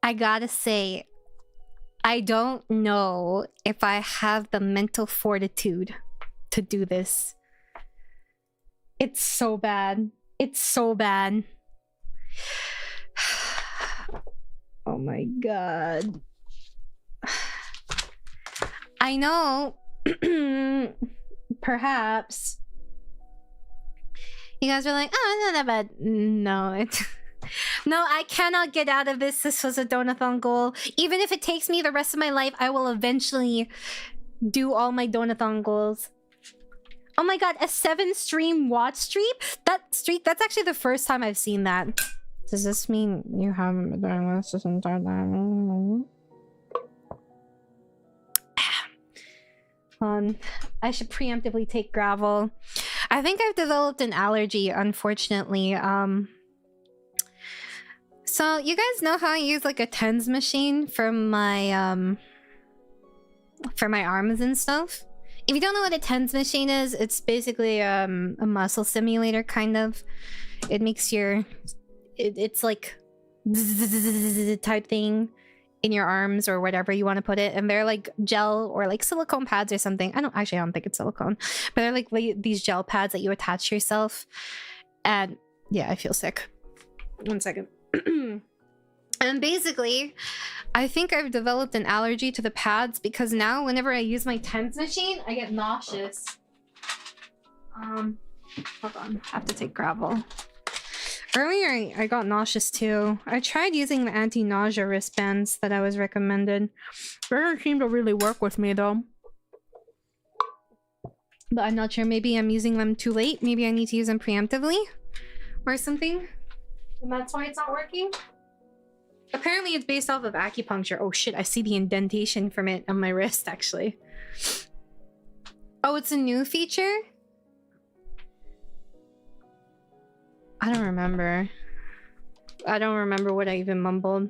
I gotta say, I don't know if I have the mental fortitude to do this. It's so bad. It's so bad. Oh my god. I know. Perhaps. You guys are like, oh, it's not that bad. No, it's... No, I cannot get out of this. This was a donathon goal. Even if it takes me the rest of my life, I will eventually do all my donathon goals. Oh my god, a 7-stream watch streak? That's actually the first time I've seen that. Does this mean you haven't been doing this entire time? I should preemptively take gravel. I think I've developed an allergy, unfortunately. So you guys know how I use like a TENS machine for my arms and stuff? If you don't know what a TENS machine is, it's basically a muscle simulator, kind of. It makes your... It's like... type thing in your arms or whatever you want to put it. And they're like gel or like silicone pads or something. I don't think it's silicone. But they're like these gel pads that you attach to yourself. And yeah, I feel sick. 1 second. And basically, I think I've developed an allergy to the pads because now whenever I use my TENS machine, I get nauseous. Hold on, I have to take gravel. Earlier, I got nauseous too. I tried using the anti-nausea wristbands that I was recommended. They don't seem to really work with me though. But I'm not sure, maybe I'm using them too late. Maybe I need to use them preemptively or something. And that's why it's not working? Apparently it's based off of acupuncture. Oh shit, I see the indentation from it on my wrist, actually. Oh, it's a new feature? I don't remember. I don't remember what I even mumbled.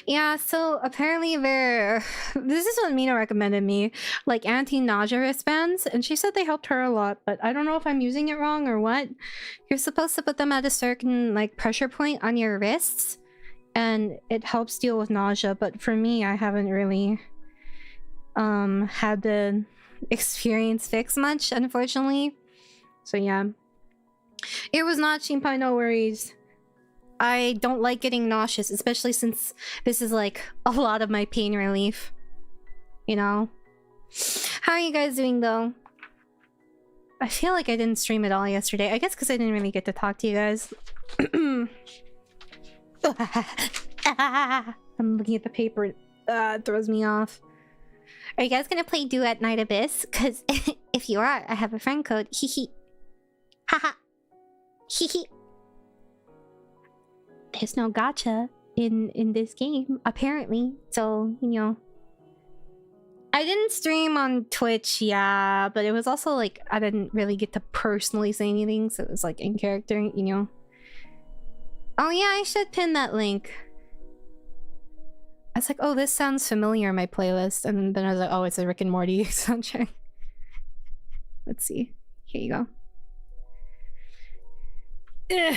Yeah, so apparently this is what Mina recommended me, like anti-nausea wristbands, and she said they helped her a lot, but I don't know if I'm using it wrong or what. You're supposed to put them at a certain like pressure point on your wrists, and it helps deal with nausea, but for me, I haven't really had the experience fix much, unfortunately. So yeah. It was not Shinpai, no worries. I don't like getting nauseous, especially since this is like a lot of my pain relief. You know? How are you guys doing though? I feel like I didn't stream at all yesterday. I guess because I didn't really get to talk to you guys. I'm looking at the paper. It throws me off. Are you guys gonna play Duet Night Abyss? Because if you are, I have a friend code. Hehe. Haha. Hehe. There's no gacha in this game, apparently. So, you know. I didn't stream on Twitch, yeah, but it was also like I didn't really get to personally say anything, so it was like in character, you know. Oh yeah, I should pin that link. I was like, oh, this sounds familiar in my playlist, and then I was like, oh, it's a Rick and Morty soundtrack. Let's see. Here you go. Ugh.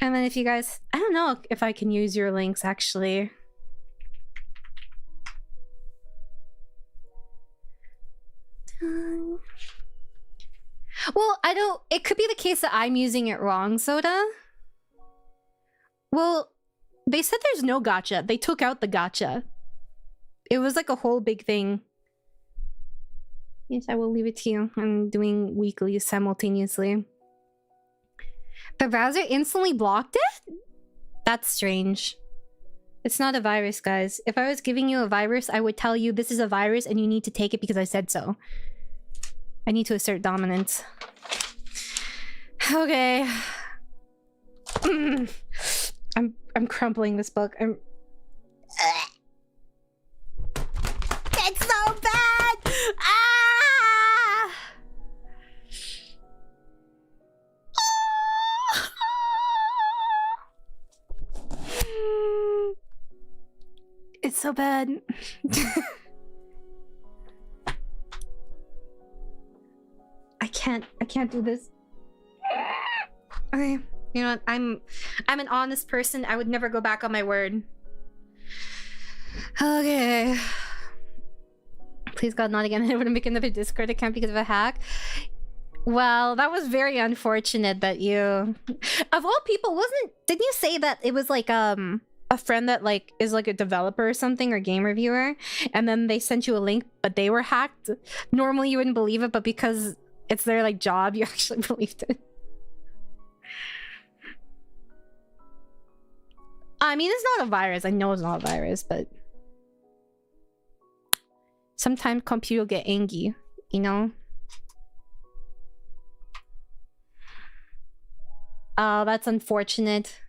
And then if you guys... I don't know if I can use your links, actually. Well, I don't... It could be the case that I'm using it wrong, Soda. Well, they said there's no gacha. They took out the gacha. It was like a whole big thing. Yes, I will leave it to you. I'm doing weeklies simultaneously. The browser instantly blocked it? That's strange. It's not a virus, guys. If I was giving you a virus, I would tell you this is a virus and you need to take it because I said so. I need to assert dominance. Okay. I'm crumpling this book. It's so bad! Ah! It's so bad. I can't do this. Okay, you know what? I'm an honest person. I would never go back on my word. Okay. Please God, not again. I wouldn't make another Discord account because of a hack. Well, that was very unfortunate that you... Of all people, didn't you say that it was like a friend that like is like a developer or something, or game reviewer, and then they sent you a link but they were hacked? Normally you wouldn't believe it, but because it's their like job, you actually believed it. I mean, it's not a virus. I know it's not a virus, but sometimes computer get angry, you know? Oh, that's unfortunate.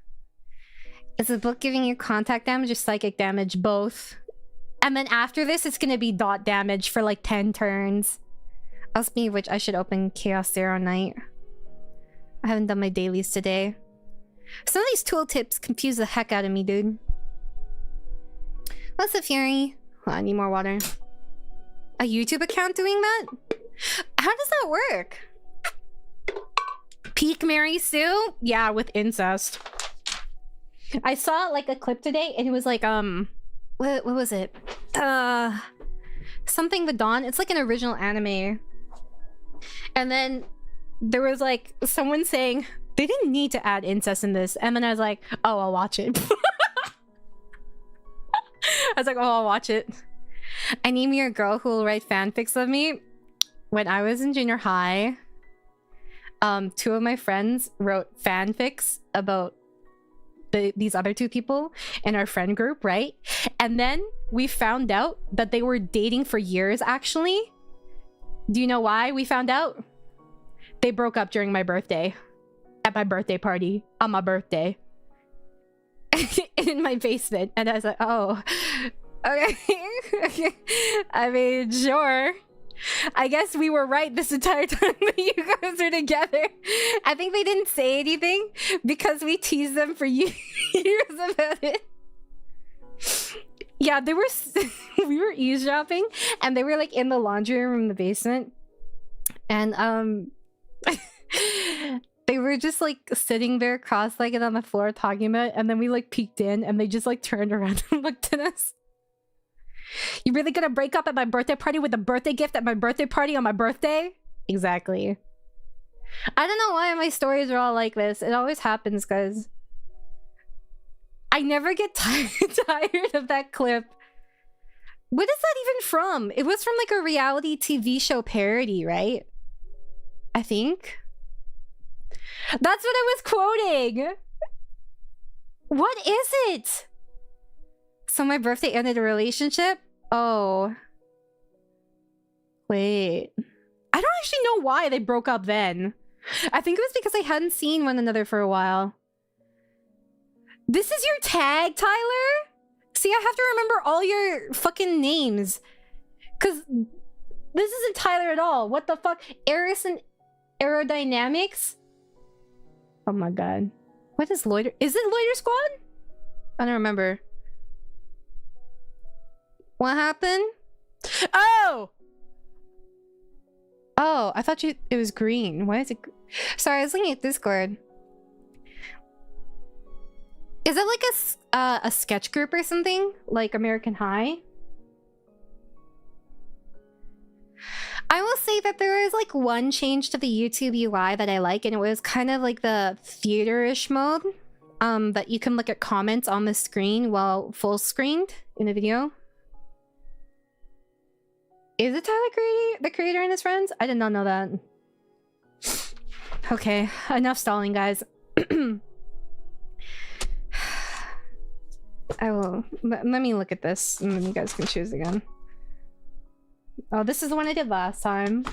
Is the book giving you contact damage or psychic damage? Both. And then after this, it's gonna be dot damage for like 10 turns. Ask me which I should open Chaos Zero Night. I haven't done my dailies today. Some of these tooltips confuse the heck out of me, dude. What's the Fury? Oh, I need more water. A YouTube account doing that? How does that work? Peak Mary Sue? Yeah, with incest. I saw like a clip today and it was like, what was it? Something with Dawn. It's like an original anime. And then there was like someone saying they didn't need to add incest in this. And then I was like, oh, I'll watch it. I was like, oh, I'll watch it. I need me a girl who will write fanfics of me. When I was in junior high, 2 of my friends wrote fanfics about these other 2 people in our friend group, right? And then we found out that they were dating for years, actually. Do you know why we found out? They broke up during my birthday. At my birthday party. On my birthday. In my basement. And I was like, oh, okay. Okay. I mean, sure. I guess we were right this entire time that you guys are together. I think they didn't say anything because we teased them for years about it. Yeah, they were... we were eavesdropping and they were like in the laundry room in the basement. And they were just like sitting there cross-legged on the floor talking about it, and then we like peeked in and they just like turned around and looked at us. You really gonna break up at my birthday party with a birthday gift at my birthday party on my birthday? Exactly. I don't know why my stories are all like this. It always happens because I never get tired of that clip. What is that even from? It was from like a reality TV show parody, right? I think. That's what I was quoting. What is it? So my birthday ended a relationship? Oh. Wait. I don't actually know why they broke up then. I think it was because they hadn't seen one another for a while. This is your tag, Tyler? See, I have to remember all your fucking names. Because this isn't Tyler at all. What the fuck? Eris and Aerodynamics? Oh my god. What is Loiter? Is it Loiter Squad? I don't remember. What happened? Oh! Oh, I thought it was green. Why is it... Sorry, I was looking at Discord. Is it like a sketch group or something? Like American High? I will say that there is like one change to the YouTube UI that I like, and it was kind of like the theater-ish mode. That you can look at comments on the screen while full screened in a video. Is it Tyler the creator and his friends? I did not know that. Okay, enough stalling, guys. I will... Let me look at this, and then you guys can choose again. Oh, this is the one I did last time.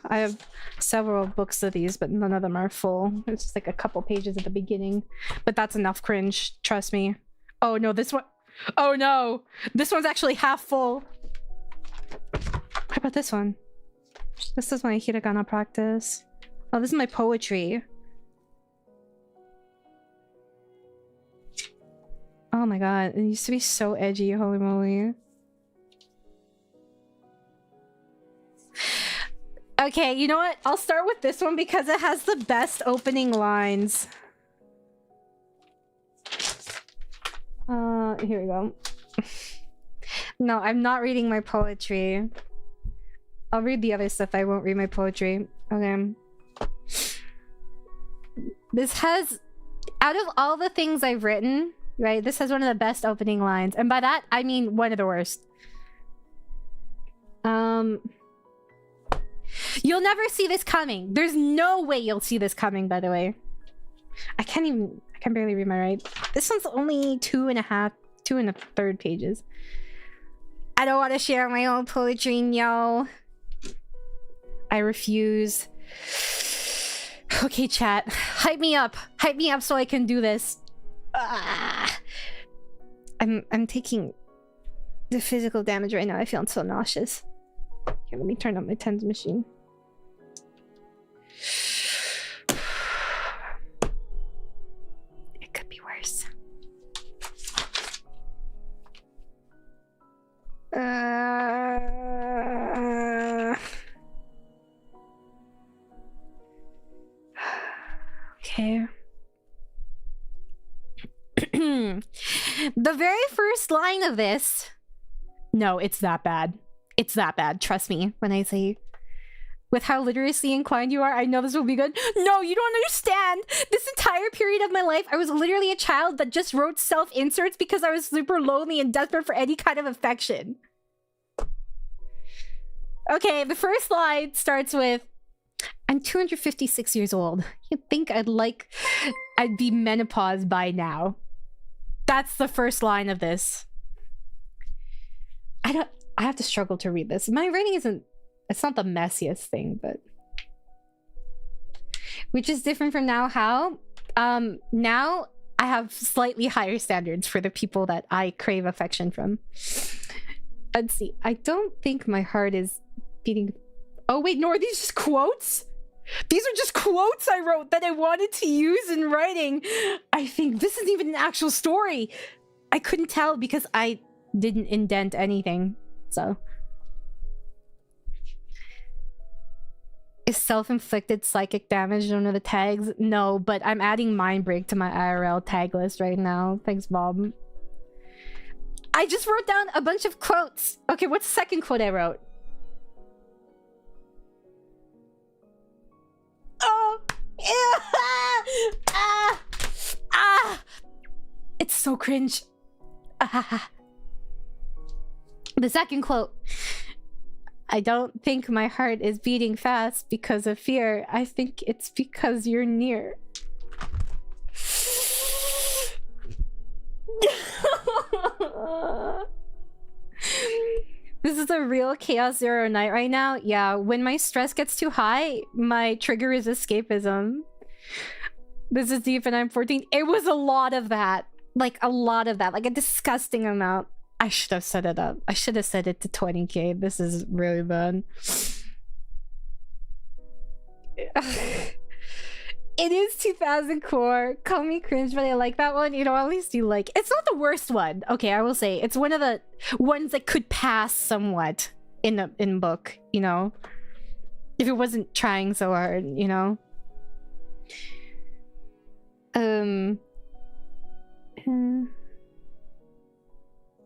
I have several books of these, but none of them are full. It's just like a couple pages at the beginning. But that's enough cringe, trust me. Oh no, this one... Oh no! This one's actually half full! How about this one? This is my hiragana practice. Oh, this is my poetry. Oh my god, it used to be so edgy, holy moly. Okay, you know what? I'll start with this one because it has the best opening lines. Here we go. No, I'm not reading my poetry. I'll read the other stuff. I won't read my poetry. Okay. This has, out of all the things I've written, right, this has one of the best opening lines. And by that, I mean one of the worst. You'll never see this coming. There's no way you'll see this coming, by the way. I can barely read my right. This one's only 2.1/3 pages. I don't want to share my own poetry, no. I refuse. Okay, chat. Hype me up. Hype me up so I can do this. I'm taking the physical damage right now. I feel so nauseous. Okay, let me turn up my TENS machine. It could be worse. Okay. The very first line of this... No, it's that bad. It's that bad. Trust me when I say... With how literacy inclined you are, I know this will be good. No, you don't understand! This entire period of my life, I was literally a child that just wrote self-inserts because I was super lonely and desperate for any kind of affection. Okay, the first line starts with... I'm 256 years old. You'd think I'd be menopause by now. That's the first line of this. I have to struggle to read this. My writing isn't... It's not the messiest thing, but... Which is different from now. How? Now, I have slightly higher standards for the people that I crave affection from. Let's see. I don't think my heart is beating... Oh wait, no, are these just quotes? These are just quotes I wrote that I wanted to use in writing. I think this isn't even an actual story. I couldn't tell because I didn't indent anything, so... Is self-inflicted psychic damage one of the tags? No, but I'm adding Mind Break to my IRL tag list right now. Thanks, Bob. I just wrote down a bunch of quotes. Okay, what's the second quote I wrote? Oh! It's so cringe. The second quote. I don't think my heart is beating fast because of fear. I think it's because you're near. This is a real Chaos Zero night right now. Yeah, when my stress gets too high, my trigger is escapism. This is deep and I'm 14. It was a lot of that. Like, a lot of that. Like, a disgusting amount. I should have set it up. I should have set it to 20k. This is really bad. It is 2000 core. Call me cringe, but I like that one. You know, at least you like... It's not the worst one. Okay, I will say. It's one of the ones that could pass somewhat in book, you know? If it wasn't trying so hard, you know?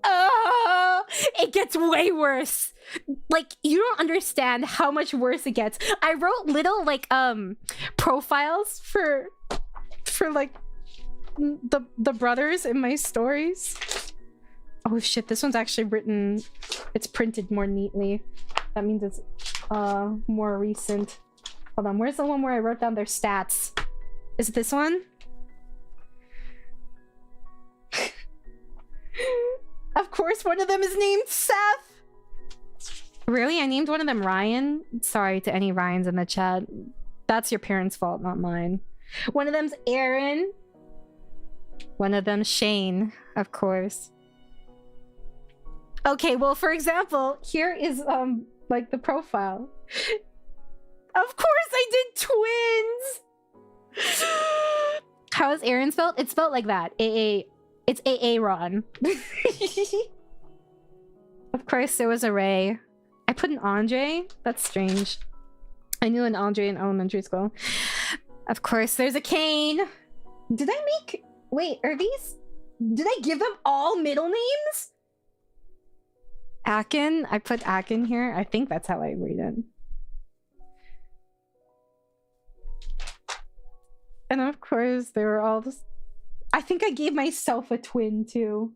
Oh, it gets way worse. Like, you don't understand how much worse it gets. I wrote little like profiles for like the brothers in my stories. Oh shit, this one's actually written, it's printed more neatly. That means it's more recent. Hold on, where's the one where I wrote down their stats? Is it this one? Of course, one of them is named Seth. Really? I named one of them Ryan? Sorry to any Ryans in the chat. That's your parents' fault, not mine. One of them's Aaron. One of them's Shane, of course. Okay, well, for example, here is, like, the profile. Of course I did twins! How is Aaron spelled? It's spelled like that. A-A... It's Aaron. Of course, there was a Ray. I put an Andre? That's strange. I knew an Andre in elementary school. Of course, there's a Kane. Did I make... Wait, are these... Did I give them all middle names? Akin. I put Akin here. I think that's how I read it. And of course, they were all just... I think I gave myself a twin, too.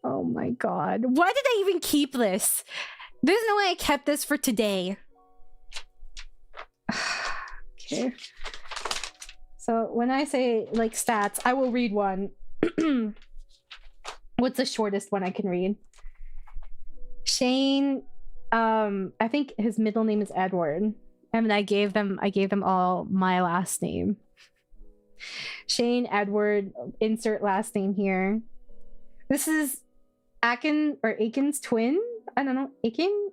Oh my god. Why did I even keep this? There's no way I kept this for today. Okay. So when I say, like, stats, I will read one. What's the shortest one I can read? Shane, I think his middle name is Edward. And I gave them all my last name. Shane, Edward, insert last name here. This is Akin or Akin's twin? I don't know. Akin?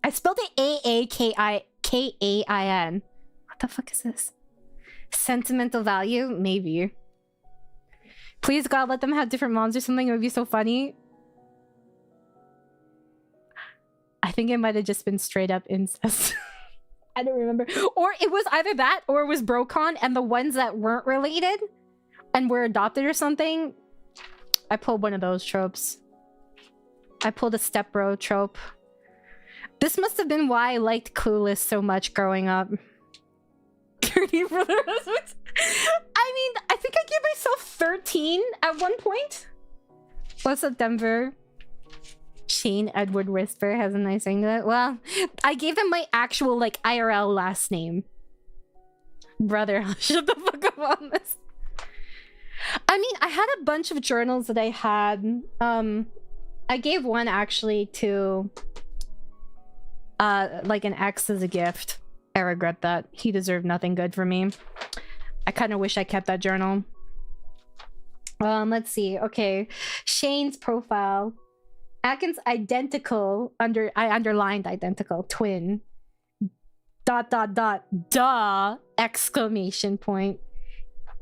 I spelled it Aakain. What the fuck is this? Sentimental value? Maybe. Please God, let them have different moms or something. It would be so funny. I think it might have just been straight up incest. I don't remember. Or it was either that or it was Brocon, and the ones that weren't related and were adopted or something. I pulled one of those tropes. I pulled a stepbro trope. This must have been why I liked Clueless so much growing up. Dirty brother husbands. I mean, I think I gave myself 13 at one point. What's up, Denver? Shane Edward Whisper has a nice thing to it. Well, I gave them my actual, like, IRL last name. Brother, shut the fuck up on this. I mean, I had a bunch of journals that I had. I gave one actually to like an ex as a gift. I regret that. He deserved nothing good from me. I kind of wish I kept that journal. Let's see. Okay. Shane's profile. Atkins identical I underlined identical twin. ... Duh! Exclamation point.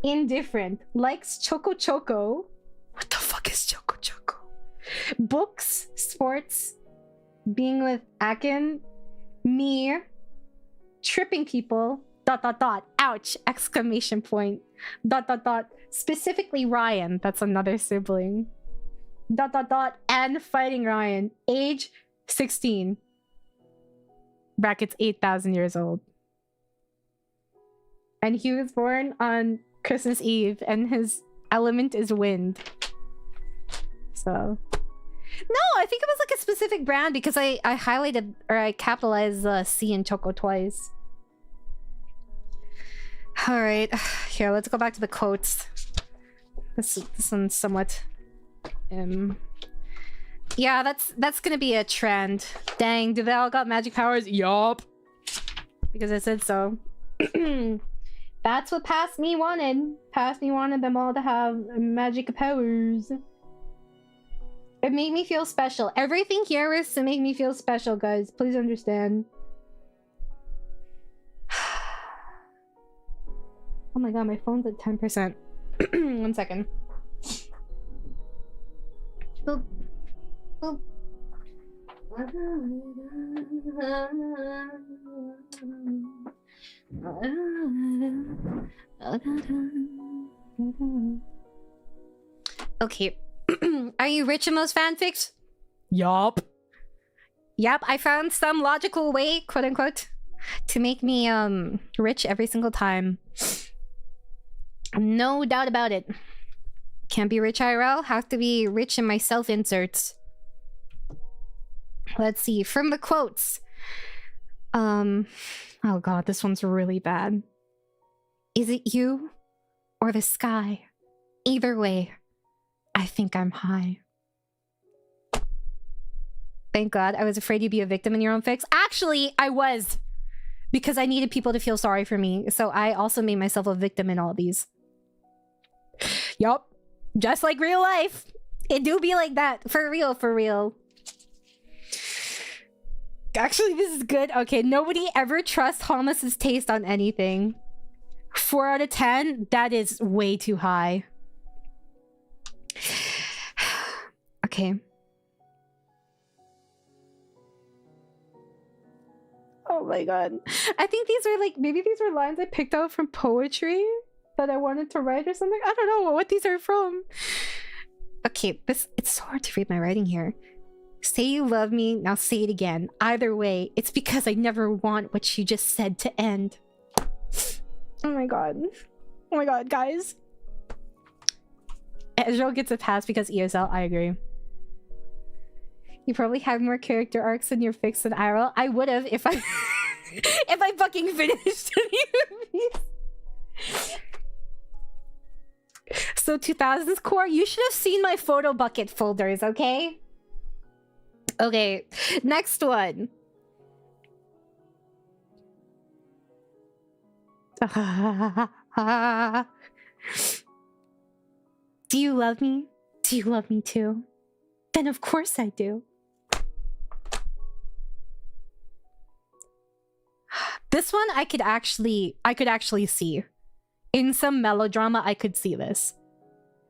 Indifferent. Likes Choco Choco. What the fuck is Choco Choco? Books, sports, being with Akin, me, tripping people, ... Ouch! Exclamation point. ... Specifically Ryan. That's another sibling. ... And fighting Ryan. Age 16. Brackets 8,000 years old. And he was born on Christmas Eve, and his element is wind. So... No, I think it was like a specific brand because I highlighted or I capitalized C in Choco twice. Alright, here, let's go back to the quotes. This one's somewhat... Yeah, that's gonna be a trend. Dang, do they all got magic powers? Yup. Because I said so. That's what Past Me wanted. Past Me wanted them all to have magic powers. It made me feel special. Everything here is to make me feel special, guys. Please understand. Oh my god, my phone's at 10%. 1 second. Boop. Boop. Okay. Are you rich in those fanfics? Yup. Yep, I found some logical way, quote unquote, to make me rich every single time. No doubt about it. Can't be rich IRL, have to be rich in my self-inserts. Let's see, from the quotes. Oh god, this one's really bad. Is it you or the sky? Either way, I think I'm high. Thank God, I was afraid you'd be a victim in your own fix. Actually, I was. Because I needed people to feel sorry for me. So I also made myself a victim in all these. Yup. Just like real life. It do be like that. For real, for real. Actually, this is good. Okay, nobody ever trusts Holmus's taste on anything. 4 out of 10? That is way too high. Okay. Oh my god. I think these are like, maybe these were lines I picked out from poetry? that I wanted to write or something. I don't know what these are from. Okay, it's so hard to read my writing here. Say you love me, now say it again. Either way, it's because I never want what you just said to end. Oh my god. Oh my god, guys. Ezreal gets a pass because ESL, I agree. You probably have more character arcs in your fix than IRL. I would have if I if I fucking finished any of these. So 2000s core, you should have seen my photo bucket folders, okay? Okay, next one. Do you love me? Do you love me too? Then of course I do. This one I could actually see. In some melodrama, I could see this.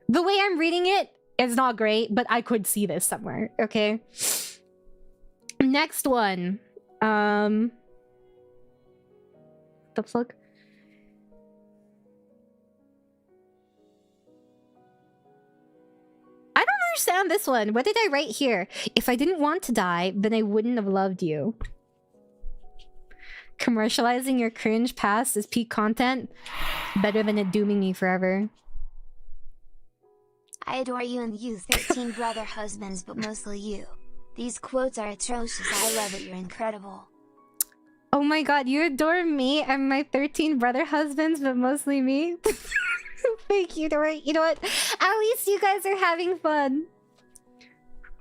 The way I'm reading it is not great, but I could see this somewhere, okay? Next one. The fuck? I don't understand this one. What did I write here? If I didn't want to die, then I wouldn't have loved you. Commercializing your cringe past is peak content. Better than it dooming me forever. I adore you and you 13 brother husbands, but mostly you. These quotes are atrocious. I love it. You're incredible. Oh my god, you adore me and my 13 brother husbands, but mostly me? Thank you, Dory. You know what? At least you guys are having fun.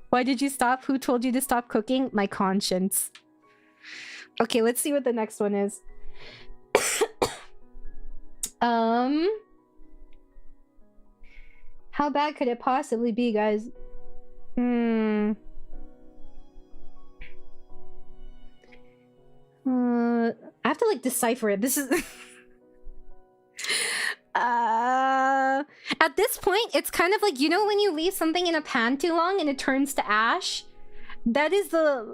Why did you stop? Who told you to stop cooking? My conscience. Okay, let's see what the next one is. How bad could it possibly be, guys? I have to like decipher it. This is at this point, it's kind of like, you know, when you leave something in a pan too long and it turns to ash? That is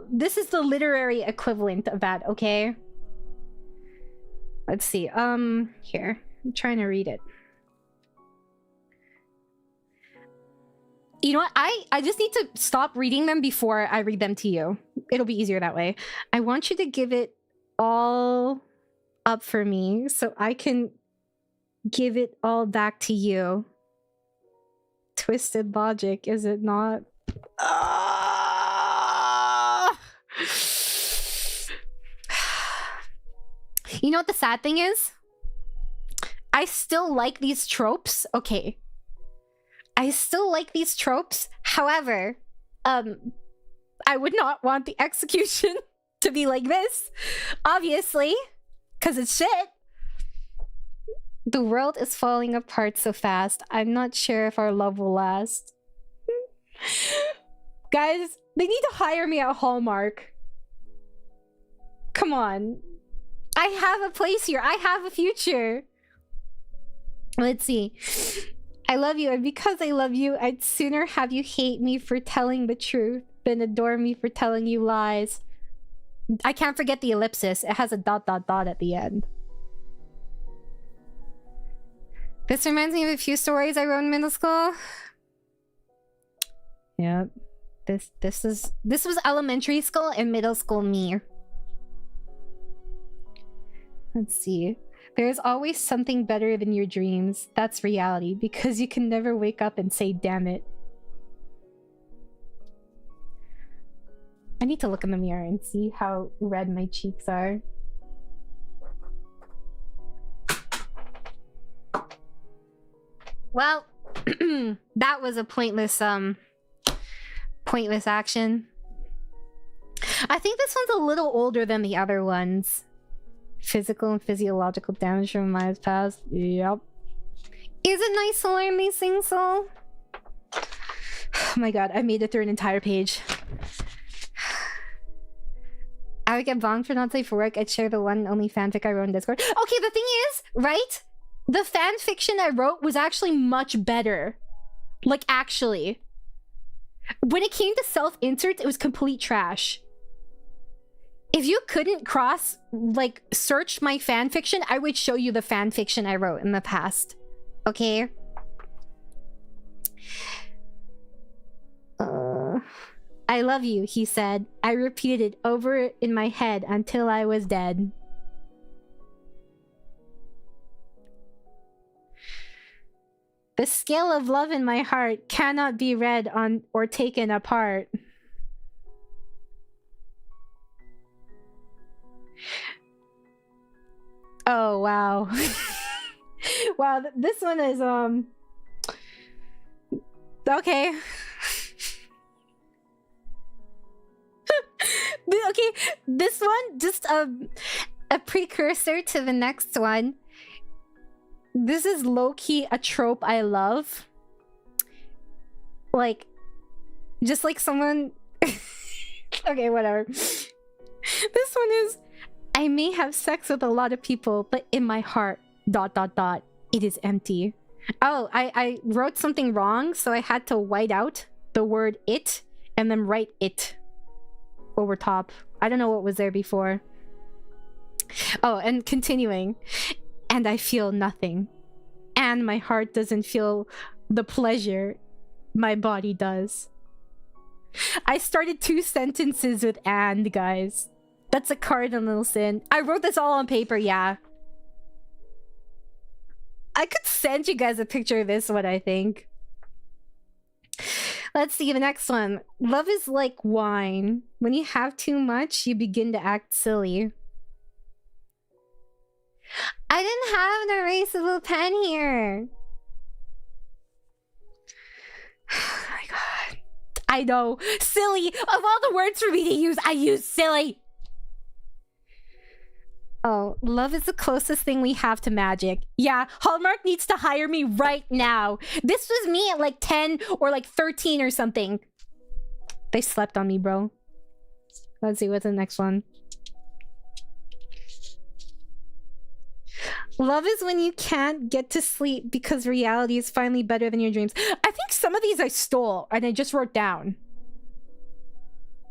this is the literary equivalent of that, okay? Let's see. Here. I'm trying to read it. You know what? I just need to stop reading them before I read them to you. It'll be easier that way. I want you to give it all up for me so I can give it all back to you. Twisted logic, is it not? You know what the sad thing is? I still like these tropes. Okay. I still like these tropes. However, I would not want the execution to be like this. Obviously. Because it's shit. The world is falling apart so fast. I'm not sure if our love will last. Guys, they need to hire me at Hallmark. Come on. I have a place here. I have a future. Let's see. I love you, and because I love you, I'd sooner have you hate me for telling the truth than adore me for telling you lies. I can't forget the ellipsis. It has a ... at the end. This reminds me of a few stories I wrote in middle school. Yep. This was elementary school and middle school me. Let's see. There's always something better than your dreams. That's reality, because you can never wake up and say, damn it. I need to look in the mirror and see how red my cheeks are. Well, that was a pointless action. I think this one's a little older than the other ones. Physical and physiological damage from lives past. Yep. Is it nice to learn these things, though? Oh my god, I made it through an entire page. I would get bombed for not safe for work. I'd share the one and only fanfic I wrote in Discord. Okay, the thing is, right? The fan fiction I wrote was actually much better. Like, actually. When it came to self-inserts, it was complete trash. If you couldn't search my fanfiction, I would show you the fanfiction I wrote in the past. Okay. I love you, he said. I repeated it over in my head until I was dead. The scale of love in my heart cannot be read on or taken apart. Oh, wow. Wow, this one is, okay. Okay, this one, just a precursor to the next one. This is low-key a trope I love. Like, just like someone... Okay, whatever. This one is... I may have sex with a lot of people, but in my heart, ... it is empty. Oh, I wrote something wrong, so I had to white out the word it, and then write it over top. I don't know what was there before. Oh, and continuing. And I feel nothing. And my heart doesn't feel the pleasure my body does. I started 2 sentences with and, guys. That's a cardinal sin. I wrote this all on paper, yeah. I could send you guys a picture of this one, I think. Let's see the next one. Love is like wine. When you have too much, you begin to act silly. I didn't have an erasable pen here. Oh my god. I know. Silly. Of all the words for me to use, I use silly. Oh, love is the closest thing we have to magic. Yeah, Hallmark needs to hire me right now. This was me at like 10 or like 13 or something. They slept on me, bro. Let's see what's the next one. Love is when you can't get to sleep because reality is finally better than your dreams. I think some of these I stole and I just wrote down.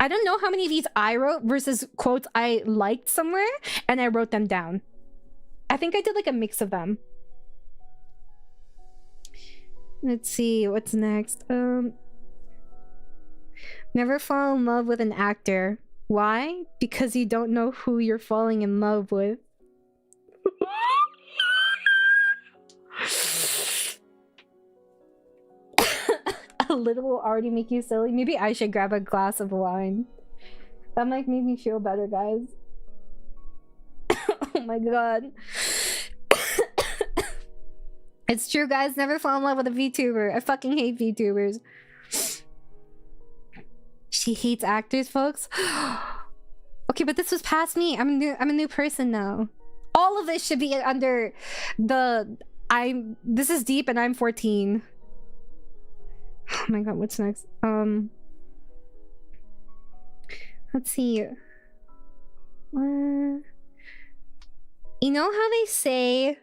I don't know how many of these I wrote versus quotes I liked somewhere and I wrote them down. I think I did like a mix of them. Let's see, what's next? Never fall in love with an actor. Why? Because you don't know who you're falling in love with. A little will already make you silly. Maybe I should grab a glass of wine. That might make me feel better, guys. Oh my god. It's true, guys. Never fall in love with a VTuber. I fucking hate VTubers. She hates actors, folks. Okay, but this was past me. I'm a new person now. All of this should be under the this is deep and I'm 14. Oh my god, what's next? Let's see. You know how they say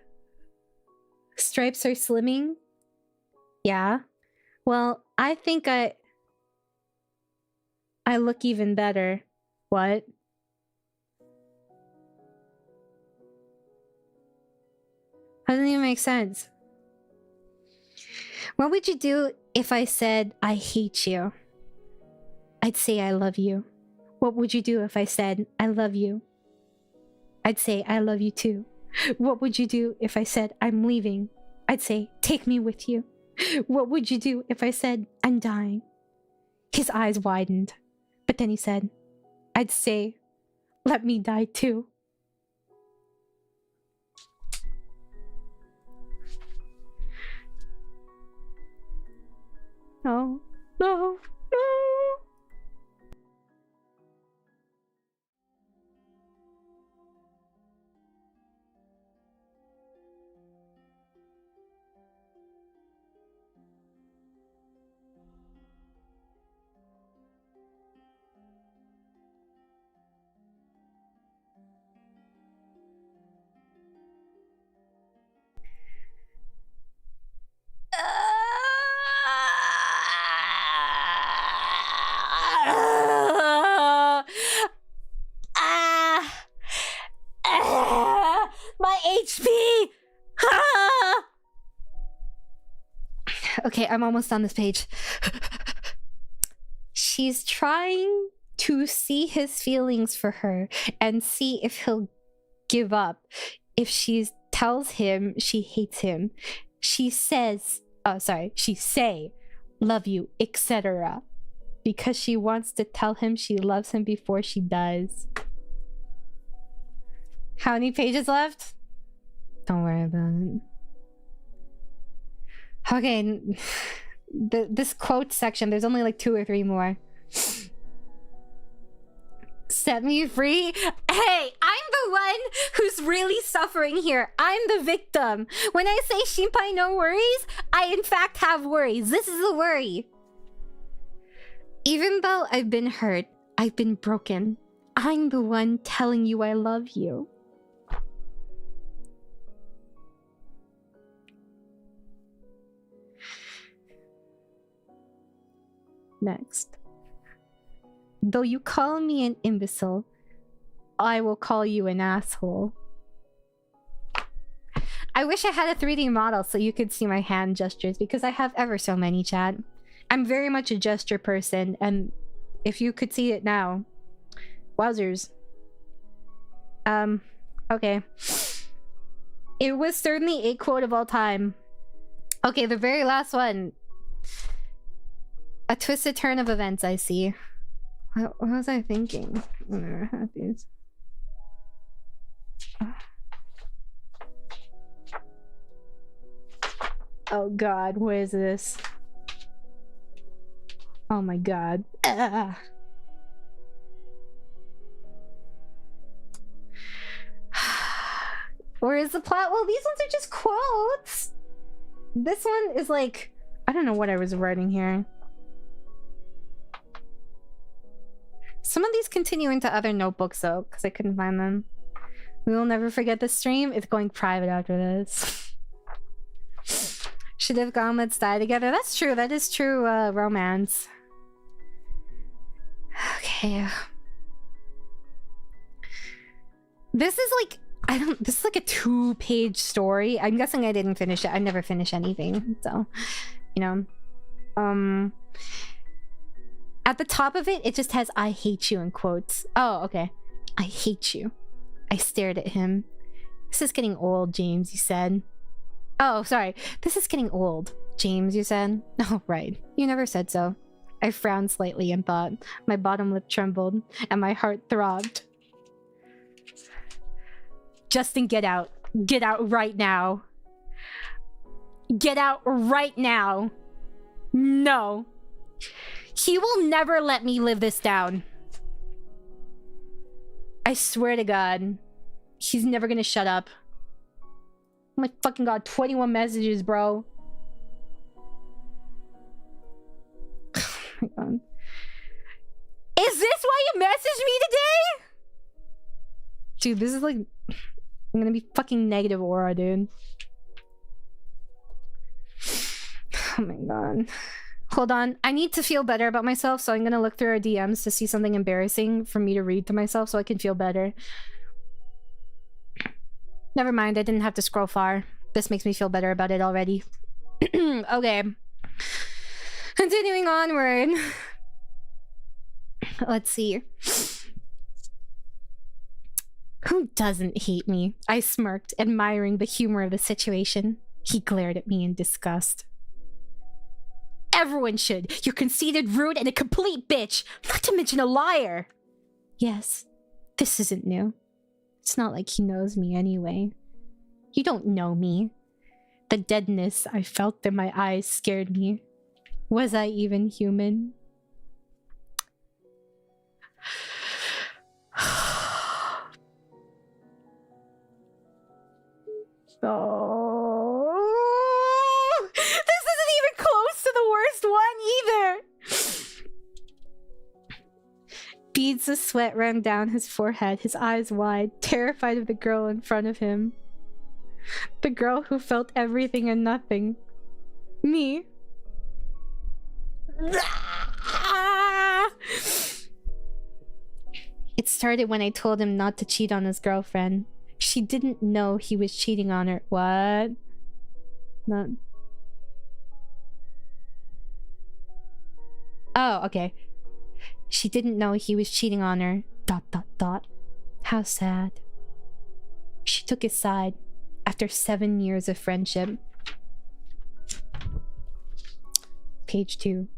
stripes are slimming? Yeah. Well, I think I look even better. What? Doesn't even make sense. What would you do if I said I hate you? I'd say I love you. What would you do if I said I love you? I'd say I love you too. What would you do if I said I'm leaving? I'd say take me with you. What would you do if I said I'm dying? His eyes widened, but then he said, I'd say let me die too. No, no, no. My HP! Okay, I'm almost on this page. She's trying to see his feelings for her and see if he'll give up. If she tells him she hates him, she says, she say, love you, etc. Because she wants to tell him she loves him before she does. How many pages left? Don't worry about it. Okay, this quote section, there's only like 2 or 3 more. Set me free? Hey, I'm the one who's really suffering here. I'm the victim. When I say Shinpai no worries, I in fact have worries. This is a worry. Even though I've been hurt, I've been broken, I'm the one telling you I love you. Next. Though you call me an imbecile, I will call you an asshole. I wish I had a 3D model so you could see my hand gestures, because I have ever so many, chat. I'm very much a gesture person, and if you could see it now. Wowzers. Okay. It was certainly a quote of all time. Okay, the very last one. A twisted turn of events, I see. What was I thinking? I never had these. Oh god, what is this? Oh my god. Ugh. Where is the plot? Well, these ones are just quotes. This one is like... I don't know what I was writing here. Some of these continue into other notebooks though, because I couldn't find them. We will never forget the stream. It's going private after this. Should have gone, let's die together. That's true. That is true romance. Okay. This is like... this is like a 2-page story. I'm guessing I didn't finish it. I never finish anything. So, you know. At the top of it, it just has I hate you in quotes. Oh, okay. I hate you. I stared at him. This is getting old, James, you said. Oh, sorry. This is getting old, James, you said. Oh, right. You never said so. I frowned slightly and thought. My bottom lip trembled, and my heart throbbed. Justin, get out. Get out right now. Get out right now. No. He will never let me live this down. I swear to God. He's never gonna shut up. Oh my fucking god, 21 messages, bro. Oh my god. Is this why you messaged me today? Dude, this is like... I'm gonna be fucking negative aura, dude. Oh my god. Hold on. I need to feel better about myself, so I'm gonna look through our DMs to see something embarrassing for me to read to myself so I can feel better. Never mind, I didn't have to scroll far. This makes me feel better about it already. Okay. Continuing onward. Let's see. Who doesn't hate me? I smirked, admiring the humor of the situation. He glared at me in disgust. Everyone should. You're conceited, rude, and a complete bitch. Not to mention a liar. Yes, this isn't new. It's not like he knows me anyway. You don't know me. The deadness I felt in my eyes scared me. Was I even human? Oh, this isn't even close to the worst one either. Beads of sweat ran down his forehead, his eyes wide, terrified of the girl in front of him. The girl who felt everything and nothing. Me. It started when I told him not to cheat on his girlfriend. She didn't know he was cheating on her. What? Not. Oh, okay. She didn't know he was cheating on her. ... How sad. She took his side after 7 years of friendship. Page 2.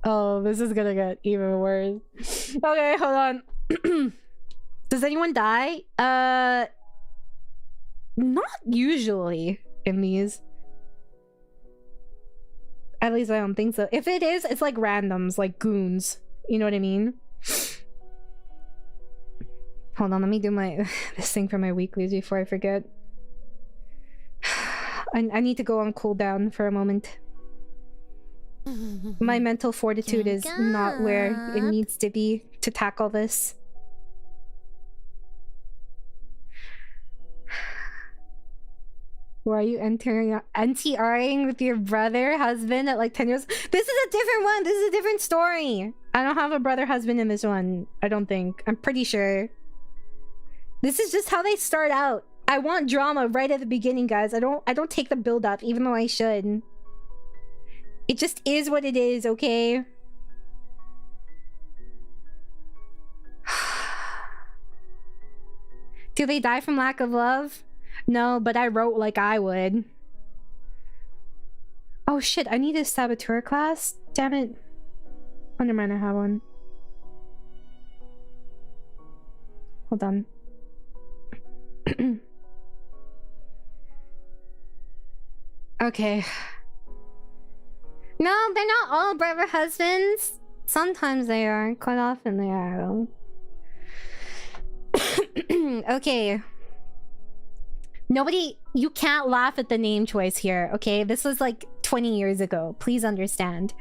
Oh, this is gonna get even worse. Okay, hold on. Does anyone die? Not usually in these. At least I don't think so. If it is, it's like randoms, like goons. You know what I mean? Hold on, let me do my this thing for my weeklies before I forget. I need to go on cooldown for a moment. My mental fortitude is not where it needs to be to tackle this. Why are you NTRing with your brother husband at like 10 years? This is a different one. This is a different story. I don't have a brother husband in this one. I don't think. I'm pretty sure. This is just how they start out. I want drama right at the beginning, guys. I don't take the build up, even though I should. It just is what it is, okay? Do they die from lack of love? No, but I wrote like I would. Oh shit, I need a saboteur class? Damn it. Oh, never mind, I have one. Hold on. Okay. No, they're not all brother husbands. Sometimes they are. Quite often they are, though. Okay. Nobody... You can't laugh at the name choice here, okay? This was like 20 years ago. Please understand.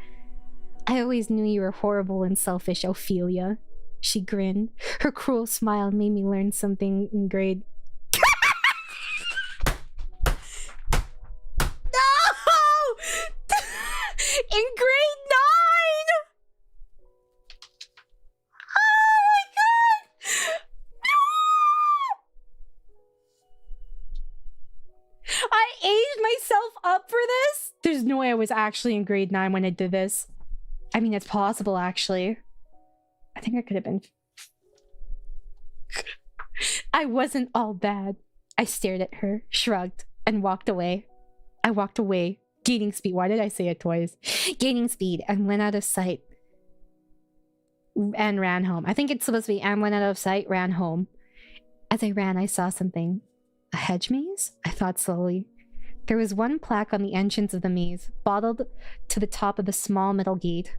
I always knew you were horrible and selfish, Ophelia. She grinned. Her cruel smile made me learn something in grade... In grade 9! Oh my god! No! I aged myself up for this? There's no way I was actually in grade 9 when I did this. I mean, it's possible, actually. I think I could have been... I wasn't all bad. I stared at her, shrugged, and walked away. I walked away. Gaining speed. Why did I say it twice? Gaining speed and went out of sight. And ran home. I think it's supposed to be and went out of sight, ran home. As I ran, I saw something. A hedge maze? I thought slowly. There was one plaque on the entrance of the maze, bolted to the top of the small metal gate.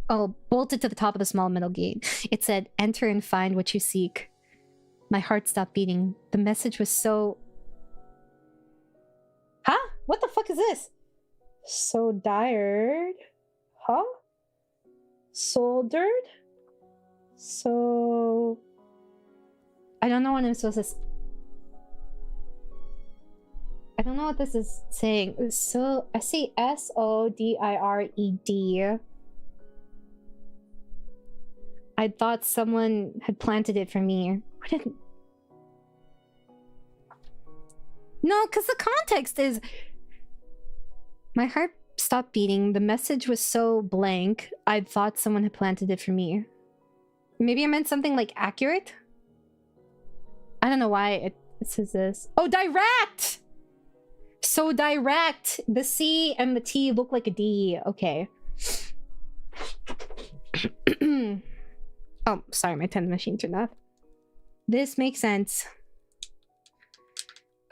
Oh, bolted to the top of the small metal gate. It said, "Enter and find what you seek." My heart stopped beating. The message was so... Huh? What the fuck is this? So dired? Huh? Soldered? So... I don't know what I'm supposed to... I don't know what this is saying. So... I see S-O-D-I-R-E-D. I thought someone had planted it for me. What did... No, because the context is... My heart stopped beating. The message was so blank. I thought someone had planted it for me. Maybe I meant something like accurate? I don't know why it says this. Oh, direct! So direct! The C and the T look like a D. Okay. Oh, sorry, my 10 machine turned off. This makes sense.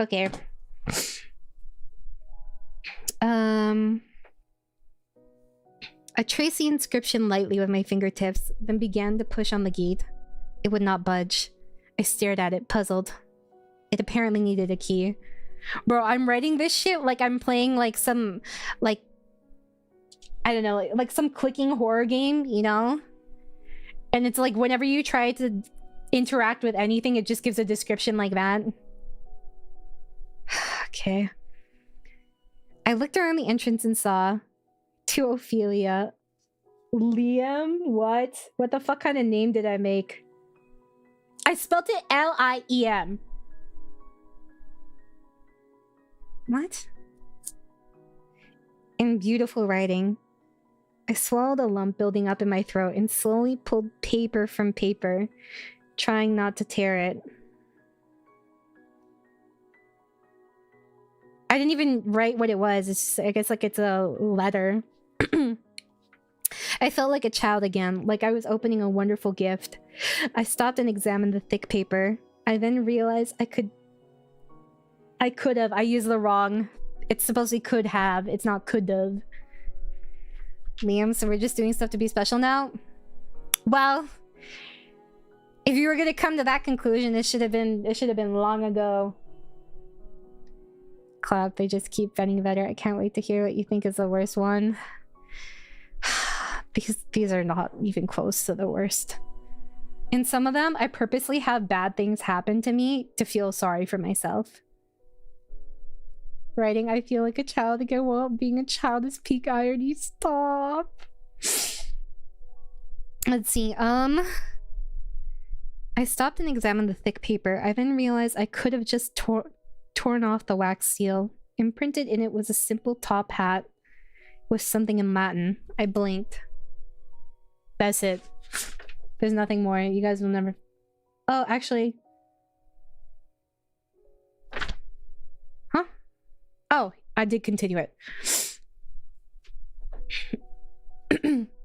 Okay. I traced the inscription lightly with my fingertips, then began to push on the gate. It would not budge. I stared at it, puzzled. It apparently needed a key. Bro, I'm writing this shit like I'm playing like some, like, I don't know, like some clicking horror game, you know? And it's like whenever you try to interact with anything, it just gives a description like that. Okay. I looked around the entrance and saw... To Ophelia. Liam? What? What the fuck kind of name did I make? I spelled it L-I-E-M. What? in beautiful writing. I swallowed a lump building up in my throat and slowly pulled paper from paper, trying not to tear it. I didn't even write what it was. It's just, I guess like it's a letter. I felt like a child again, like I was opening a wonderful gift. I stopped and examined the thick paper. I then realized I used the wrong. It's supposed to be could have. It's not could have. Liam, so we're just doing stuff to be special now? Well, if you were gonna come to that conclusion, it should have been long ago. Clap, they just keep getting better. I can't wait to hear what you think is the worst one. Because these are not even close to the worst. In some of them, I purposely have bad things happen to me to feel sorry for myself. Writing, I feel like a child again. Well, being a child is peak irony. Stop. Let's see. I stopped and examined the thick paper. I then realized I could have just torn off the wax seal. Imprinted in it was a simple top hat with something in Latin. I blinked. That's it. There's nothing more. You guys will never... Oh, actually... Huh? Oh, I did continue it.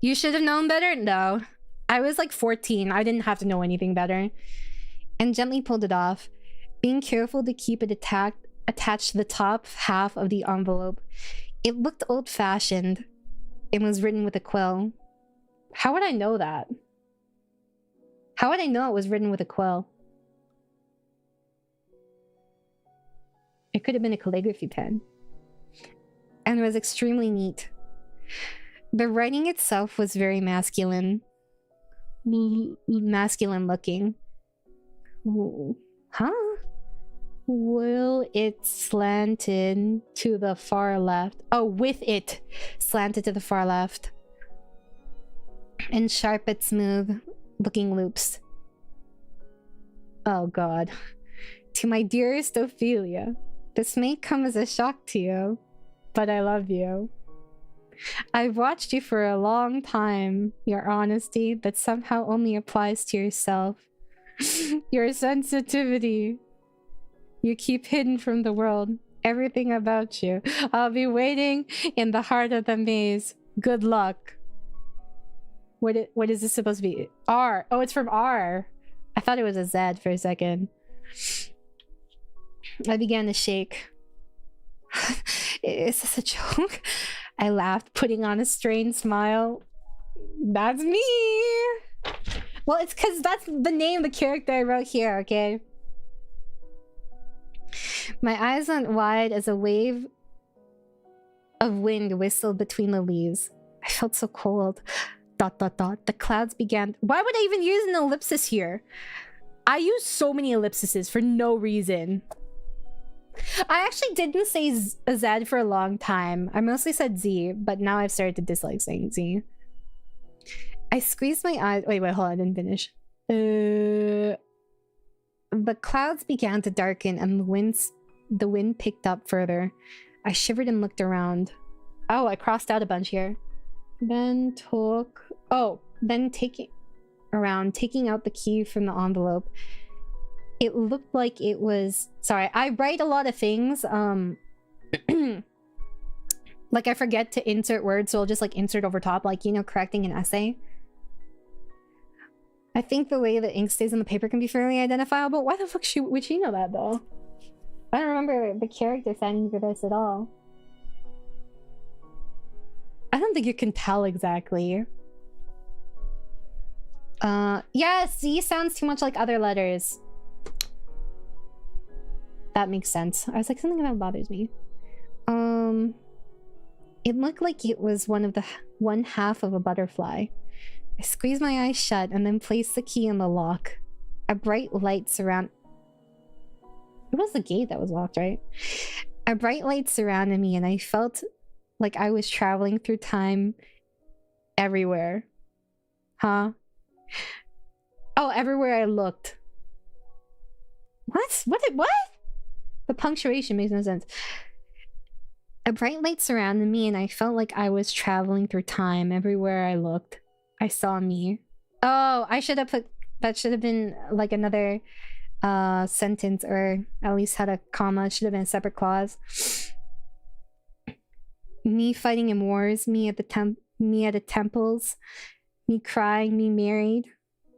You should have known better? No. I was like 14. I didn't have to know anything better. And gently pulled it off, being careful to keep it attached to the top half of the envelope. It looked old-fashioned. It was written with a quill. How would I know that? How would I know it was written with a quill? It could have been a calligraphy pen. And it was extremely neat. The writing itself was very masculine. Masculine looking. Ooh. Huh? Will it slanted to the far left? Oh, with it slanted to the far left. And sharp but smooth looking loops. Oh god. To my dearest Ophelia, this may come as a shock to you, but I love you. I've watched you for a long time. Your honesty that somehow only applies to yourself. Your sensitivity you keep hidden from the world. Everything about you. I'll be waiting in the heart of the maze. Good luck. What is this supposed to be? R. Oh, it's from R. I thought it was a Z for a second. I began to shake. Is this a joke? I laughed, putting on a strained smile. That's me! Well, it's because that's the name of the character I wrote here, okay? My eyes went wide as a wave of wind whistled between the leaves. I felt so cold. ... The clouds began... Why would I even use an ellipsis here? I use so many ellipses for no reason. I actually didn't say a Z for a long time. I mostly said Z, but now I've started to dislike saying Z. I squeezed my eyes... Wait, hold on, I didn't finish. The clouds began to darken and the wind picked up further. I shivered and looked around. Oh, I crossed out a bunch here. Then taking out the key from the envelope. It looked like it was... Sorry, I write a lot of things. Like I forget to insert words, so I'll just like insert over top, like, you know, correcting an essay. I think the way the ink stays on the paper can be fairly identifiable. Why the fuck would she know that, though? I don't remember the character signing for this at all. I don't think you can tell exactly. Yeah, C sounds too much like other letters. That makes sense. I was like, something that bothers me. It looked like it was one half of a butterfly. I squeezed my eyes shut and then placed the key in the lock. A bright light surrounded... It was the gate that was locked, right? A bright light surrounded me and I felt like I was traveling through time everywhere. Huh? Oh, everywhere I looked. What? What? The punctuation makes no sense. A bright light surrounded me, and I felt like I was traveling through time. Everywhere I looked, I saw me. Oh, I should have put... That should have been like another sentence, or at least had a comma. It should have been a separate clause. Me fighting in wars, me at the temples, me crying, me married.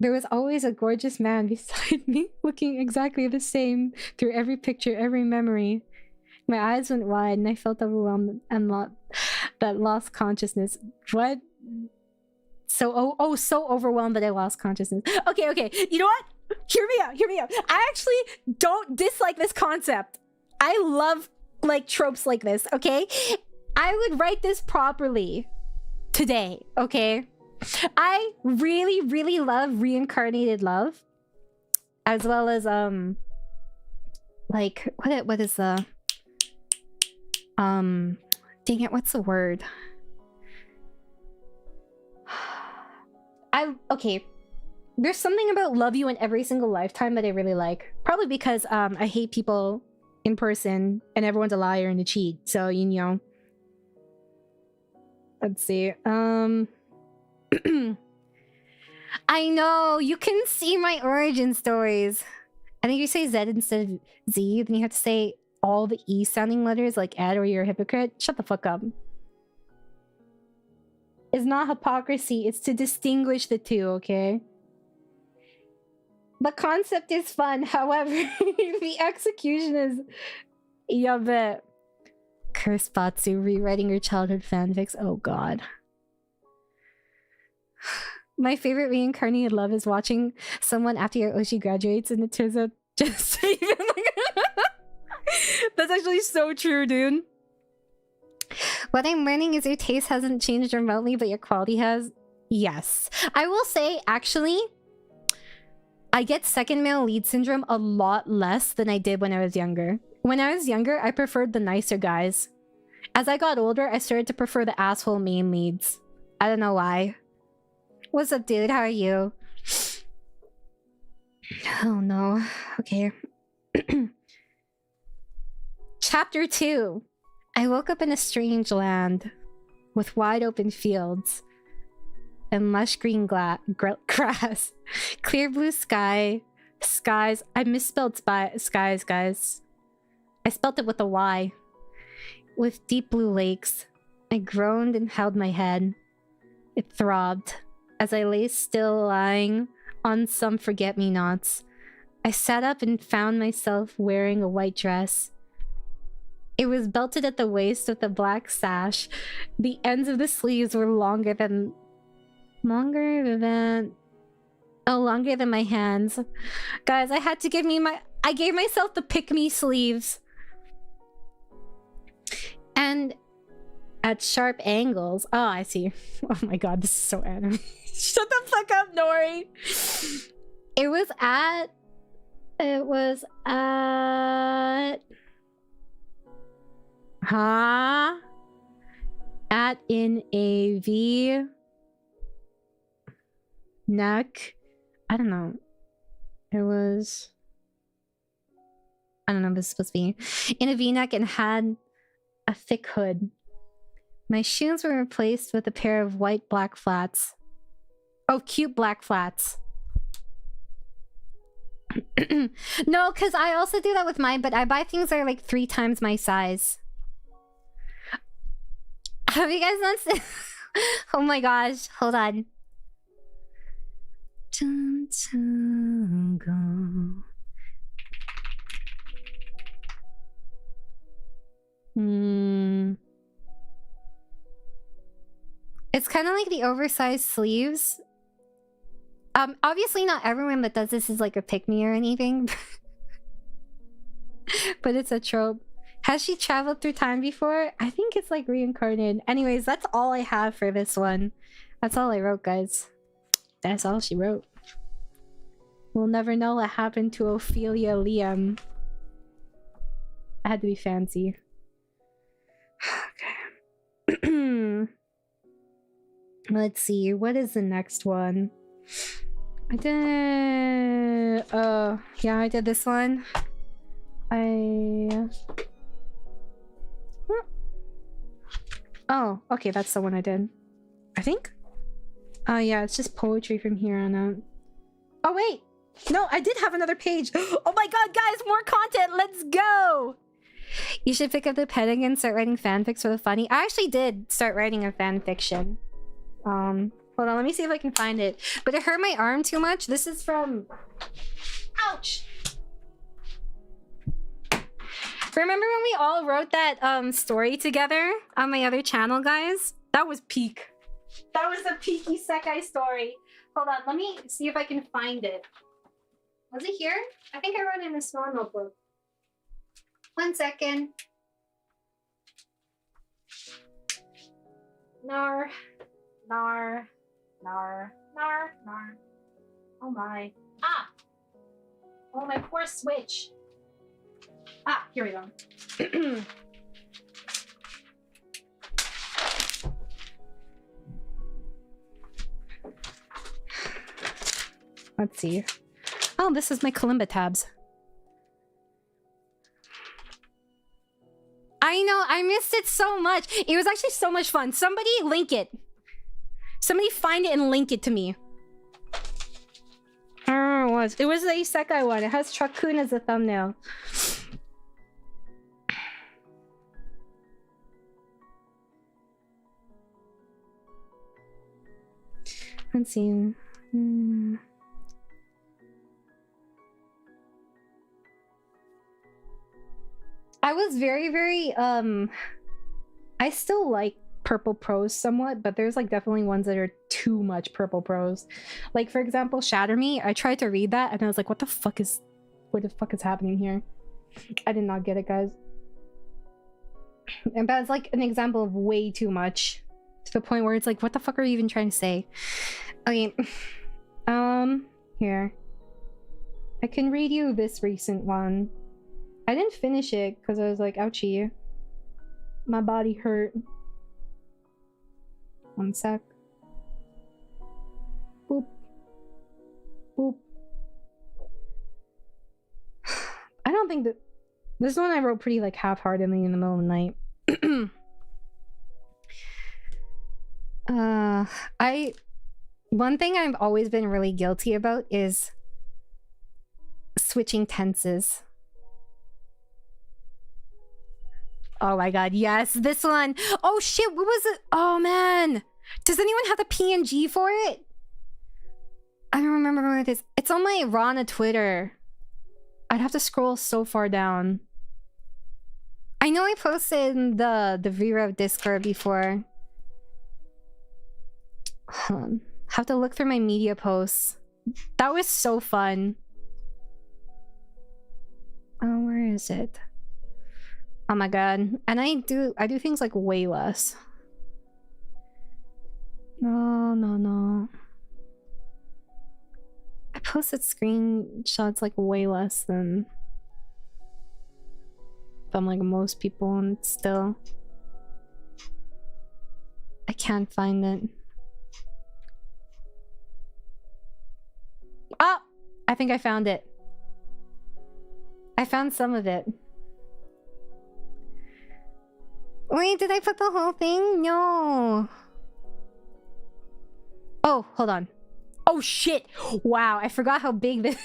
There was always a gorgeous man beside me, looking exactly the same through every picture, every memory. My eyes went wide and I felt overwhelmed and lost consciousness. What? So so overwhelmed that I lost consciousness. Okay. You know what? Hear me out. I actually don't dislike this concept. I love like tropes like this, okay? I would write this properly today, okay? I really love reincarnated love, as well as like what is the dang it, what's the word? Okay, there's something about love you in every single lifetime that I really like, probably because I hate people in person and everyone's a liar and a cheat, so you know. Let's see. I know, you can see my origin stories. I think you say Z instead of Z, then you have to say all the E sounding letters like Ed or you're a hypocrite. Shut the fuck up. It's not hypocrisy, it's to distinguish the two, okay? The concept is fun, however, the execution is... Yabe. Curse Batsu, rewriting your childhood fanfics. Oh god. My favorite reincarnated love is watching someone after your Oshi graduates and it turns out just even like... That's actually so true, dude. What I'm learning is your taste hasn't changed remotely, but your quality has. Yes. I will say, actually, I get second male lead syndrome a lot less than I did when I was younger. When I was younger, I preferred the nicer guys. As I got older, I started to prefer the asshole main leads. I don't know why. What's up, dude? How are you? Oh no. Okay. Chapter 2. I woke up in a strange land with wide open fields and lush green grass, clear blue skies. I misspelled skies, guys. I spelt it with a Y. With deep blue lakes. I groaned and held my head. It throbbed as I lay still, lying on some forget-me-nots. I sat up and found myself wearing a white dress. It was belted at the waist with a black sash. The ends of the sleeves were longer than my hands. Guys, I gave myself the pick-me sleeves. And at sharp angles. Oh, I see. Oh my god, this is so anime. Shut the fuck up, Nori. It was at at in a V neck. I don't know. It was... I don't know what this is supposed to be. In a V-neck and had a thick hood. My shoes were replaced with a pair of white black flats. Oh, cute black flats. No, because I also do that with mine, but I buy things that are like 3 times my size. Have you guys not seen... Oh my gosh, hold on. It's kind of like the oversized sleeves. Obviously not everyone that does this is like a pick-me or anything. But it's a trope. Has she traveled through time before? I think it's like reincarnated. Anyways, that's all I have for this one. That's all I wrote, guys. That's all she wrote. We'll never know what happened to Ophelia Liam. I had to be fancy. Okay. Let's see. What is the next one? I did... yeah, I did this one. Oh, okay, that's the one I did. I think? Yeah, it's just poetry from here on out. Oh, wait! No, I did have another page! Oh my god, guys! More content! Let's go! You should pick up the pen again, start writing fanfics for the funny. I actually did start writing a fanfiction. Hold on, let me see if I can find it. But it hurt my arm too much. This is from... Ouch! Remember when we all wrote that story together on my other channel, guys? That was peak. That was a peaky Isekai story. Hold on, let me see if I can find it. Was it here? I think I wrote it in a small notebook. 1 second. Nar. Nar. Nar. Nar. Nar. Oh my. Ah! Oh, my poor Switch. Ah, here we go. Let's see. Oh, this is my Kalimba tabs. I know, I missed it so much. It was actually so much fun. Somebody link it. Somebody find it and link it to me. I don't know what it was. It was the Isekai one. It has Truck-kun as a thumbnail. Let's see. I was very I still like purple prose somewhat, but there's like definitely ones that are too much purple prose. Like for example, Shatter Me. I tried to read that and I was like, what the fuck is happening here? I did not get it, guys. And that's like an example of way too much. To the point where it's like, what the fuck are you even trying to say? Okay. Here. I can read you this recent one. I didn't finish it because I was like, ouchie. My body hurt. 1 sec. Boop. Boop. I don't think that... This one I wrote pretty like half-heartedly in the middle of the night. One thing I've always been really guilty about is switching tenses. Oh my god, yes, this one. Oh shit, what was it? Oh man. Does anyone have the PNG for it? I don't remember where it is. It's on my Rana Twitter. I'd have to scroll so far down. I know I posted in the VRev Discord before. Hold on. Have to look through my media posts. That was so fun. Oh, where is it? Oh my god. And I do things like way less. No. I posted screenshots like way less than like most people, and still I can't find it. Oh! I think I found it. I found some of it. Wait, did I put the whole thing? No. Oh, hold on. Oh shit! Wow, I forgot how big this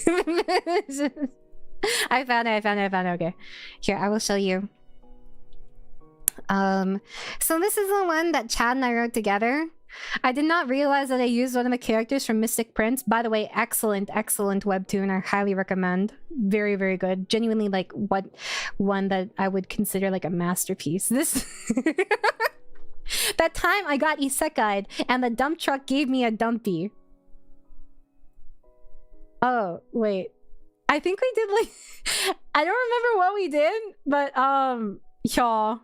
is. I found it, okay. Here, I will show you. So this is the one that Chad and I wrote together. I did not realize that I used one of the characters from Mystic Prince. By the way, excellent webtoon. I highly recommend. Very, very good. Genuinely, like, one that I would consider like a masterpiece. This... That time I got isekai'd and the dump truck gave me a dumpy. Oh, wait. I think we did like... I don't remember what we did, but y'all.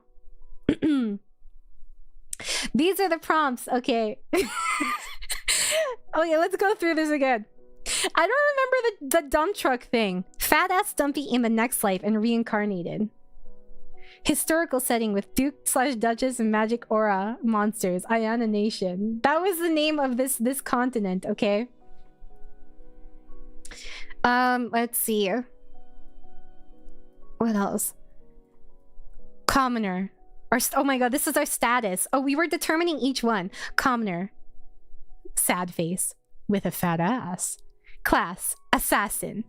These are the prompts. Okay. Okay, let's go through this again. I don't remember the dump truck thing. Fat ass Dumpy in the next life and reincarnated. Historical setting with Duke/Duchess and magic aura monsters. Ayana Nation. That was the name of this continent, okay? Let's see. What else? Commoner. Oh my god, this is our status. Oh, we were determining each one. Commoner, sad face with a fat ass. Class, assassin.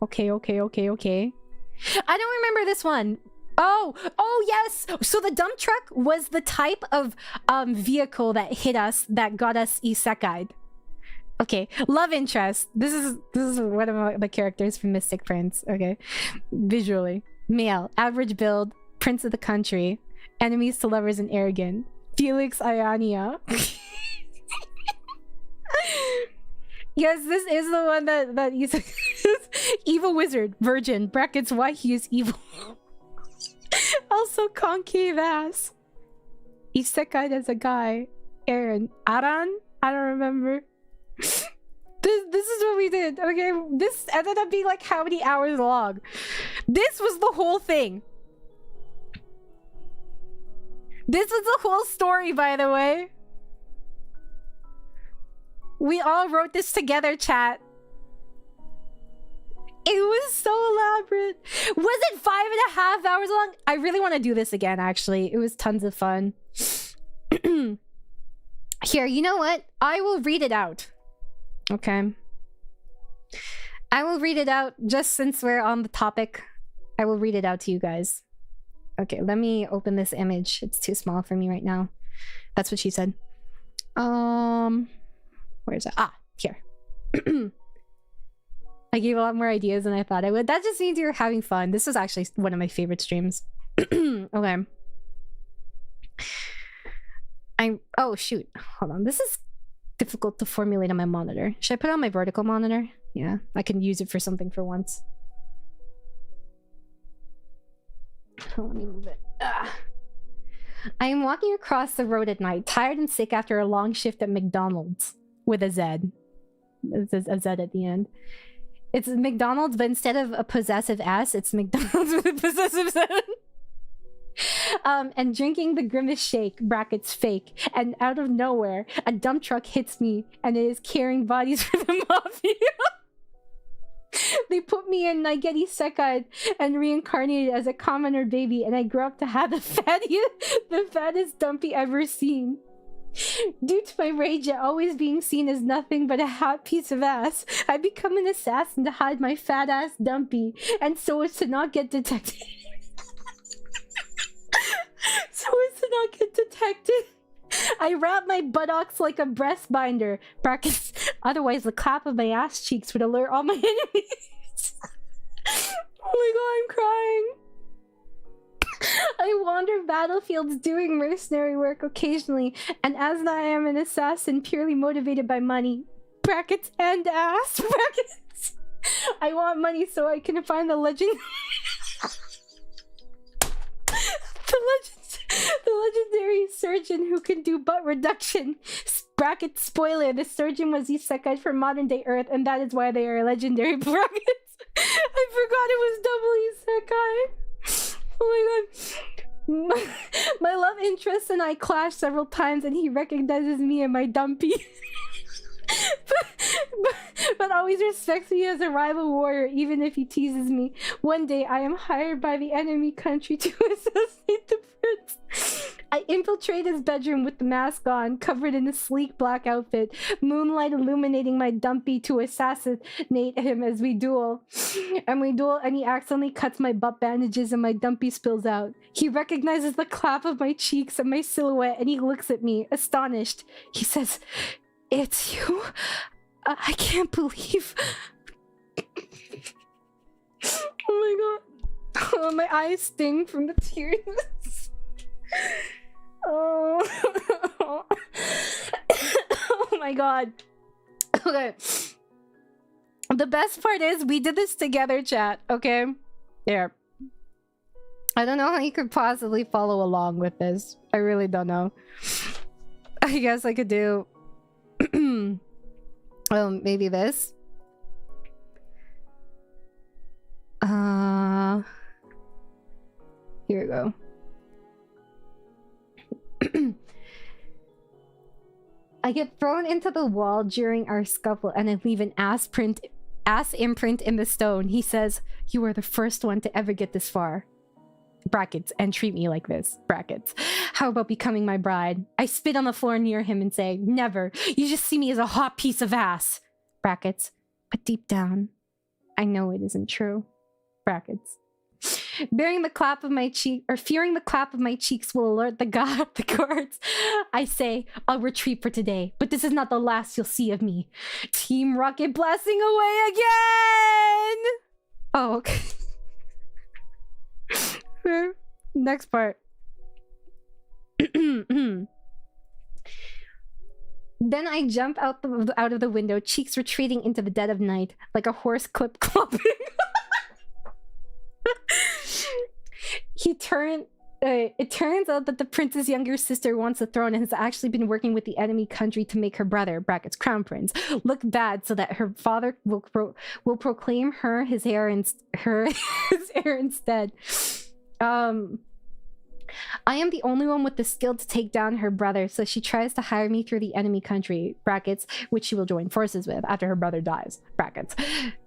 Okay. I don't remember this one. Oh yes. So the dump truck was the type of vehicle that hit us, that got us isekai'd. Okay, love interest. This is one of my characters from Mystic Prince. Okay, visually, male, average build, prince of the country, enemies to lovers and arrogant. Felix Iania. Yes, this is the one that you said. Evil wizard, virgin, brackets why he is evil. Also concave ass. Isekai as a guy. Aaron. Aran? I don't remember. This is what we did. Okay, this ended up being like how many hours long? This was the whole thing. This was the whole story, by the way. We all wrote this together, chat. It was so elaborate. Was it 5.5 hours long? I really want to do this again, actually. It was tons of fun. Here, you know what? I will read it out. Okay. I will read it out just since we're on the topic. I will read it out to you guys. Okay, let me open this image. It's too small for me right now. That's what she said. Where is it? Ah, here. I gave a lot more ideas than I thought I would. That just means you're having fun. This was actually one of my favorite streams. Okay. Oh, shoot. Hold on. This is difficult to formulate on my monitor. Should I put it on my vertical monitor? Yeah, I can use it for something for once. Oh, let me move it. I am walking across the road at night, tired and sick after a long shift at McDonald's. With a Z. There's a Z at the end. It's McDonald's, but instead of a possessive S, it's McDonald's with a possessive Z. And drinking the Grimace shake, brackets fake, and out of nowhere, a dump truck hits me, and it is carrying bodies for the mafia. They put me in, and I get isekai'd and reincarnated as a commoner baby, and I grow up to have the fattest dumpy ever seen. Due to my rage at always being seen as nothing but a hot piece of ass, I become an assassin to hide my fat ass dumpy, and so as to not get detected. I wrap my buttocks like a breast binder, brackets, otherwise the clap of my ass cheeks would alert all my enemies. Oh my god, I'm crying. I wander battlefields doing mercenary work occasionally, and as I am an assassin purely motivated by money, brackets and ass, brackets, I want money so I can find the legend. The legendary surgeon who can do butt reduction. Bracket spoiler, the surgeon was isekai for modern day Earth, and that is why they are legendary. Brackets. I forgot it was double isekai. Oh my god. My love interest and I clash several times, and he recognizes me and my dumpy. but always respects me as a rival warrior, even if he teases me. One day, I am hired by the enemy country to assassinate the prince. I infiltrate his bedroom with the mask on, covered in a sleek black outfit, moonlight illuminating my dumpy to assassinate him as we duel. And he accidentally cuts my butt bandages and my dumpy spills out. He recognizes the clap of my cheeks and my silhouette, and he looks at me, astonished. He says, "It's you? I can't believe..." Oh my god. Oh, my eyes sting from the tears. Oh. Oh my god. Okay. The best part is we did this together, chat. Okay? There. I don't know how you could possibly follow along with this. I really don't know. I guess I could do... maybe this. Here we go. I get thrown into the wall during our scuffle, and I leave an ass imprint in the stone. He says, "You are the first one to ever get this far." brackets, and treat me like this, brackets. How about becoming my bride? I spit on the floor near him and say, never. You just see me as a hot piece of ass, brackets. But deep down, I know it isn't true, brackets. Fearing the clap of my cheeks will alert the guards. I say, I'll retreat for today, but this is not the last you'll see of me. Team Rocket blasting away again! Oh, okay. Next part. Then I jump out of the window, cheeks retreating into the dead of night, like a horse clip clopping. It turns out that the prince's younger sister wants the throne and has actually been working with the enemy country to make her brother, brackets crown prince, look bad so that her father will proclaim her his heir instead. I am the only one with the skill to take down her brother, so she tries to hire me through the enemy country, brackets, which she will join forces with after her brother dies, brackets,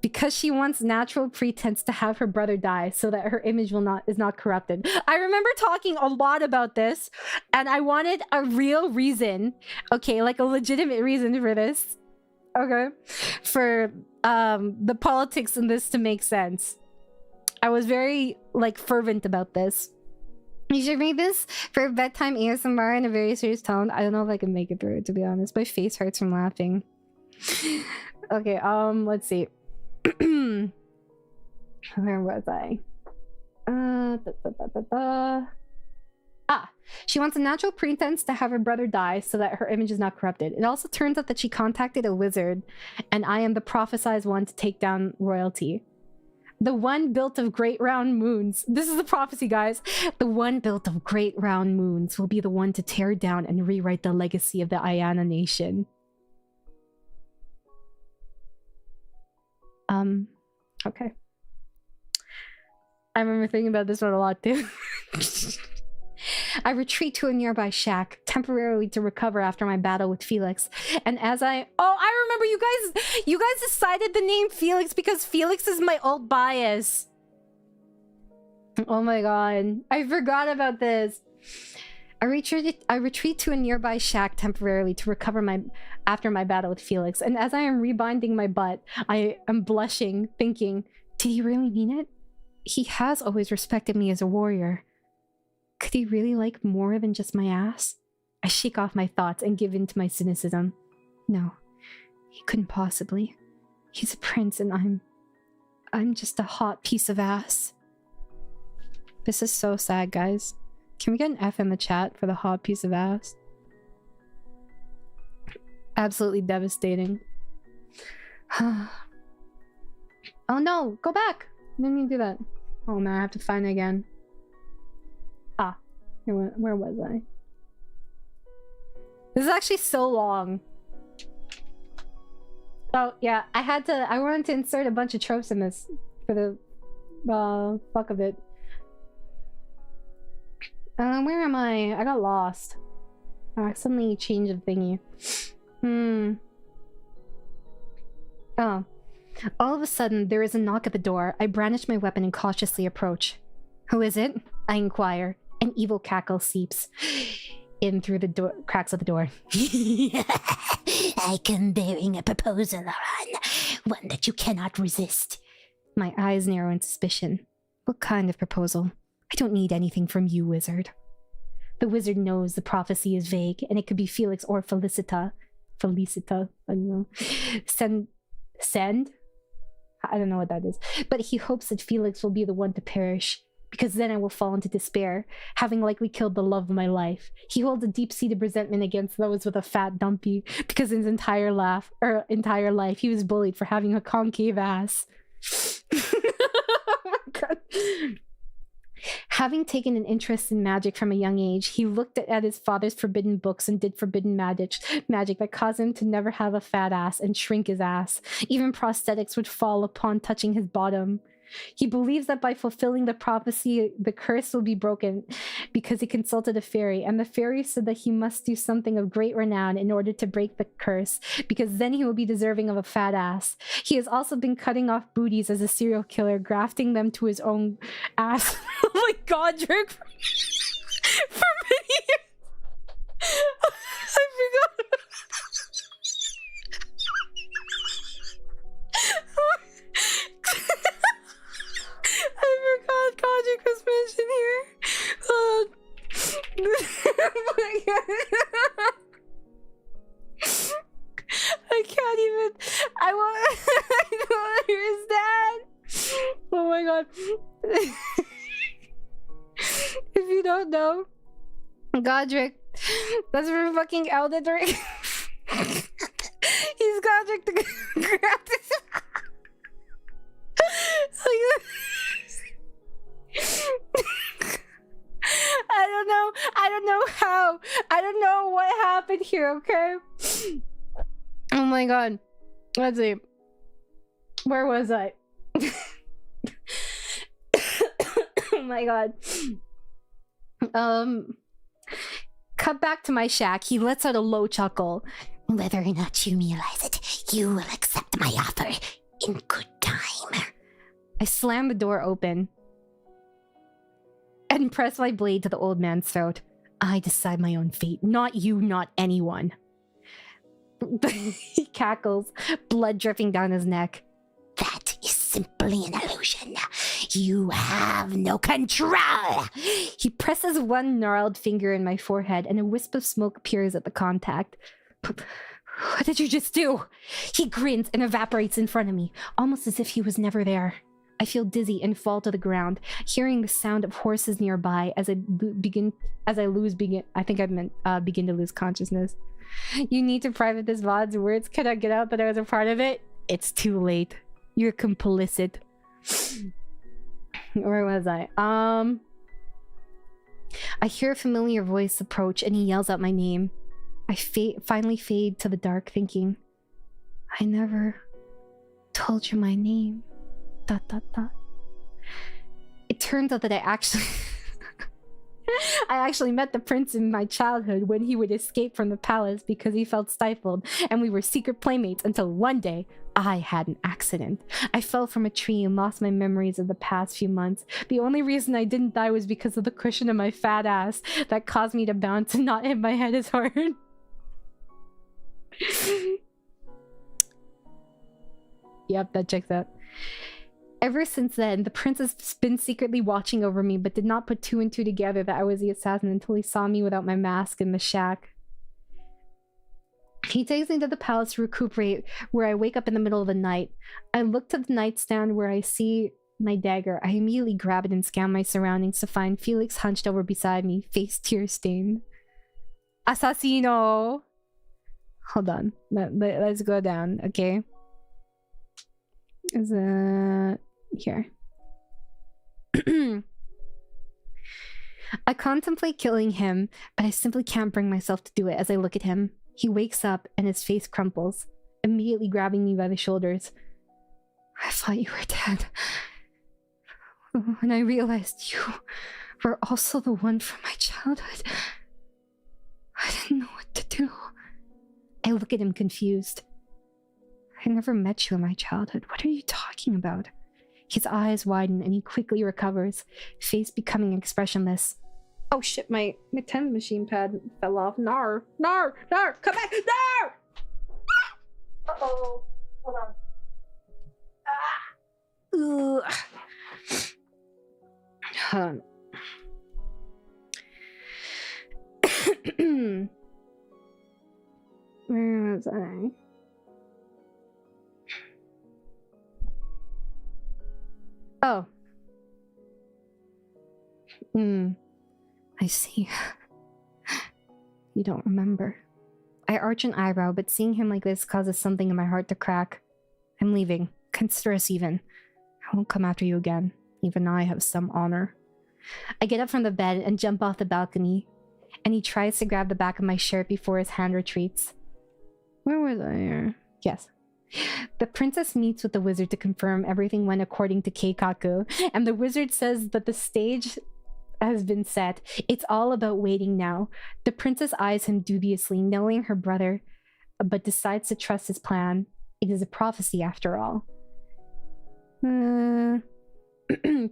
because she wants natural pretense to have her brother die so that her image is not corrupted. I remember talking a lot about this, and I wanted a real reason, okay, like a legitimate reason for this, okay, for the politics in this to make sense. I was very, like, fervent about this. You should read this for bedtime ASMR in a very serious tone. I don't know if I can make it through it, to be honest. My face hurts from laughing. Okay, let's see. Where was I? She wants a natural pretense to have her brother die so that her image is not corrupted. It also turns out that she contacted a wizard, and I am the prophesied one to take down royalty. The one built of great round moons. This is a prophecy, guys. The one built of great round moons will be the one to tear down and rewrite the legacy of the Ayana nation. Okay. I remember thinking about this one a lot too. I retreat to a nearby shack, temporarily to recover after my battle with Felix. And as I remember you guys decided the name Felix because Felix is my old bias. Oh my god. I forgot about this. I retreat to a nearby shack temporarily to recover after my battle with Felix. And as I am rebinding my butt, I am blushing, thinking, did he really mean it? He has always respected me as a warrior. Could he really like more than just my ass? I shake off my thoughts and give in to my cynicism. No, he couldn't possibly. He's a prince and I'm just a hot piece of ass. This is so sad, guys. Can we get an F in the chat for the hot piece of ass? Absolutely devastating. Oh no, go back! I didn't mean to do that. Oh man, I have to find it again. Where was I? This is actually so long. Oh yeah, I wanted to insert a bunch of tropes in this for the fuck of it. Where am I? I got lost. I accidentally changed the thingy. Oh. All of a sudden, there is a knock at the door. I brandish my weapon and cautiously approach. Who is it? I inquire. An evil cackle seeps in through the cracks of the door. I come bearing a proposal, Aran. One that you cannot resist. My eyes narrow in suspicion. What kind of proposal? I don't need anything from you, wizard. The wizard knows the prophecy is vague, and it could be Felix or Felicita. Felicita, I don't know. Send? I don't know what that is. But he hopes that Felix will be the one to perish, because then I will fall into despair, having likely killed the love of my life. He holds a deep-seated resentment against those with a fat dumpy, because in his entire life he was bullied for having a concave ass. Oh my god. Having taken an interest in magic from a young age, he looked at his father's forbidden books and did forbidden magic that caused him to never have a fat ass and shrink his ass. Even prosthetics would fall upon touching his bottom. He believes that by fulfilling the prophecy, the curse will be broken, because he consulted a fairy, and the fairy said that he must do something of great renown in order to break the curse, because then he will be deserving of a fat ass. He has also been cutting off booties as a serial killer, grafting them to his own ass. Oh my god, Drake! For many years! I forgot. I forgot Godric was mentioned here. Oh my god. I can't even. I don't understand. Oh my god. If you don't know, Godric, that's for fucking Elden Ring. He's Godric the gratis. I don't know how. I don't know what happened here, okay? Oh my god. Let's see. Where was I? Oh my god. Cut back to my shack. He lets out a low chuckle. Whether or not you realize it, you will accept my offer in good time. I slam the door open and press my blade to the old man's throat. I decide my own fate, not you, not anyone. He cackles, blood dripping down his neck. That is simply an illusion. You have no control. He presses one gnarled finger in my forehead, and a wisp of smoke appears at the contact. What did you just do? He grins and evaporates in front of me, almost as if he was never there. I feel dizzy and fall to the ground, hearing the sound of horses nearby as I begin to lose consciousness. You need to private this VOD's words cannot get out that I was a part of it. It's too late. You're complicit. Where was I? I hear a familiar voice approach and he yells out my name. I finally fade to the dark, thinking, I never told you my name. ... It turns out that I actually met the prince in my childhood when he would escape from the palace because he felt stifled, and we were secret playmates until one day I had an accident. I fell from a tree and lost my memories of the past few months. The only reason I didn't die was because of the cushion of my fat ass that caused me to bounce and not hit my head as hard. Yep, that checks out. Ever since then, the prince has been secretly watching over me, but did not put two and two together that I was the assassin until he saw me without my mask in the shack. He takes me to the palace to recuperate, where I wake up in the middle of the night. I look to the nightstand where I see my dagger. I immediately grab it and scan my surroundings to find Felix hunched over beside me, face tear-stained. Assassino! Hold on. Let's go down, okay? Is it... here. I contemplate killing him, but I simply can't bring myself to do it as I look at him. He wakes up and his face crumples, immediately grabbing me by the shoulders. I thought you were dead. When I realized you were also the one from my childhood, I didn't know what to do. I look at him confused. I never met you in my childhood. What are you talking about? His eyes widen and he quickly recovers, face becoming expressionless. Oh shit, my tennis machine pad fell off. Nar! Nar! Nar! Come back! Nar! Uh-oh. Hold on. Ugh. Hold on. Where was I? Oh. I see. You don't remember. I arch an eyebrow, but seeing him like this causes something in my heart to crack. I'm leaving. Consider us even. I won't come after you again. Even I have some honor. I get up from the bed and jump off the balcony, and he tries to grab the back of my shirt before his hand retreats. Where was I? Yes. The princess meets with the wizard to confirm everything went according to Keikaku, and the wizard says that the stage has been set. It's all about waiting now. The princess eyes him dubiously, knowing her brother, but decides to trust his plan. It is a prophecy after all.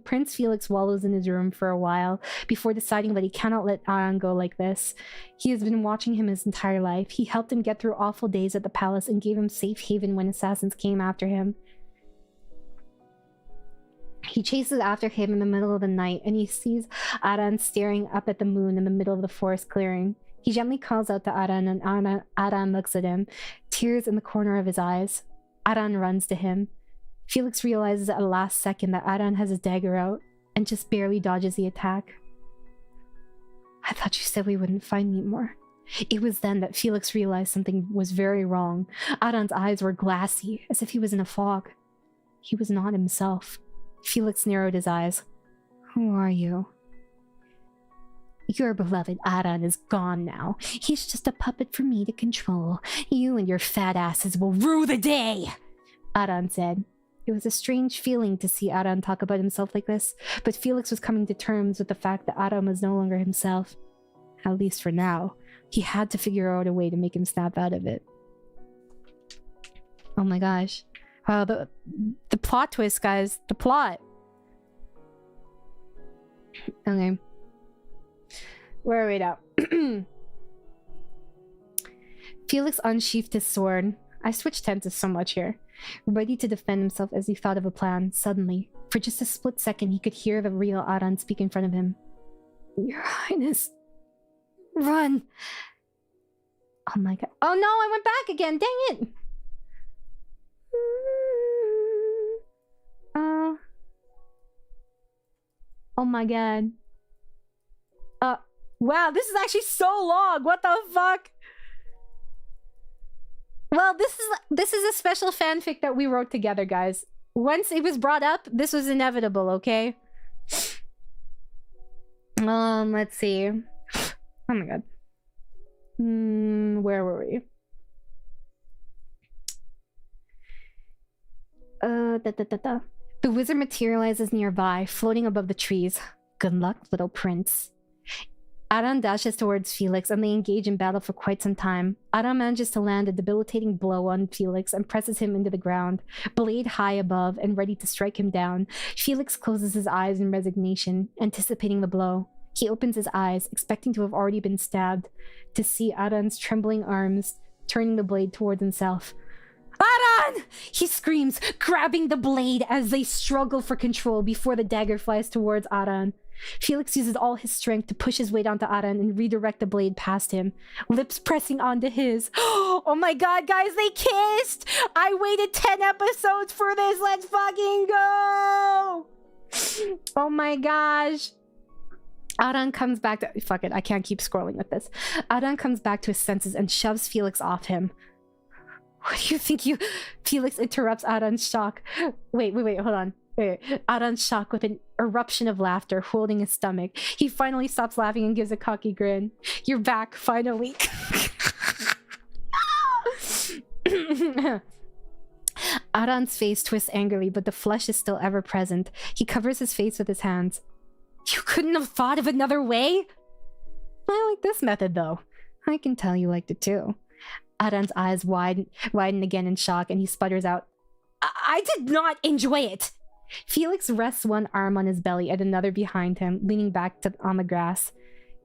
Prince Felix wallows in his room for a while before deciding that he cannot let Aran go like this. He has been watching him his entire life. He helped him get through awful days at the palace and gave him safe haven when assassins came after him. He chases after him in the middle of the night, and he sees Aran staring up at the moon in the middle of the forest clearing. He gently calls out to Aran, and Aran looks at him, tears in the corner of his eyes. Aran runs to him. Felix realizes at the last second that Aran has his dagger out, and just barely dodges the attack. I thought you said we wouldn't find me more. It was then that Felix realized something was very wrong. Aran's eyes were glassy, as if he was in a fog. He was not himself. Felix narrowed his eyes. Who are you? Your beloved Aran is gone now. He's just a puppet for me to control. You and your fat asses will rue the day, Aran said. It was a strange feeling to see Aran talk about himself like this, but Felix was coming to terms with the fact that Aran was no longer himself. At least for now. He had to figure out a way to make him snap out of it. Oh my gosh. Wow, the plot twist, guys. The plot. Okay. Where are we now? Felix unsheathed his sword. I switched tenses so much here. Ready to defend himself as he thought of a plan. Suddenly, for just a split second, he could hear the real Aran speak in front of him. Your Highness. Run! Oh my god. Oh no, I went back again! Dang it! Oh my god. Wow, this is actually so long! What the fuck? Well, this is a special fanfic that we wrote together, guys. Once it was brought up, this was inevitable, okay? Let's see. Oh my god. Where were we? The wizard materializes nearby, floating above the trees. Good luck, little prince. Aran dashes towards Felix, and they engage in battle for quite some time. Aran manages to land a debilitating blow on Felix and presses him into the ground, blade high above and ready to strike him down. Felix closes his eyes in resignation, anticipating the blow. He opens his eyes, expecting to have already been stabbed, to see Aran's trembling arms turning the blade towards himself. Aran! He screams, grabbing the blade as they struggle for control before the dagger flies towards Aran. Felix uses all his strength to push his weight onto Aran and redirect the blade past him, lips pressing onto his. Oh my god, guys, they kissed! I waited 10 episodes for this, let's fucking go! Oh my gosh. Aran comes back to— fuck it, I can't keep scrolling with this. Aran comes back to his senses and shoves Felix off him. What do you think you— Felix interrupts Aran's shock. Wait, hold on. Wait. Aran's shock with an eruption of laughter, holding his stomach. He finally stops laughing and gives a cocky grin. You're back, finally. Aran's face twists angrily, but the flesh is still ever present. He covers his face with his hands. You couldn't have thought of another way? I like this method, though. I can tell you liked it, too. Aran's eyes widen again in shock, and he sputters out, I did not enjoy it! Felix rests one arm on his belly and another behind him, leaning back on the grass.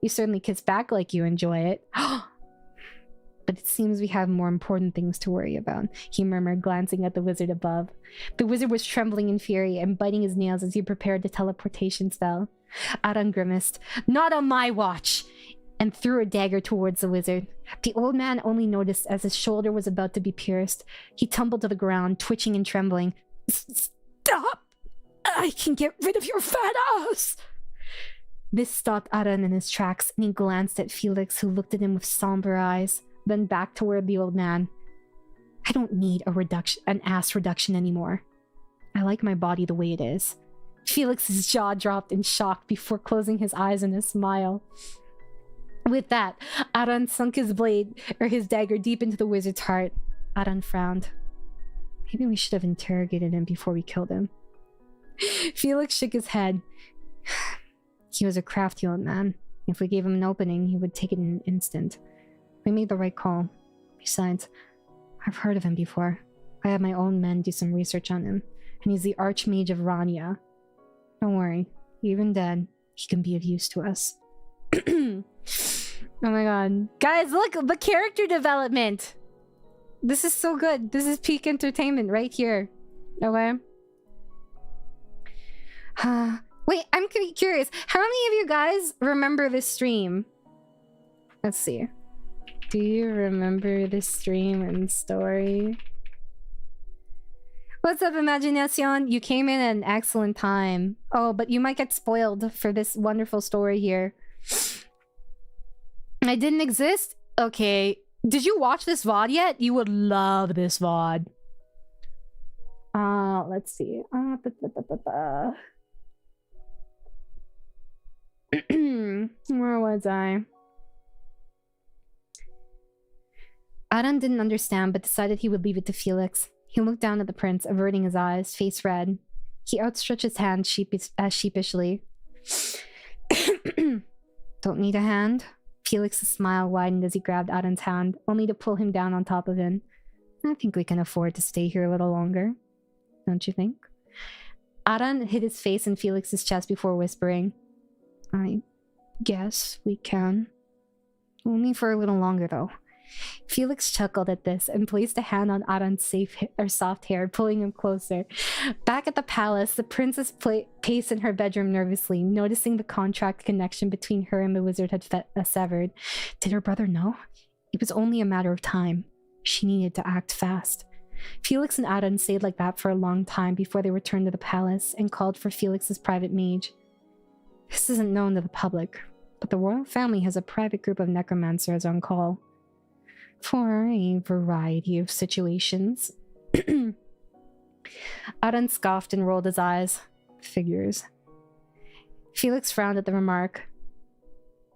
You certainly kiss back like you enjoy it. But it seems we have more important things to worry about, he murmured, glancing at the wizard above. The wizard was trembling in fury and biting his nails as he prepared the teleportation spell. Aran grimaced, Not on my watch! And threw a dagger towards the wizard. The old man only noticed as his shoulder was about to be pierced. He tumbled to the ground, twitching and trembling. Stop! I can get rid of your fat ass! This stopped Aran in his tracks, and he glanced at Felix, who looked at him with somber eyes, then back toward the old man. I don't need an ass reduction anymore. I like my body the way it is. Felix's jaw dropped in shock before closing his eyes in a smile. With that, Aran sunk his dagger deep into the wizard's heart. Aran frowned. Maybe we should have interrogated him before we killed him. Felix shook his head. He was a crafty old man. If we gave him an opening, he would take it in an instant. We made the right call. Besides, I've heard of him before. I had my own men do some research on him, and he's the Archmage of Rania. Don't worry, even dead, he can be of use to us. Oh my god. Guys, look! The character development! This is so good. This is peak entertainment right here. Okay? Wait, I'm curious. How many of you guys remember this stream? Let's see. Do you remember this stream and story? What's up, Imagination? You came in at an excellent time. Oh, but you might get spoiled for this wonderful story here. I didn't exist? Okay. Did you watch this VOD yet? You would love this VOD. Let's see. Where was I? Aran didn't understand, but decided he would leave it to Felix. He looked down at the prince, averting his eyes, face red. He outstretched his hand sheepishly. Don't need a hand? Felix's smile widened as he grabbed Aran's hand, only to pull him down on top of him. I think we can afford to stay here a little longer. Don't you think? Aran hid his face in Felix's chest before whispering, I guess we can. Only for a little longer, though. Felix chuckled at this and placed a hand on Aran's soft hair, pulling him closer. Back at the palace, the princess paced in her bedroom nervously, noticing the contract connection between her and the wizard had severed. Did her brother know? It was only a matter of time. She needed to act fast. Felix and Aran stayed like that for a long time before they returned to the palace and called for Felix's private mage. This isn't known to the public, but the royal family has a private group of necromancers on call. For a variety of situations. Aran scoffed and rolled his eyes. Figures. Felix frowned at the remark.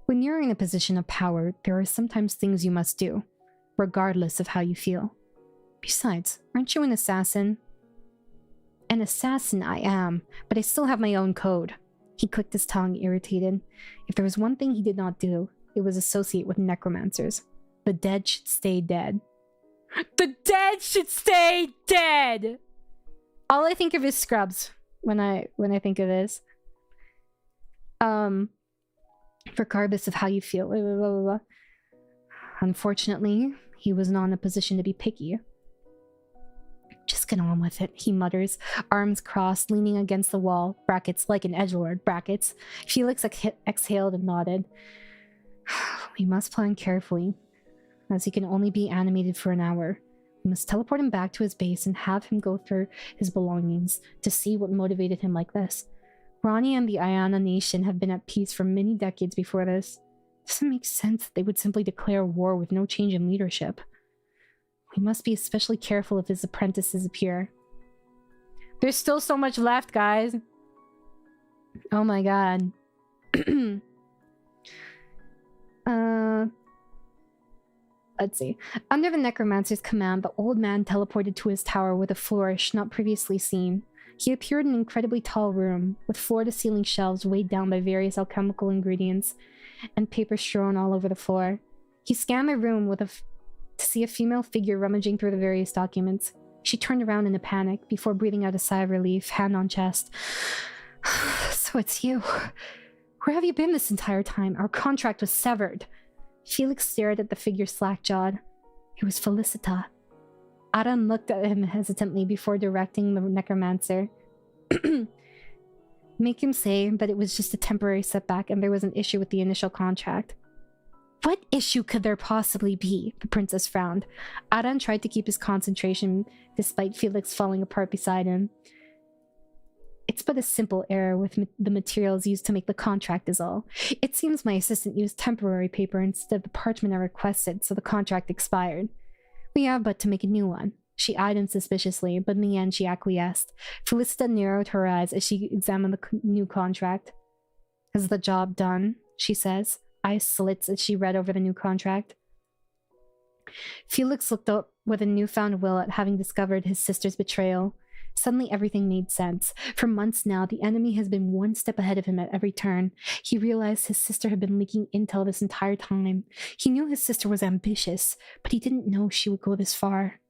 When you're in a position of power, there are sometimes things you must do, regardless of how you feel. Besides, aren't you an assassin? An assassin I am, but I still have my own code. He clicked his tongue, irritated. If there was one thing he did not do, it was associate with necromancers. The dead should stay dead. The dead should stay dead! All I think of is Scrubs when I think of this. Regardless of how you feel. Blah, blah, blah, blah. Unfortunately, he was not in a position to be picky. Just get on with it, he mutters, arms crossed, leaning against the wall, brackets, like an edgelord, brackets. Felix exhaled and nodded. We must plan carefully, as he can only be animated for an hour. We must teleport him back to his base and have him go through his belongings to see what motivated him like this. Ronnie and the Ayana nation have been at peace for many decades before this. It doesn't make sense that they would simply declare war with no change in leadership. We must be especially careful if his apprentices appear. There's still so much left, guys. Oh my god. Let's see. Under the necromancer's command, the old man teleported to his tower with a flourish not previously seen. He appeared in an incredibly tall room, with floor-to-ceiling shelves weighed down by various alchemical ingredients, and paper strewn all over the floor. He scanned the room to see a female figure rummaging through the various documents. She turned around in a panic, before breathing out a sigh of relief, hand on chest. So it's you. Where have you been this entire time? Our contract was severed. Felix stared at the figure slack-jawed. It was Felicita. Aran looked at him hesitantly before directing the necromancer. Make him say that it was just a temporary setback and there was an issue with the initial contract. What issue could there possibly be? The princess frowned. Aran tried to keep his concentration despite Felix falling apart beside him. It's but a simple error with the materials used to make the contract is all. It seems my assistant used temporary paper instead of the parchment I requested, so the contract expired. We have but to make a new one. She eyed him suspiciously, but in the end she acquiesced. Felicita narrowed her eyes as she examined the new contract. Is the job done? She says, eyes slits as she read over the new contract. Felix looked up with a newfound will at having discovered his sister's betrayal. Suddenly everything made sense. For months now, the enemy has been one step ahead of him at every turn. He realized his sister had been leaking intel this entire time. He knew his sister was ambitious, but he didn't know she would go this far.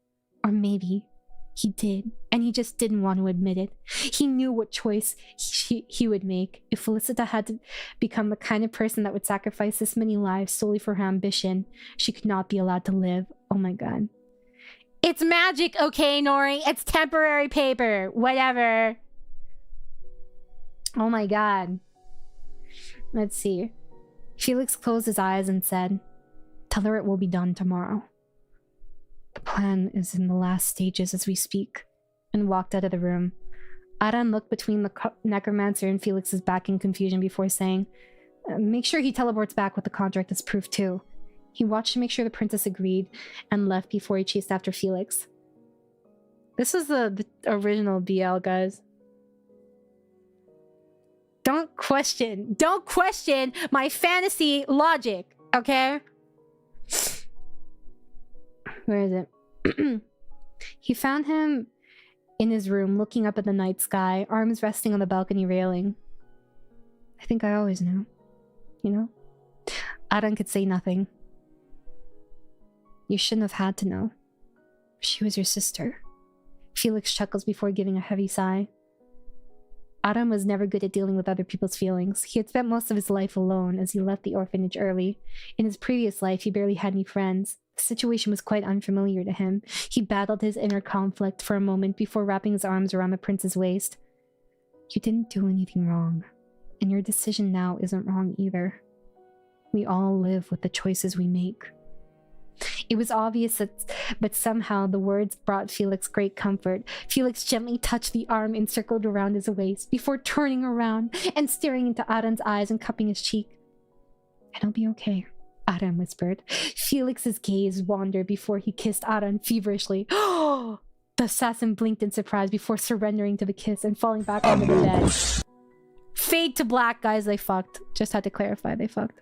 Or maybe he did, and he just didn't want to admit it. He knew what choice he would make. If Felicita had to become the kind of person that would sacrifice this many lives solely for her ambition, she could not be allowed to live. Oh my god. It's magic, okay, Nori? It's temporary paper. Whatever. Oh my god. Let's see. Felix closed his eyes and said, "Tell her it will be done tomorrow." The plan is in the last stages as we speak, and walked out of the room. Aran looked between the necromancer and Felix's back in confusion before saying, "Make sure he teleports back with the contract as proof too." He watched to make sure the princess agreed and left before he chased after Felix. This is the original BL, guys. Don't question my fantasy logic, okay? Where is it? He found him in his room, looking up at the night sky, arms resting on the balcony railing. I think I always knew. You know? Aran could say nothing. You shouldn't have had to know. She was your sister. Felix chuckles before giving a heavy sigh. Aran was never good at dealing with other people's feelings. He had spent most of his life alone as he left the orphanage early. In his previous life, he barely had any friends. The situation was quite unfamiliar to him. He battled his inner conflict for a moment before wrapping his arms around the prince's waist. You didn't do anything wrong, and your decision now isn't wrong either. We all live with the choices we make. It was obvious but somehow the words brought Felix great comfort. Felix gently touched the arm encircled around his waist before turning around and staring into Aran's eyes and cupping his cheek. "It'll be okay," Aran whispered. Felix's gaze wandered before he kissed Aran feverishly. The assassin blinked in surprise before surrendering to the kiss and falling back onto the bed. Fade to black, guys. They fucked. Just had to clarify, they fucked.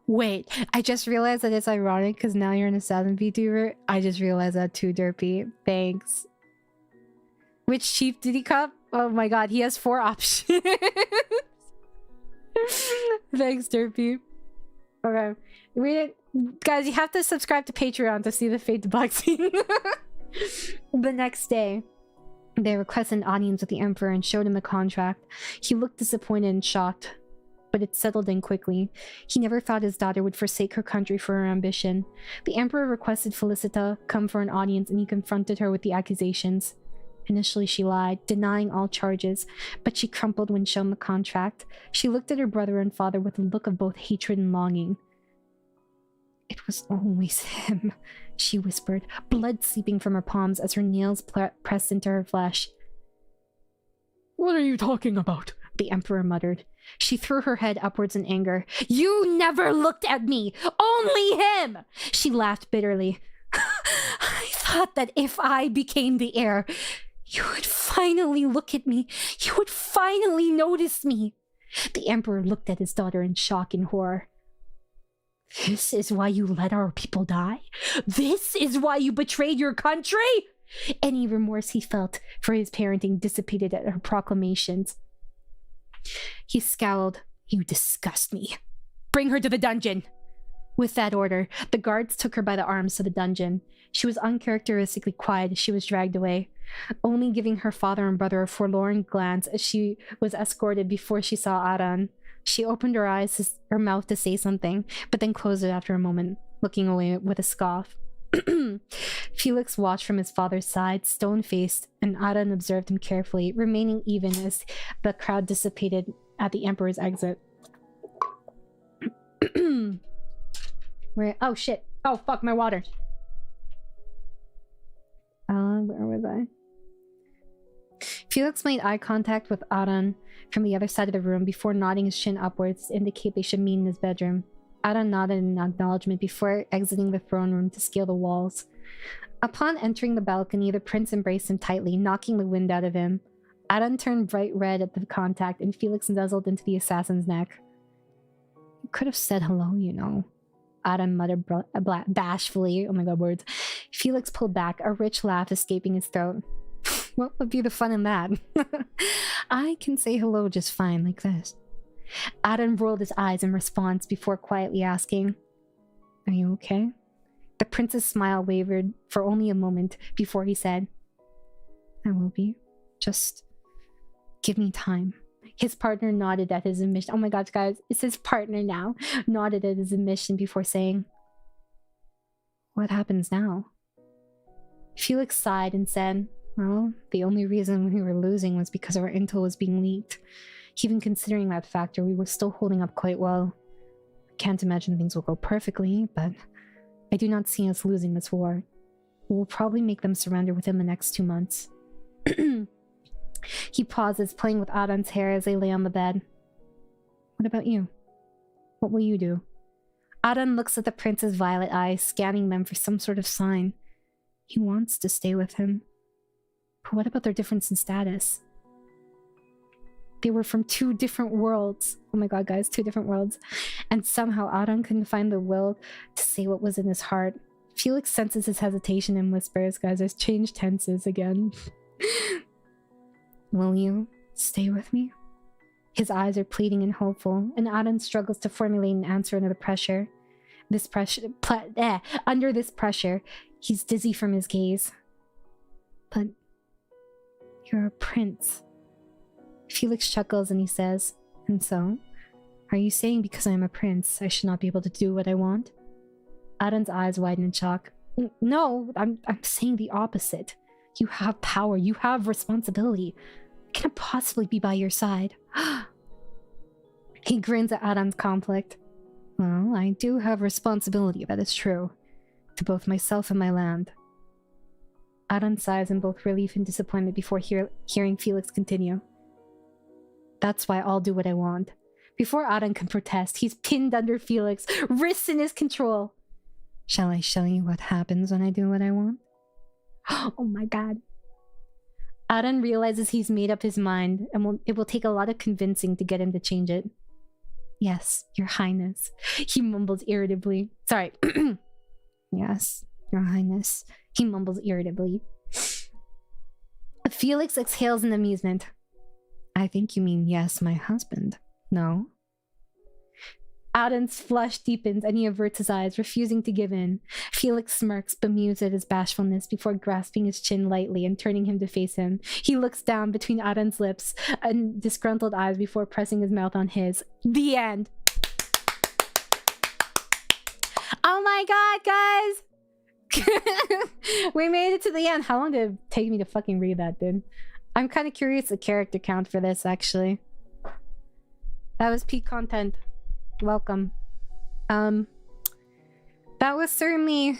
Wait, I just realized that it's ironic because now you're an assassin VTuber. I just realized that too, Derpy. Thanks. Which chief did he cup? Oh my god, he has 4 options. Thanks, Derpy. Okay. Guys, you have to subscribe to Patreon to see the Fate to Black scene. The next day, they requested an audience with the Emperor and showed him the contract. He looked disappointed and shocked, but it settled in quickly. He never thought his daughter would forsake her country for her ambition. The Emperor requested Felicita come for an audience, and he confronted her with the accusations. Initially, she lied, denying all charges, but she crumpled when shown the contract. She looked at her brother and father with a look of both hatred and longing. "It was always him," she whispered, blood seeping from her palms as her nails pressed into her flesh. "What are you talking about?" the Emperor muttered. She threw her head upwards in anger. "You never looked at me! Only him!" She laughed bitterly. "I thought that if I became the heir, you would finally look at me. You would finally notice me." The Emperor looked at his daughter in shock and horror. "This is why you let our people die? This is why you betrayed your country?" Any remorse he felt for his parenting dissipated at her proclamations. He scowled. "You disgust me. Bring her to the dungeon." With that order, the guards took her by the arms to the dungeon. She was uncharacteristically quiet as she was dragged away, only giving her father and brother a forlorn glance as she was escorted before she saw Aran. She opened her mouth to say something, but then closed it after a moment, looking away with a scoff. Felix watched from his father's side, stone-faced, and Aran observed him carefully, remaining even as the crowd dissipated at the Emperor's exit. Oh shit. Oh fuck, my water. Where was I? Felix made eye contact with Aran from the other side of the room before nodding his chin upwards to indicate they should meet in his bedroom. Aran nodded in acknowledgement before exiting the throne room to scale the walls. Upon entering the balcony, the prince embraced him tightly, knocking the wind out of him. Aran turned bright red at the contact, and Felix nuzzled into the assassin's neck. "You could have said hello, you know." Adam muttered bashfully. Oh my god, words. Felix pulled back, a rich laugh escaping his throat. What would be the fun in that? I can say hello just fine like this. Adam rolled his eyes in response before quietly asking, "Are you okay?" The prince's smile wavered for only a moment before he said, "I will be. Just give me time." His partner nodded at his admission. Oh my god, guys, it's his partner now. Nodded at his admission before saying, "What happens now?" Felix sighed and said, "Well, the only reason we were losing was because our intel was being leaked. Even considering that factor, we were still holding up quite well. I can't imagine things will go perfectly, but I do not see us losing this war. We will probably make them surrender within the next 2 months." He pauses, playing with Adan's hair as they lay on the bed. "What about you? What will you do?" Adan looks at the prince's violet eyes, scanning them for some sort of sign. He wants to stay with him. But what about their difference in status? They were from 2 different worlds. Oh my god, guys, 2 different worlds. And somehow Adan couldn't find the will to say what was in his heart. Felix senses his hesitation and whispers, guys, there's changed tenses again. "Will you stay with me?" His eyes are pleading and hopeful, and Adan struggles to formulate an answer under the pressure. Under this pressure, he's dizzy from his gaze. "But you're a prince." Felix chuckles and he says, "And so? Are you saying because I am a prince, I should not be able to do what I want?" Adan's eyes widen in shock. "No, I'm saying the opposite. You have power, you have responsibility. I can't possibly be by your side." He grins at Adan's conflict. "Well, I do have responsibility, that is true. To both myself and my land." Adan sighs in both relief and disappointment before hearing Felix continue. "That's why I'll do what I want." Before Adan can protest, he's pinned under Felix, wrists in his control. "Shall I show you what happens when I do what I want?" Oh my god. Adan realizes he's made up his mind, and it will take a lot of convincing to get him to change it. "Yes, Your Highness," he mumbles irritably. Sorry. "Yes, Your Highness," he mumbles irritably. Felix exhales in amusement. "I think you mean yes, my husband. No?" Adan's flush deepens and he averts his eyes, refusing to give in. Felix smirks, bemused at his bashfulness, before grasping his chin lightly and turning him to face him. He looks down between Adan's lips and disgruntled eyes before pressing his mouth on his. The end. Oh my god, guys! We made it to the end. How long did it take me to fucking read that, dude? I'm kind of curious the character count for this, actually. That was peak content. Welcome. That was certainly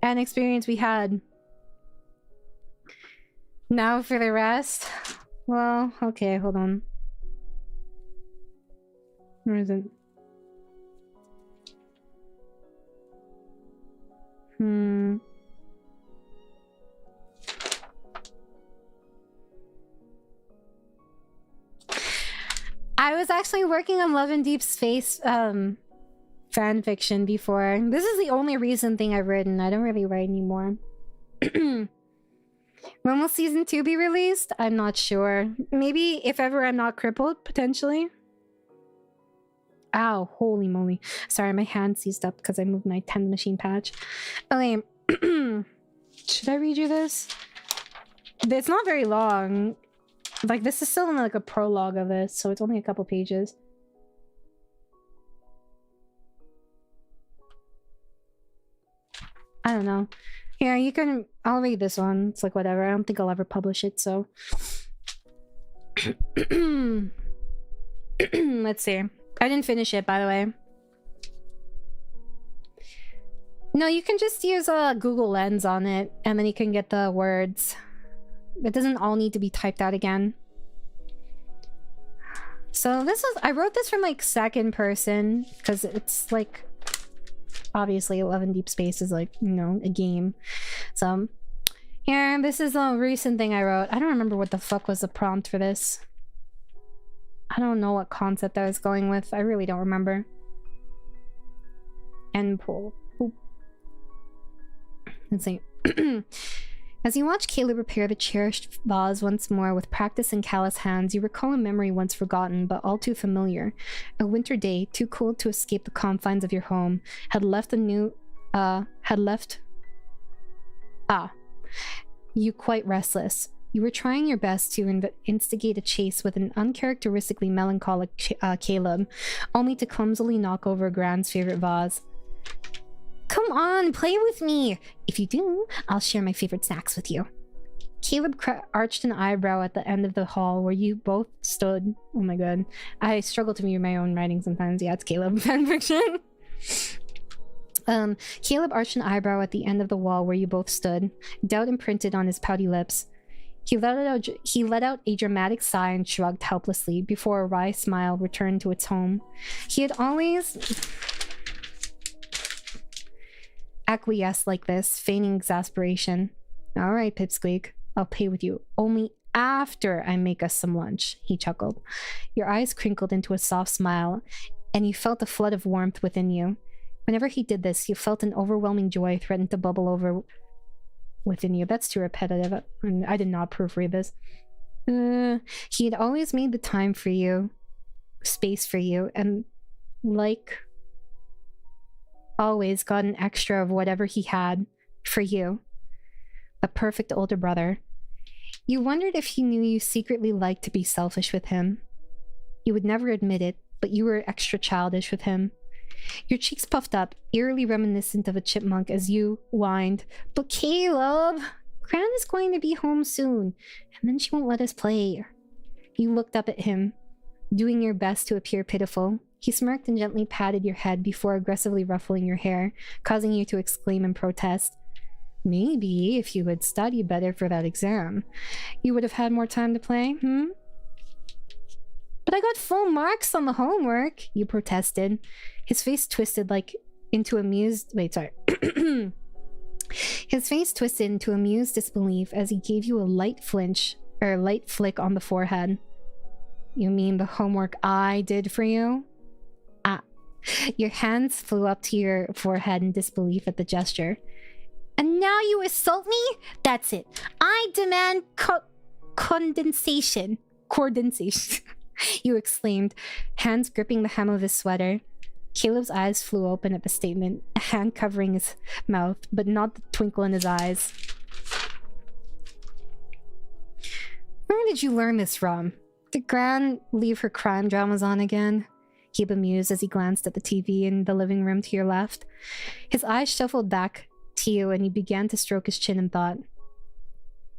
an experience we had. Now for the rest. Well, okay, hold on. Where is it? I was actually working on Love and Deep Space fan fiction before. This is the only recent thing I've written. I don't really write anymore. When will season 2 be released? I'm not sure. Maybe if ever I'm not crippled, potentially. Ow, holy moly. Sorry, my hand seized up because I moved my 10 machine patch. Okay. Should I read you this? It's not very long. Like, this is still in like a prologue of this, so it's only a couple pages. I don't know. Yeah, you can... I'll read this one. It's like, whatever. I don't think I'll ever publish it, so... Let's see. I didn't finish it, by the way. No, you can just use a Google Lens on it, and then you can get the words. It doesn't all need to be typed out again. So this is... I wrote this from, like, second person, because it's, like... Obviously, Love and Deep Space is, like, you know, a game. So, yeah, this is a recent thing I wrote. I don't remember what the fuck was the prompt for this. I don't know what concept I was going with. I really don't remember. end pull. Oop. Let's see. As you watch Caleb repair the cherished vase once more with practice and callous hands, you recall a memory once forgotten but all too familiar. A winter day, too cold to escape the confines of your home, had left you quite restless. You were trying your best to instigate a chase with an uncharacteristically melancholic Caleb, only to clumsily knock over Gran's favorite vase. Come on, play with me! If you do, I'll share my favorite snacks with you. Caleb arched an eyebrow at the end of the hall where you both stood. Oh my god. I struggle to read my own writing sometimes. Yeah, it's Caleb fanfiction. Caleb arched an eyebrow at the end of the wall where you both stood, doubt imprinted on his pouty lips. He let out a dramatic sigh and shrugged helplessly before a wry smile returned to its home. He had always acquiesced like this, feigning exasperation. All right, Pipsqueak, I'll pay with you, only after I make us some lunch, he chuckled. Your eyes crinkled into a soft smile, and you felt a flood of warmth within you. Whenever he did this, you felt an overwhelming joy threaten to bubble over within you. That's too repetitive, and I did not proofread this. He had always made the time for you, space for you, and like always got an extra of whatever he had for you. A perfect older brother. You wondered if he knew you secretly liked to be selfish with him. You would never admit it, but you were extra childish with him. Your cheeks puffed up, eerily reminiscent of a chipmunk as you whined, "But Caleb, Gran is going to be home soon, and then she won't let us play." You looked up at him, doing your best to appear pitiful. He smirked and gently patted your head before aggressively ruffling your hair, causing you to exclaim in protest. Maybe if you had studied better for that exam, you would have had more time to play, But I got full marks on the homework, you protested. His face twisted into amused... Wait, sorry. His face twisted into amused disbelief as he gave you a light flick on the forehead. You mean the homework I did for you? Your hands flew up to your forehead in disbelief at the gesture. And now you assault me? That's it. I demand condensation. You exclaimed, hands gripping the hem of his sweater. Caleb's eyes flew open at the statement, a hand covering his mouth, but not the twinkle in his eyes. Where did you learn this from? Did Gran leave her crime dramas on again? He bemused as he glanced at the TV in the living room to your left. His eyes shuffled back to you and he began to stroke his chin and thought.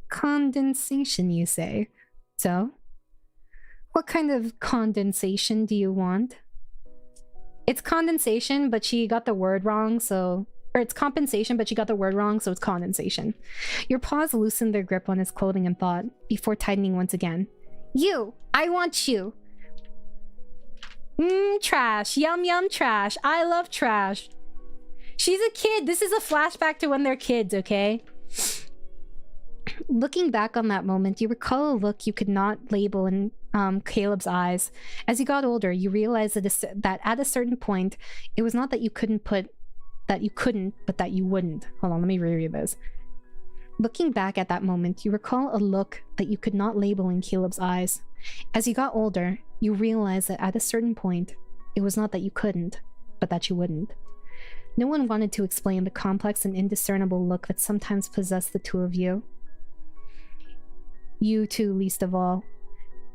Condensation, you say? So? What kind of condensation do you want? It's condensation, but she got the word wrong, so... Or it's compensation, but she got the word wrong, so it's condensation. Your paws loosened their grip on his clothing and thought, before tightening once again. You! I want you! Trash. Yum yum trash. I love trash. She's a kid. This is a flashback to when they're kids, okay? Looking back on that moment, you recall a look you could not label in Caleb's eyes. As you got older, you realized that at a certain point, it was not that you couldn't, but that you wouldn't. Hold on, let me reread this. Looking back at that moment, you recall a look that you could not label in Caleb's eyes. As you got older, you realized that at a certain point, it was not that you couldn't, but that you wouldn't. No one wanted to explain the complex and indiscernible look that sometimes possessed the two of you. You two, least of all.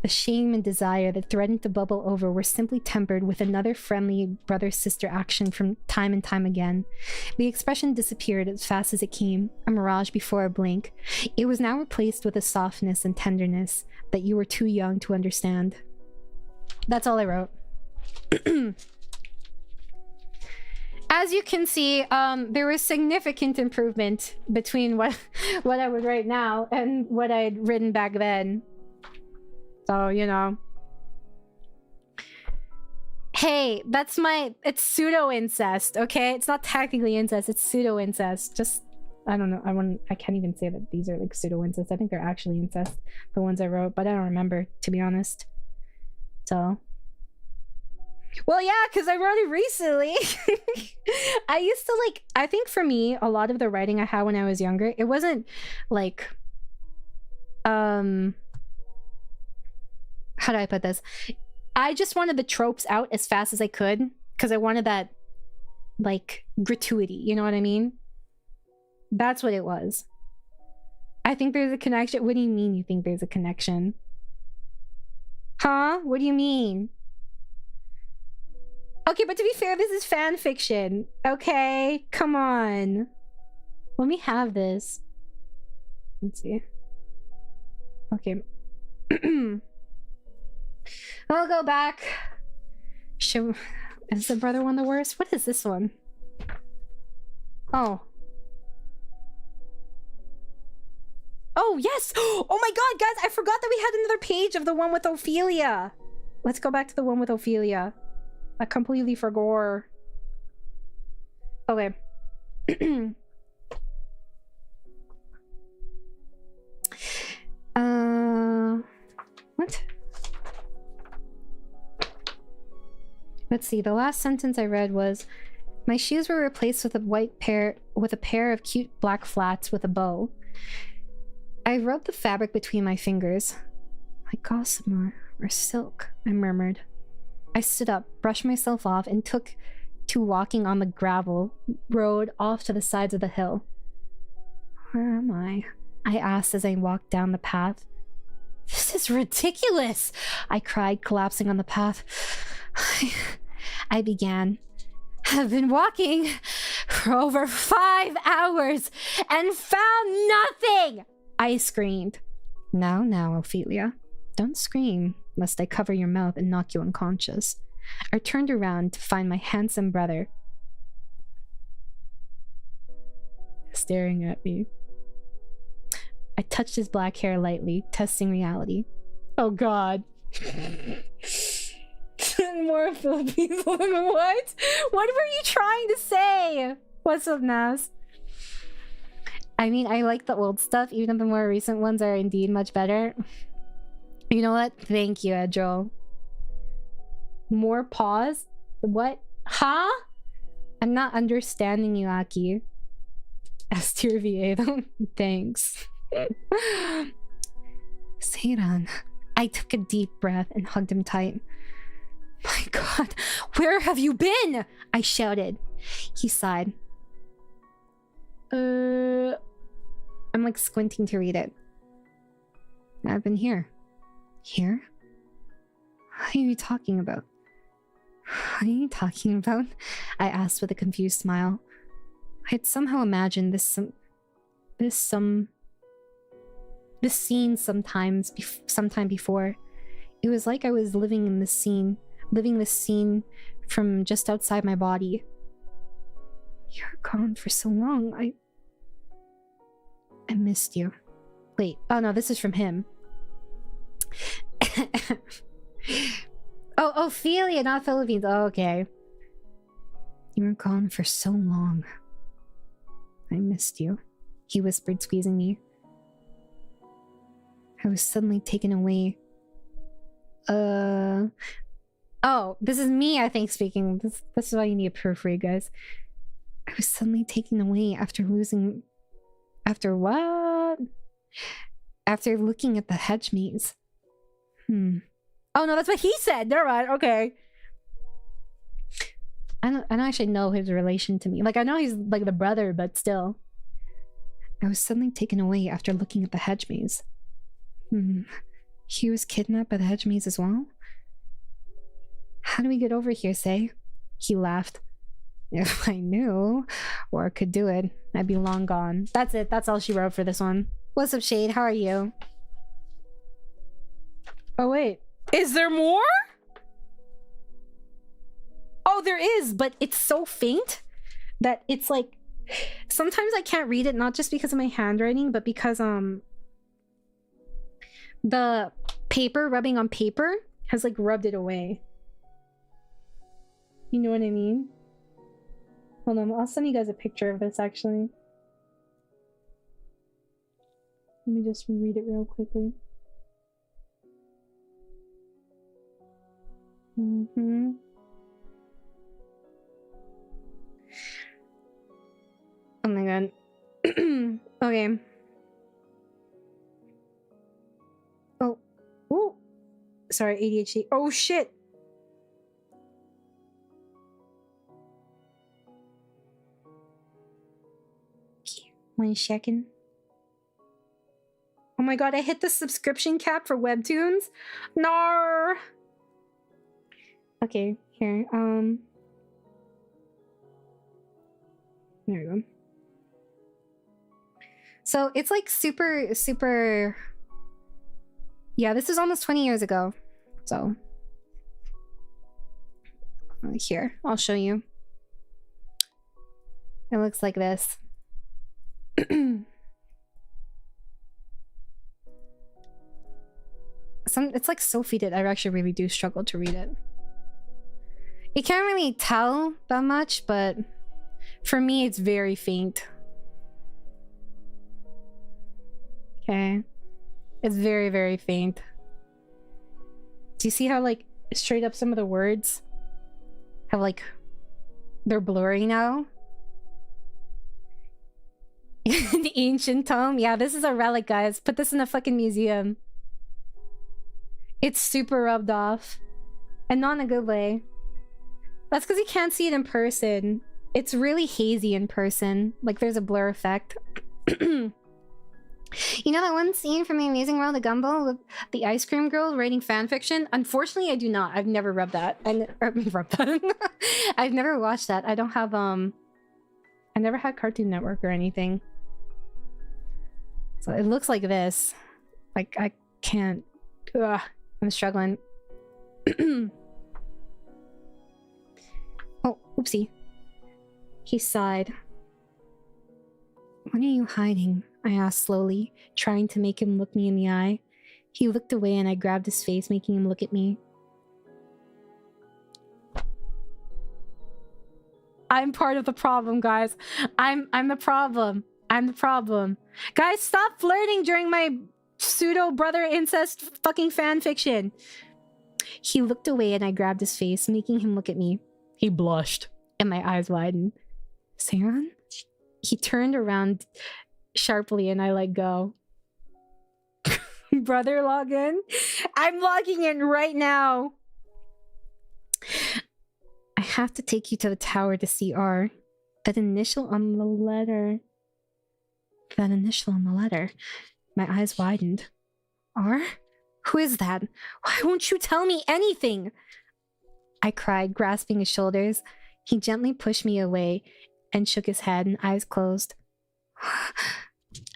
The shame and desire that threatened to bubble over were simply tempered with another friendly brother-sister action from time and time again. The expression disappeared as fast as it came, a mirage before a blink. It was now replaced with a softness and tenderness that you were too young to understand. That's all I wrote. As you can see, there was significant improvement between what I would write now and what I'd written back then. So, you know. Hey, it's pseudo-incest, okay? It's not technically incest, it's pseudo-incest. Just, I don't know, I can't even say that these are like pseudo-incest. I think they're actually incest, the ones I wrote, but I don't remember, to be honest. So. Well, yeah, because I wrote it recently. I used to like, I think for me, a lot of the writing I had when I was younger, it wasn't like, how do I put this? I just wanted the tropes out as fast as I could because I wanted that like gratuity, you know what I mean? That's what it was. I think there's a connection. What do you mean you think there's a connection? Huh? What do you mean? Okay, but to be fair, this is fan fiction. Okay, come on. Let me have this. Let's see. Okay. I'll go back. Is the brother one the worst? What is this one? Oh. Oh, yes! Oh my god, guys! I forgot that we had another page of the one with Ophelia. Let's go back to the one with Ophelia. I completely forgot. Okay. What? Let's see. The last sentence I read was, my shoes were replaced with a pair of cute black flats with a bow. I rubbed the fabric between my fingers. Like gossamer or silk, I murmured. I stood up, brushed myself off, and took to walking on the gravel road off to the sides of the hill. Where am I? I asked as I walked down the path. This is ridiculous! I cried, collapsing on the path. I began. I've been walking for over 5 hours and found nothing! I screamed. Now, Ophelia. Don't scream, lest I cover your mouth and knock you unconscious. I turned around to find my handsome brother staring at me. I touched his black hair lightly, testing reality. Oh god. More Philippines. What? What were you trying to say? What's up, Nas? I mean, I like the old stuff, even if the more recent ones are indeed much better. You know what? Thank you, Edro. More pause? What? Huh? I'm not understanding you, Aki. S tier VA though. Thanks. Seiran. I took a deep breath and hugged him tight. My god, where have you been? I shouted. He sighed. I'm like squinting to read it. I've been here. Here? What are you talking about? What are you talking about? I asked with a confused smile. I had somehow imagined this scene sometime before. It was like I was living this scene from just outside my body. You're gone for so long. I missed you. Wait, oh no, this is from him. Oh, Ophelia, not Philippines. Oh, okay. You were gone for so long. I missed you, he whispered, squeezing me. I was suddenly taken away. Oh, this is me, I think, speaking. This is why you need a proofread, guys. I was suddenly taken away after losing... After what? After looking at the hedge maze. Oh no, that's what he said! Never mind, okay. I don't actually know his relation to me. Like, I know he's like the brother, but still. I was suddenly taken away after looking at the hedge maze. He was kidnapped by the hedge maze as well? How do we get over here, say? He laughed. If I knew, or could do it, I'd be long gone. That's it. That's all she wrote for this one. What's up, Shade? How are you? Oh, wait. Is there more? Oh, there is, but it's so faint that it's like... Sometimes I can't read it, not just because of my handwriting, but because, the paper rubbing on paper has, like, rubbed it away. You know what I mean? Hold on, I'll send you guys a picture of this, actually. Let me just read it real quickly. Okay. Oh. Ooh. Sorry, ADHD. Oh shit. Okay, 1 second. Oh my god, I hit the subscription cap for webtoons. No. Okay, here. There we go. So it's like super. Yeah, this is almost 20 years ago. So here, I'll show you. It looks like this. It's like so faded. I actually really do struggle to read it. You can't really tell that much, but for me, it's very faint. Okay. It's very faint. Do you see how, like, straight up some of the words have, like, they're blurry now? The ancient tome? Yeah, this is a relic, guys. Put this in a fucking museum. It's super rubbed off. And not in a good way. That's because you can't see it in person. It's really hazy in person. Like, there's a blur effect. You know that one scene from The Amazing World of Gumball with the ice cream girl writing fanfiction? Unfortunately, I do not. I've never rubbed that. Rubbed that. I've never watched that. I don't have, I never had Cartoon Network or anything. So it looks like this. Like, I can't... Ugh, I'm struggling. Oh, oopsie. He sighed. What are you hiding? I asked slowly, trying to make him look me in the eye. He looked away and I grabbed his face, making him look at me. I'm part of the problem, guys. I'm the problem. I'm the problem. Guys, stop flirting during my pseudo brother incest fucking fanfiction. He looked away and I grabbed his face, making him look at me. He blushed and my eyes widened. Seiran? He turned around sharply and I let go. Brother, log in? I'm logging in right now. I have to take you to the tower to see R. That initial on the letter. That initial on the letter. My eyes widened. R? Who is that? Why won't you tell me anything? I cried, grasping his shoulders. He gently pushed me away and shook his head and eyes closed.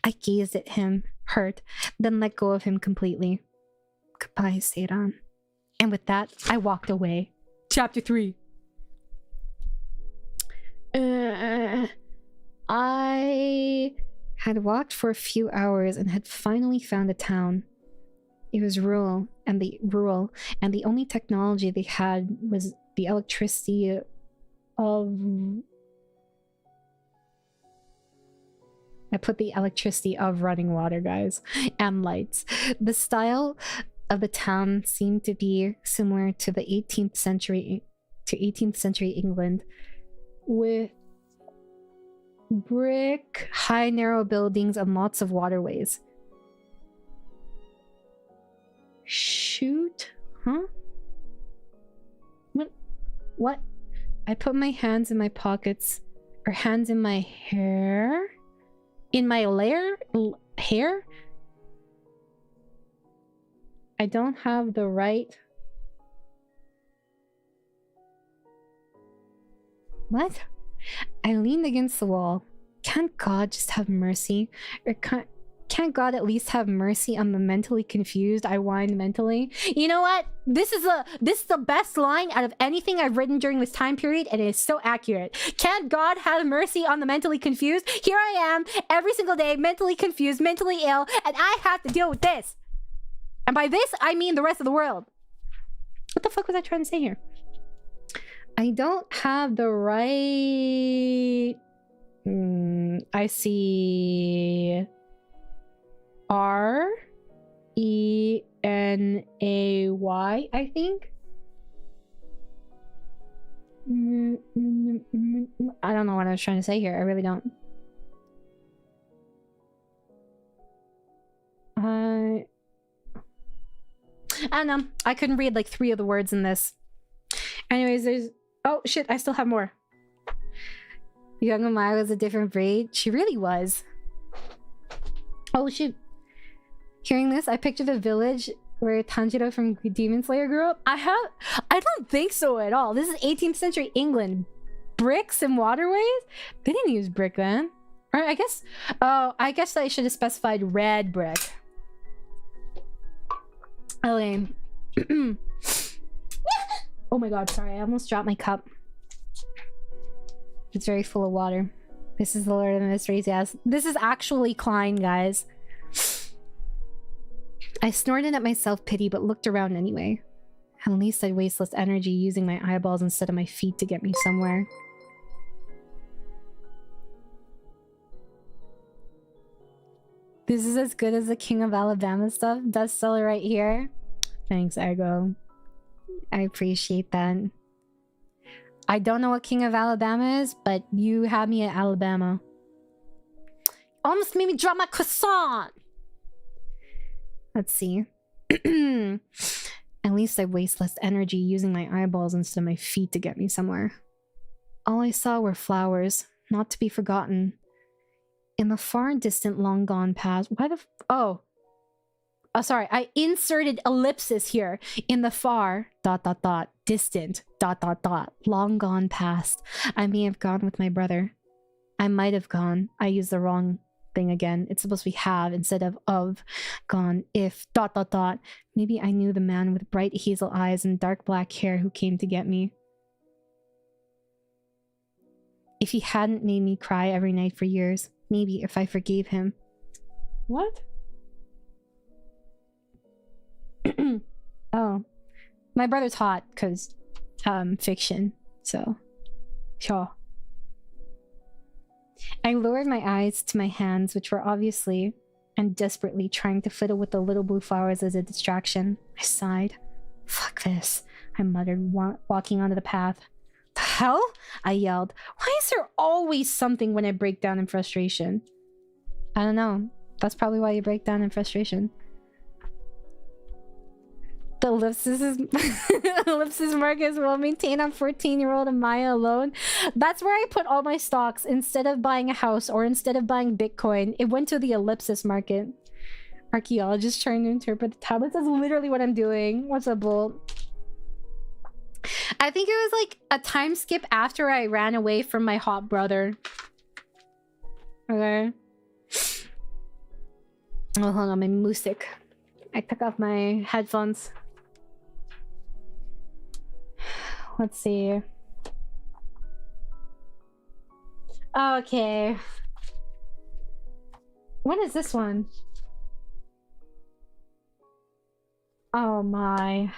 I gazed at him, hurt, then let go of him completely. Goodbye, Seiran. And with that, I walked away. Chapter 3. I had walked for a few hours and had finally found a town. It was rural, and the only technology they had was the electricity of... I put the electricity of running water, guys, and lights. The style of the town seemed to be similar to the 18th century England, with brick, high, narrow buildings and lots of waterways. Shoot? Huh? What? I put my hands in my pockets, or hands in my hair? In my hair? I don't have the right... What? I leaned against the wall. Can't God just have mercy? Or can't God at least have mercy on the mentally confused? I whined mentally. You know what? This is the best line out of anything I've written during this time period, and it is so accurate. Can't God have mercy on the mentally confused? Here I am, every single day, mentally confused, mentally ill, and I have to deal with this. And by this, I mean the rest of the world. What the fuck was I trying to say here? I don't have the right... I see... R-E-N-A-Y, I think? I don't know what I was trying to say here. I really don't. I don't know. I couldn't read like 3 of the words in this. Anyways, there's... Oh, shit. I still have more. Young Amaya was a different breed. She really was. Oh, shit. Hearing this, I pictured a village where Tanjiro from Demon Slayer grew up. I don't think so at all. This is 18th century England. Bricks and waterways? They didn't use brick then. Or I guess... Oh, I guess I should have specified red brick. Okay. Oh my god, sorry. I almost dropped my cup. It's very full of water. This is the Lord of the Mysteries, yes. This is actually Klein, guys. I snorted at my self-pity, but looked around anyway. At least I'd waste less energy using my eyeballs instead of my feet to get me somewhere. This is as good as the King of Alabama stuff. Bestseller right here. Thanks, Ego. I appreciate that. I don't know what King of Alabama is, but you had me at Alabama. Almost made me drop my croissant! Let's see. At least I waste less energy using my eyeballs instead of my feet to get me somewhere. All I saw were flowers, not to be forgotten. In the far distant, long gone past... Why the... Oh, sorry. I inserted ellipsis here. In the far... distant... long gone past. I may have gone with my brother. I might have gone. I used the wrong thing again. It's supposed to be have instead of gone. If... Maybe I knew the man with bright hazel eyes and dark black hair who came to get me. If he hadn't made me cry every night for years. Maybe if I forgave him. What? Oh. My brother's hot, because, fiction. So, sure. I lowered my eyes to my hands, which were obviously and desperately trying to fiddle with the little blue flowers as a distraction. I sighed. Fuck this, I muttered, walking onto the path. The hell? I yelled. Why is there always something when I break down in frustration? I don't know. That's probably why you break down in frustration. The ellipsis mark is well maintained on 14-year-old Amaya alone. That's where I put all my stocks. Instead of buying a house or instead of buying Bitcoin, it went to the ellipsis market. Archaeologist trying to interpret the tablets. That's literally what I'm doing. What's up, Bolt? I think it was like a time skip after I ran away from my hot brother. Okay. Oh, hold on, my music. I took off my headphones. Let's see. Okay. What is this one? Oh my.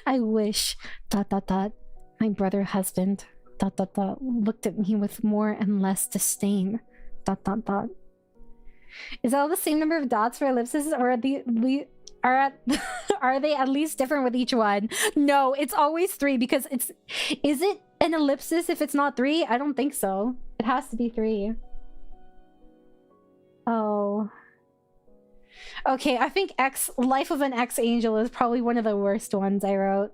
I wish... My brother husband... looked at me with more and less disdain... Is all the same number of dots for ellipses, or are they at least different with each one? No, it's always 3 because it's... Is it an ellipsis if it's not 3? I don't think so. It has to be 3. Oh... Okay, I think Life of an Ex-Angel is probably one of the worst ones I wrote.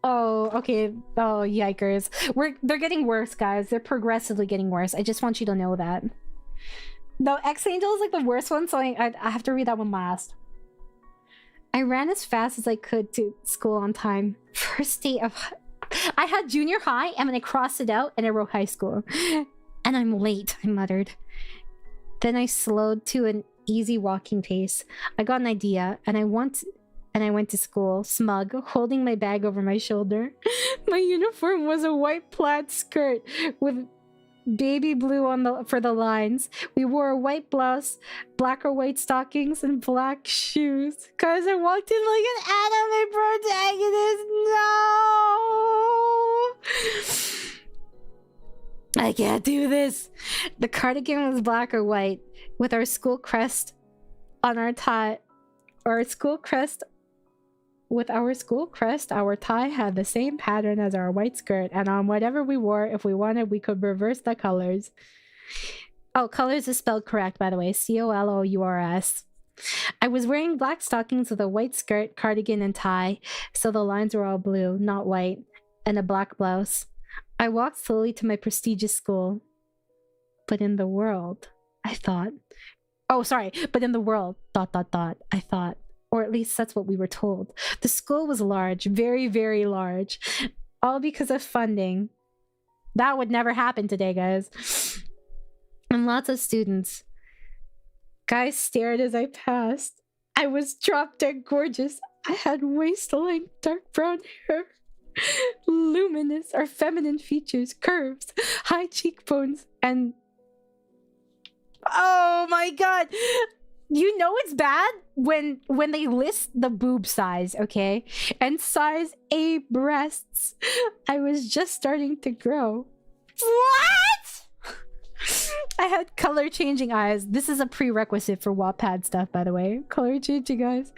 Oh, okay. Oh, yikers. They're getting worse, guys. They're progressively getting worse. I just want you to know that. No, Ex-Angel is like the worst one, so I have to read that one last. I ran as fast as I could to school on time. First day of... I had junior high, and then I crossed it out, and I wrote high school. And I'm late, I muttered. Then I slowed to an easy walking pace. I got an idea, and I went to school, smug, holding my bag over my shoulder. My uniform was a white plaid skirt with baby blue for the lines. We wore a white blouse, black or white stockings, and black shoes. Cause I walked in like an anime protagonist. No! I can't do this. The cardigan was black or white, with our school crest on our tie. Or our school crest with our school crest, our tie had the same pattern as our white skirt, and on whatever we wore, if we wanted, we could reverse the colors. Oh, colors is spelled correct, by the way. COLOURS. I was wearing black stockings with a white skirt, cardigan, and tie, so the lines were all blue, not white, and a black blouse. I walked slowly to my prestigious school. But in the world, I thought. Oh, sorry. But in the world, ... I thought. Or at least that's what we were told. The school was large, very, very large. All because of funding. That would never happen today, guys. And lots of students. Guys stared as I passed. I was drop dead gorgeous. I had waist-length dark brown hair. Luminous or feminine features, curves, high cheekbones, and... Oh my god! You know it's bad when they list the boob size, okay? And size A breasts. I was just starting to grow. What? I had color changing eyes. This is a prerequisite for Wattpad stuff, by the way. Color changing eyes.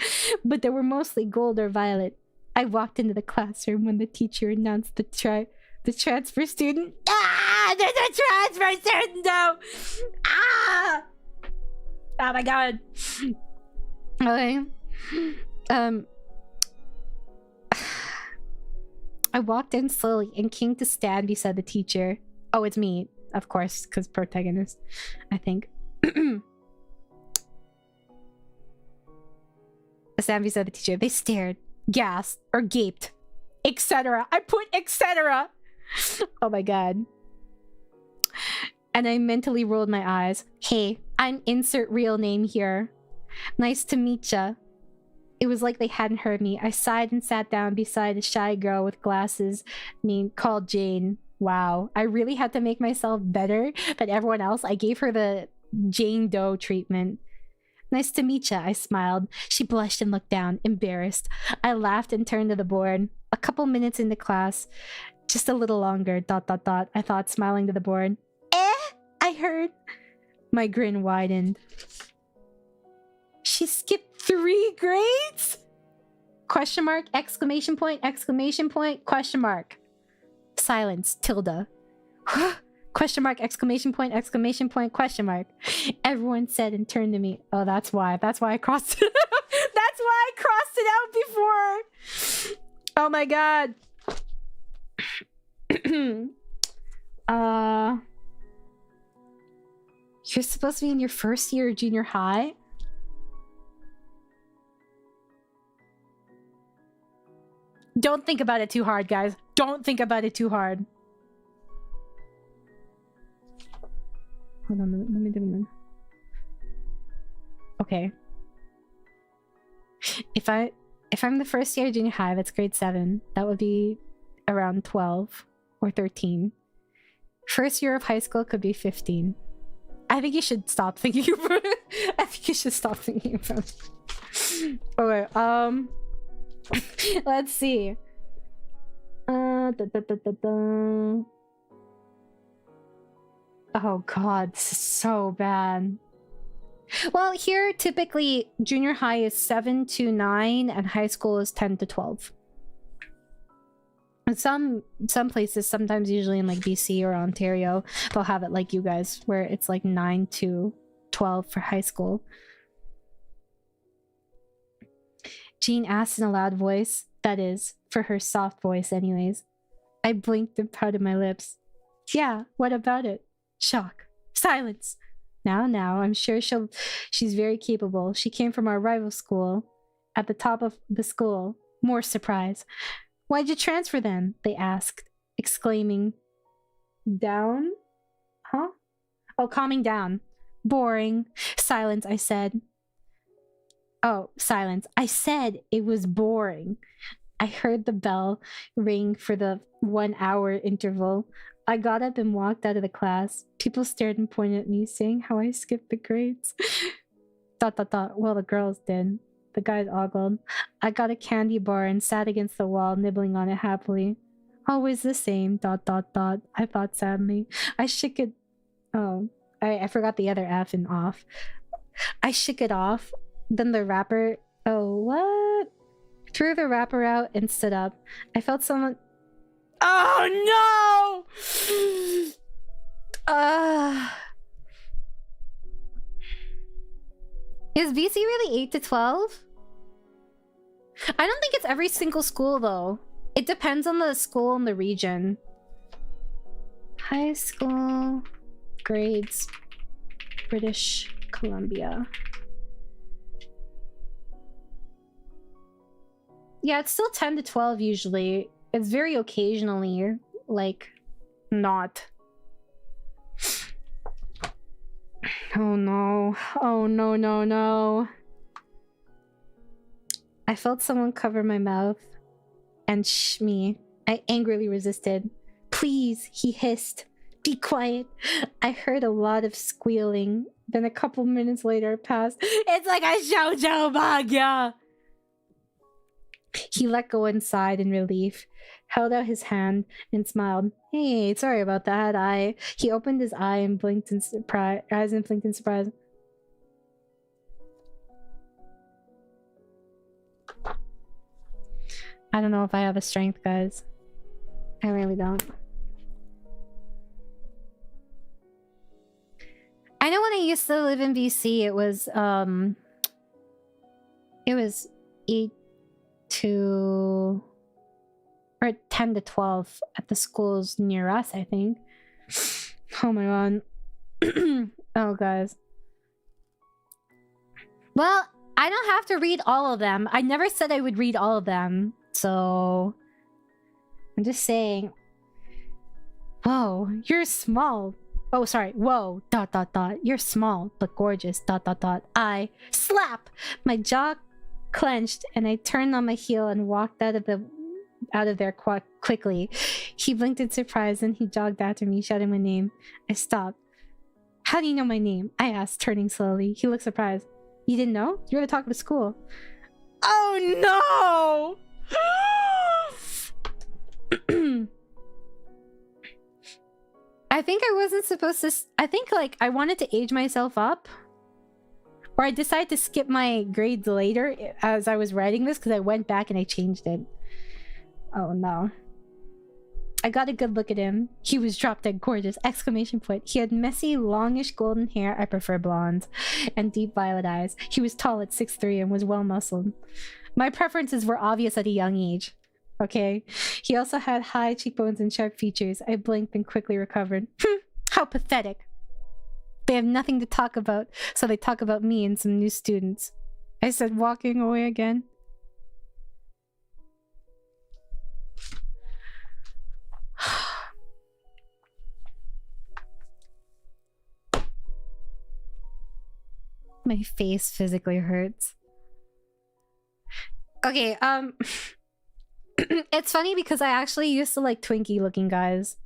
But they were mostly gold or violet. I walked into the classroom when the teacher announced the transfer student. Ah! There's a transfer student now! Ah! Oh my god. Okay. I walked in slowly and came to stand beside the teacher. Oh, it's me. Of course, because protagonist, I think. I stand beside the teacher. They stared, gasped, or gaped, etc. I put etc. Oh my god. And I mentally rolled my eyes. Hey, I'm insert real name here. Nice to meet ya. It was like they hadn't heard me. I sighed and sat down beside a shy girl with glasses called Jane. Wow, I really had to make myself better than everyone else. I gave her the Jane Doe treatment. Nice to meet ya, I smiled. She blushed and looked down, embarrassed. I laughed and turned to the board. A couple minutes into class. Just a little longer, ... I thought, smiling to the board. I heard. My grin widened. She skipped 3 grades? Question mark, exclamation point, question mark. Silence, tilde. Question mark, exclamation point, question mark. Everyone said and turned to me. Oh, that's why. That's why I crossed it out. That's why I crossed it out before. Oh my god. You're supposed to be in your first year of junior high? Don't think about it too hard, guys. Don't think about it too hard. Hold on, let me do it. Okay. If I'm the first year of junior high, that's grade 7. That would be around 12 or 13. First year of high school could be 15. I think you should stop thinking about it. I think you should stop thinking about it. Okay, let's see. Oh god, this is so bad. Well, here typically junior high is 7 to 9 and high school is 10 to 12. And some places, sometimes usually in like BC or Ontario, they'll have it like you guys, where it's like 9 to 12 for high school. Jean asked in a loud voice, that is, for her soft voice anyways. I blinked and pouted my lips. Yeah, what about it? Shock. Silence. Now, I'm sure she's very capable. She came from our rival school. At the top of the school. More surprise. Why'd you transfer then? They asked, exclaiming. Down? Huh? Oh, calming down. Boring. Silence, I said. Oh, silence. I said it was boring. I heard the bell ring for the 1-hour interval. I got up and walked out of the class. People stared and pointed at me, saying how I skipped the grades. ... Well, the girls did. The guys ogled. I got a candy bar and sat against the wall, nibbling on it happily. Always the same. ... I thought sadly. I shook it. Oh, I forgot the other F in off. I shook it off. Then the wrapper. Oh, what? Threw the wrapper out and stood up. I felt someone... Oh no! Is BC really 8 to 12? I don't think it's every single school though. It depends on the school and the region. High school grades, British Columbia. Yeah, it's still 10 to 12 usually. It's very occasionally, like, not. Oh no. Oh no, no, no. I felt someone cover my mouth and shh me. I angrily resisted. Please, he hissed. Be quiet. I heard a lot of squealing. Then a couple minutes later passed. It's like a shoujo manga! He let go and sighed in relief, held out his hand and smiled. Hey, sorry about that. He opened his eye and blinked in surprise. I don't know if I have a strength, guys. I really don't. I know when I used to live in BC, it was 8 to... or 10 to 12 at the schools near us, I think. Oh my god. Oh, guys. Well, I don't have to read all of them. I never said I would read all of them. So... I'm just saying... Whoa, you're small. Oh, sorry. Whoa, ... You're small, but gorgeous, ... I... Slap! My jaw clenched, and I turned on my heel and walked out of there quickly. He blinked in surprise, and he jogged after me, shouting my name. I stopped. How do you know my name? I asked, turning slowly. He looked surprised. You didn't know? You were to talk to school. Oh no! I think I wasn't supposed to... I think, like, I wanted to age myself up. Or I decided to skip my grades later as I was writing this because I went back and I changed it. Oh no. I got a good look at him. He was drop dead gorgeous! Exclamation point. He had messy, longish golden hair, I prefer blonde, and deep violet eyes. He was tall at 6'3" and was well muscled. My preferences were obvious at a young age. Okay? He also had high cheekbones and sharp features. I blinked and quickly recovered. How pathetic. They have nothing to talk about, so they talk about me and some new students. I said, walking away again. My face physically hurts. Okay, it's funny because I actually used to like Twinkie looking guys.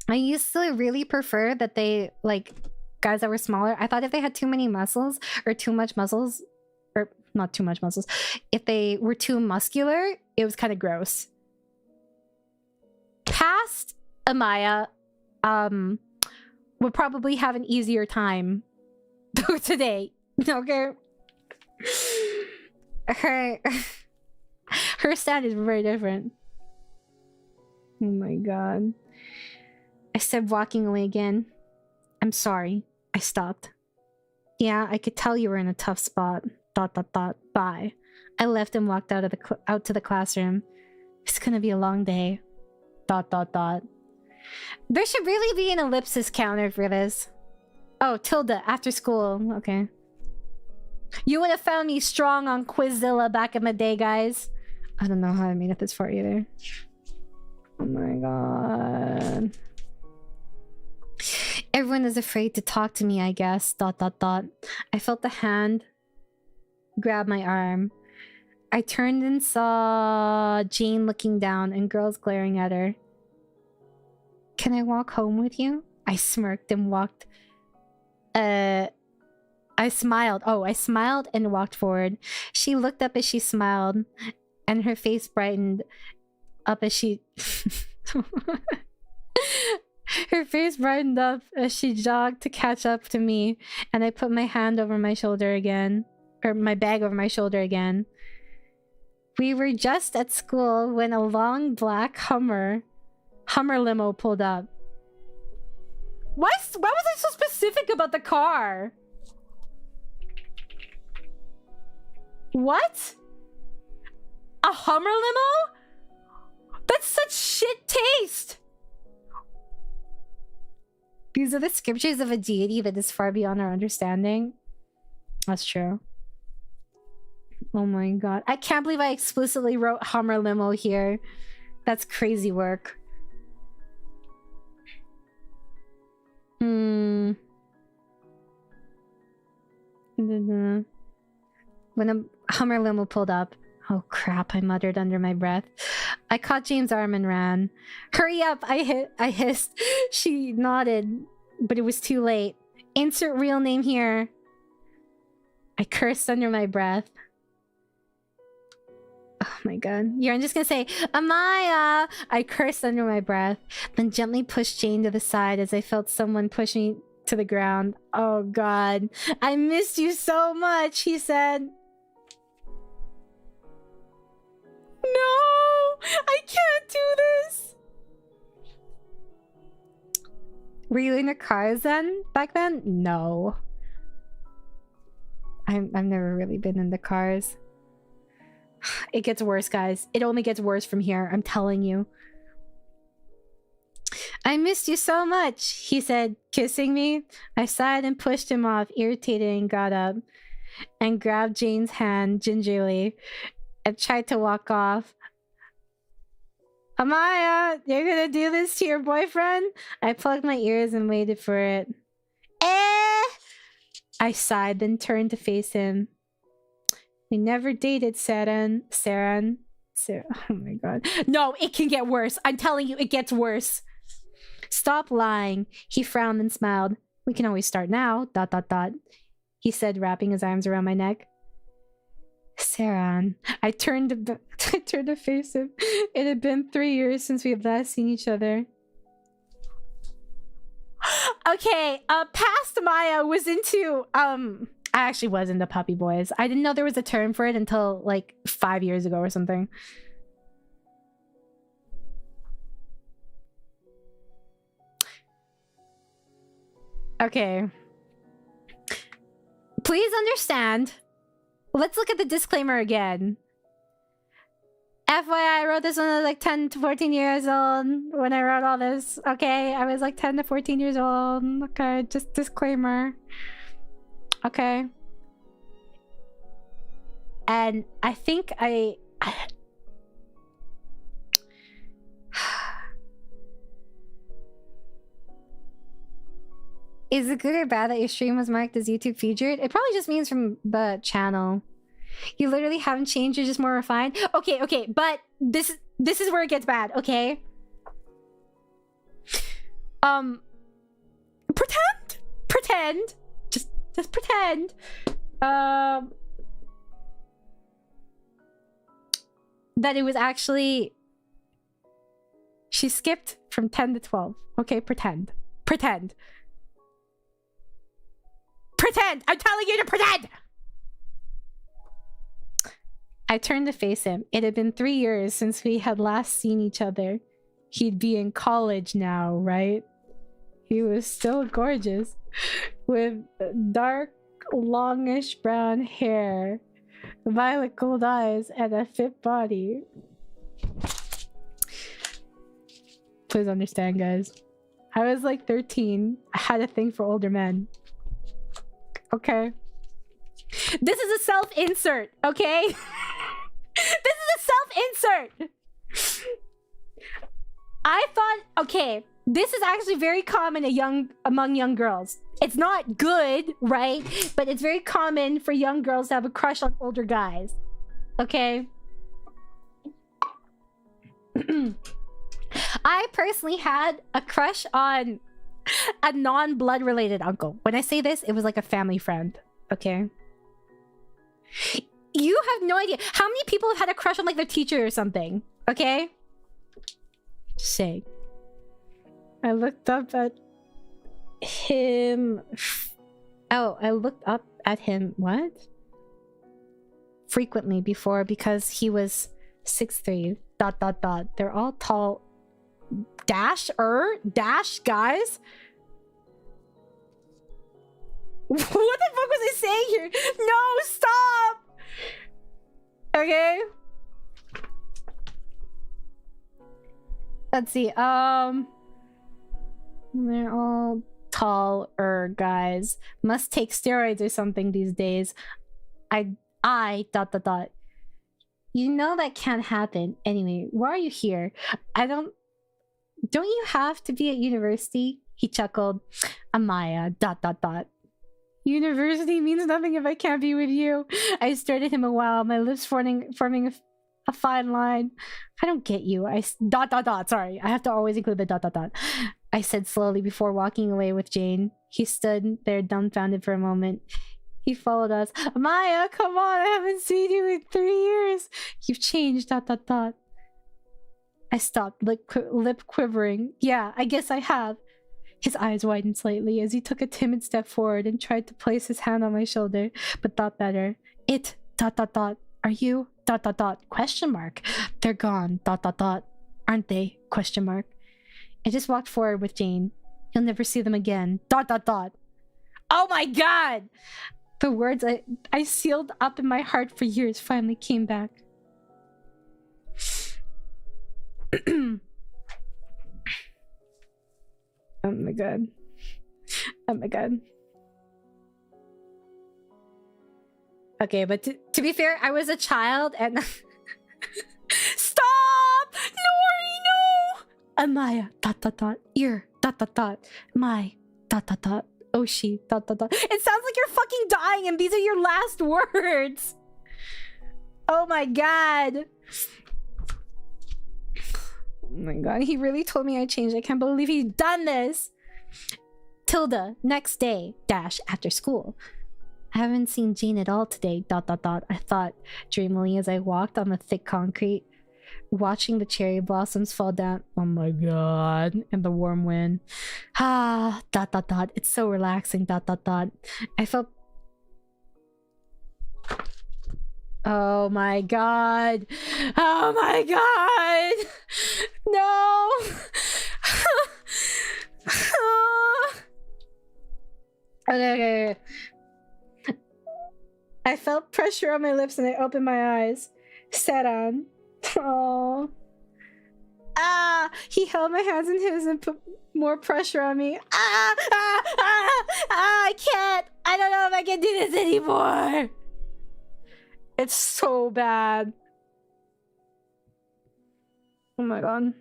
I used to really prefer that they, like, guys that were smaller. I thought if they had too many muscles or too much muscles, or not too much muscles, if they were too muscular, it was kind of gross. Past Amaya would probably have an easier time today. Okay? Her stand is very different. Oh my god. I said, walking away again. I'm sorry. I stopped. Yeah, I could tell you were in a tough spot. ... Bye. I left and walked out to the classroom. It's gonna be a long day. ... There should really be an ellipsis counter for this. Oh, tilde, after school. Okay. You would have found me strong on Quizzilla back in the day, guys. I don't know how I made it this far either. Oh my god. Everyone is afraid to talk to me, I guess. ... I felt the hand grab my arm. I turned and saw Jane looking down and girls glaring at her. Can I walk home with you? I smirked and walked... I smiled. Oh, I smiled and walked forward. She looked up as she smiled, and her face brightened up as she... Her face brightened up as she jogged to catch up to me, and I put my hand over my shoulder again. Or my bag over my shoulder again. We were just at school when a long black Hummer limo pulled up. Why was I so specific about the car? What? A Hummer limo? That's such shit taste! These are the scriptures of a deity that is far beyond our understanding. That's true. Oh my god. I can't believe I explicitly wrote Hummer limo here. That's crazy work. When a Hummer limo pulled up. Oh crap, I muttered under my breath. I caught Jane's arm and ran. Hurry up, I hissed. She nodded, but it was too late. Insert real name here. I cursed under my breath. Oh my god. I'm just gonna say, Amaya! I cursed under my breath, then gently pushed Jane to the side as I felt someone push me to the ground. Oh god. I missed you so much, he said. No! I can't do this! Were you in the cars then? Back then? No. I've never really been in the cars. It gets worse, guys. It only gets worse from here, I'm telling you. I missed you so much, he said, kissing me. I sighed and pushed him off, irritated, and got up and grabbed Jane's hand gingerly and tried to walk off. Amaya, you're gonna do this to your boyfriend? I plugged my ears and waited for it. I sighed, then turned to face him. We never dated, Saran. Oh my god. No, it can get worse. I'm telling you, it gets worse. Stop lying. He frowned and smiled. We can always start now, ... He said, wrapping his arms around my neck. Saran. I turned to face him. It had been 3 years since we had last seen each other. Okay, past Maya was into, I actually was into puppy boys. I didn't know there was a term for it until, like, 5 years ago or something. Okay. Please understand. Let's look at the disclaimer again. FYI, I wrote this when I was like 10 to 14 years old. When I wrote all this, okay? I was like 10 to 14 years old. Okay, just disclaimer. Okay. And I think Is it good or bad that your stream was marked as YouTube featured? It probably just means from the channel. You literally haven't changed, you're just more refined. Okay, but this is where it gets bad, okay? Pretend. Just pretend. That it was actually... She skipped from 10 to 12. Okay, pretend. Pretend. I'm telling you to pretend! I turned to face him. It had been 3 years since we had last seen each other. He'd be in college now, right? He was still gorgeous. With dark, longish brown hair, violet gold eyes, and a fit body. Please understand, guys. I was like 13. I had a thing for older men. Okay. This is a self-insert, okay? This is a self-insert! I thought, okay, this is actually very common among young girls. It's not good, right? But it's very common for young girls to have a crush on older guys. Okay? I personally had a crush on a non-blood related uncle. When I say this, it was like a family friend. Okay? You have no idea how many people have had a crush on like their teacher or something. Okay? Just saying. I looked up at him. Oh, I looked up at him. What? frequently before because he was 6'3". ... They're all tall. Dash guys. What the fuck was I saying here? No, stop. Okay. Let's see. They're all taller guys. Must take steroids or something these days. I ... You know that can't happen. Anyway, why are you here? Don't you have to be at university? He chuckled. Amaya ... University means nothing if I can't be with you. I stared at him a while, my lips forming a fine line. I don't get you. Sorry, I have to always include the ... I said slowly before walking away with Jane. He stood there dumbfounded for a moment. He followed us. Maya, come on, I haven't seen you in 3 years. You've changed, ... I stopped, lip quivering. Yeah, I guess I have. His eyes widened slightly as he took a timid step forward and tried to place his hand on my shoulder, but thought better. It ... Are you ... Question mark. They're gone ... Aren't they? Question mark. I just walked forward with Jane. You'll never see them again ... Oh my god! The words I sealed up in my heart for years finally came back. Oh my god. Oh my god. Okay, but to be fair, I was a child and... Stop! Nori, no! Amaya ... Ear ... My ... Oshi ... It sounds like you're fucking dying and these are your last words! Oh my god. Oh my god, he really told me I changed. I can't believe he's done this! Tilda, next day, after school. I haven't seen Jean at all today, ... I thought dreamily as I walked on the thick concrete, watching the cherry blossoms fall down. Oh my god. And the warm wind. Ah, ... It's so relaxing, ... I felt... Oh my god. Oh my god. No. Okay. I felt pressure on my lips and I opened my eyes. Sat on. Oh. Ah! He held my hands in his and put more pressure on me. I can't! I don't know if I can do this anymore! It's so bad. Oh my god.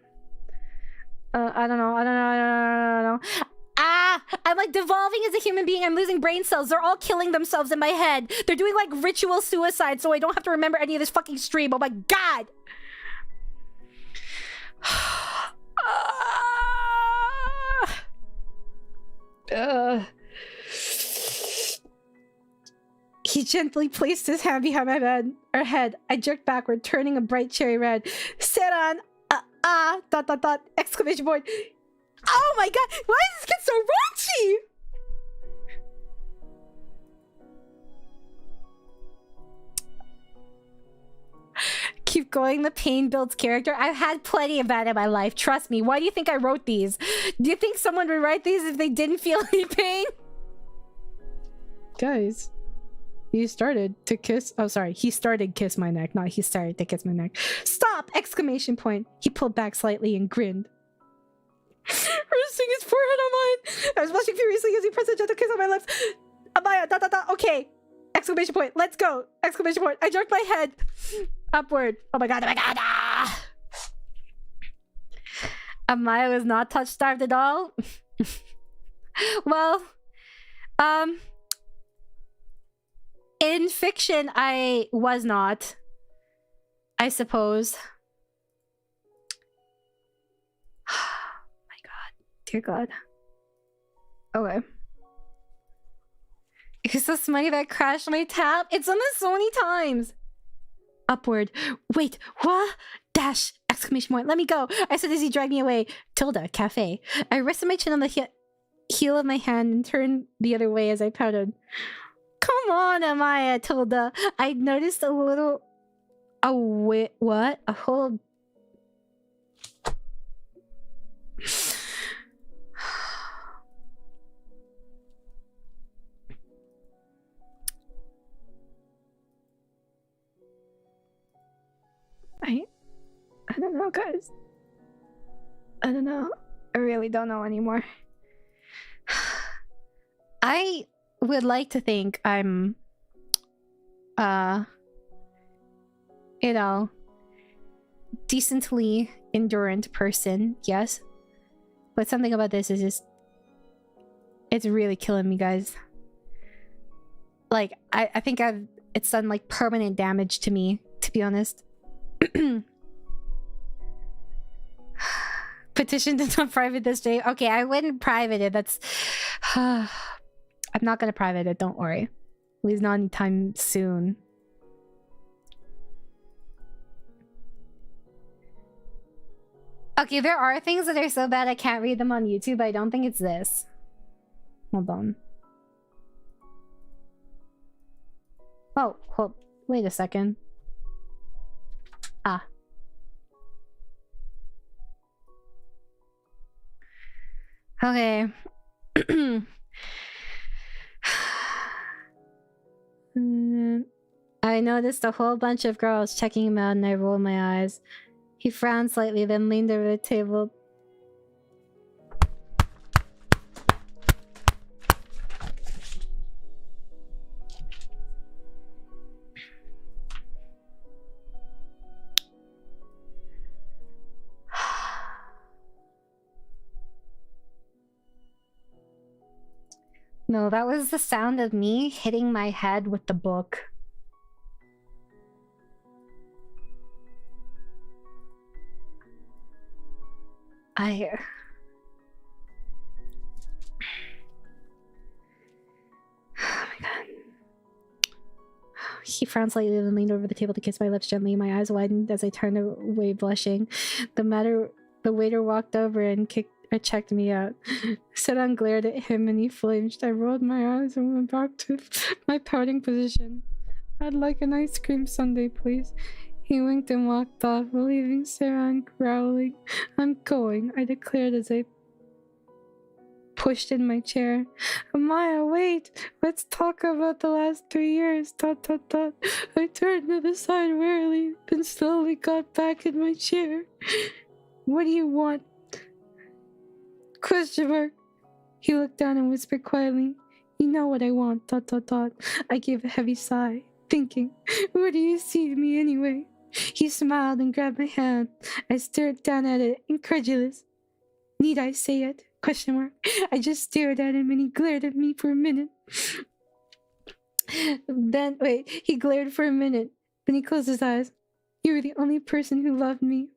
I don't know. Ah! I'm like devolving as a human being. I'm losing brain cells. They're all killing themselves in my head. They're doing like ritual suicide so I don't have to remember any of this fucking stream. Oh my god! He gently placed his hand behind my head. I jerked backward, turning a bright cherry red. Sit on... Exclamation point. Oh my god! Why does this get so raunchy? Keep going, the pain builds character. I've had plenty of that in my life, trust me. Why do you think I wrote these? Do you think someone would write these if they didn't feel any pain? Guys, he started to kiss... Oh, sorry. He started kiss my neck, not he started to kiss my neck. Stop! Exclamation point. He pulled back slightly and grinned. Resting his forehead on mine. I was blushing furiously as he pressed a gentle kiss on my lips. Amaya, ... Okay. Exclamation point. Let's go. Exclamation point. I jerked my head upward. Oh my god. Ah! Amaya was not touch-starved at all. Well, in fiction, I was not. I suppose. My god. Dear god. Okay. Is this money that crashed my tab? It's done this so many times. Upward. Wait, what? Dash! Exclamation point. Let me go. I said as he dragged me away. Tilda, cafe. I rested my chin on the heel of my hand and turned the other way as I pouted. Come Come on, Amaya, Tilda. I noticed a little... what? A whole... I don't know, guys. I don't know. I really don't know anymore. I would like to think I'm... you know... decently endurant person, yes. But something about this is just... it's really killing me, guys. Like, I think it's done, like, permanent damage to me, to be honest. Petition to not private this day. Okay, I wouldn't private it. That's... I'm not gonna private it, don't worry. At least not anytime soon. Okay, there are things that are so bad I can't read them on YouTube. I don't think it's this. Hold on. Oh, wait a second. Ah. Okay. I noticed a whole bunch of girls checking him out and I rolled my eyes. He frowned slightly, then leaned over the table. No, that was the sound of me hitting my head with the book. Oh my god. He frowned slightly and leaned over the table to kiss my lips gently. My eyes widened as I turned away blushing. The waiter walked over and checked me out. Sedan glared at him and he flinched. I rolled my eyes and went back to my pouting position. I'd like an ice cream sundae, please. He winked and walked off, leaving Sedan growling. I'm going, I declared as I pushed in my chair. Amaya, wait! Let's talk about the last 3 years. ... I turned to the side wearily, then slowly got back in my chair. What do you want? Question mark. He looked down and whispered quietly. You know what I want. ... I gave a heavy sigh, thinking, what do you see in me anyway? He smiled and grabbed my hand. I stared down at it, incredulous. Need I say it? Question mark. I just stared at him and he glared at me for a minute. Then, wait, he glared for a minute. Then he closed his eyes. You were the only person who loved me.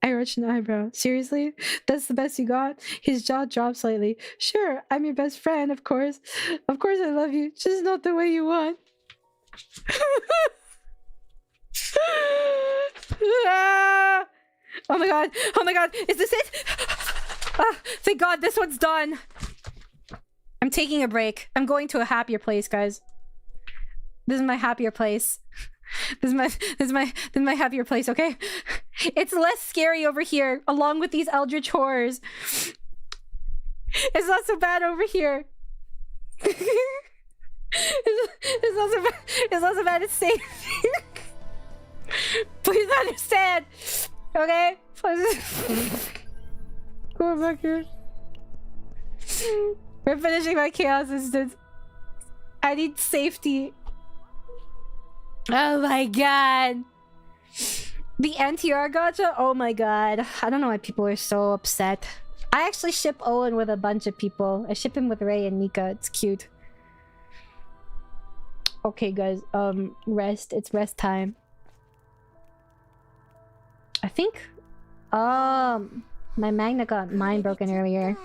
I arched an eyebrow. Seriously? That's the best you got? His jaw dropped slightly. Sure, I'm your best friend, of course. Of course I love you, just not the way you want. Oh my god, oh my god, is this it? Thank god this one's done. I'm taking a break. I'm going to a happier place, guys. This is my happier place. This is my happier place, okay? It's less scary over here, along with these eldritch horrors. It's not so bad over here. It's not so bad, it's safe. Please understand, okay? Please. Go back here. We're finishing my chaos instance. I need safety. Oh my god. The NTR gacha? Oh my god. I don't know why people are so upset. I actually ship Owen with a bunch of people. I ship him with Ray and Nika. It's cute. Okay guys, rest. It's rest time. I think my magnet got mine broken earlier.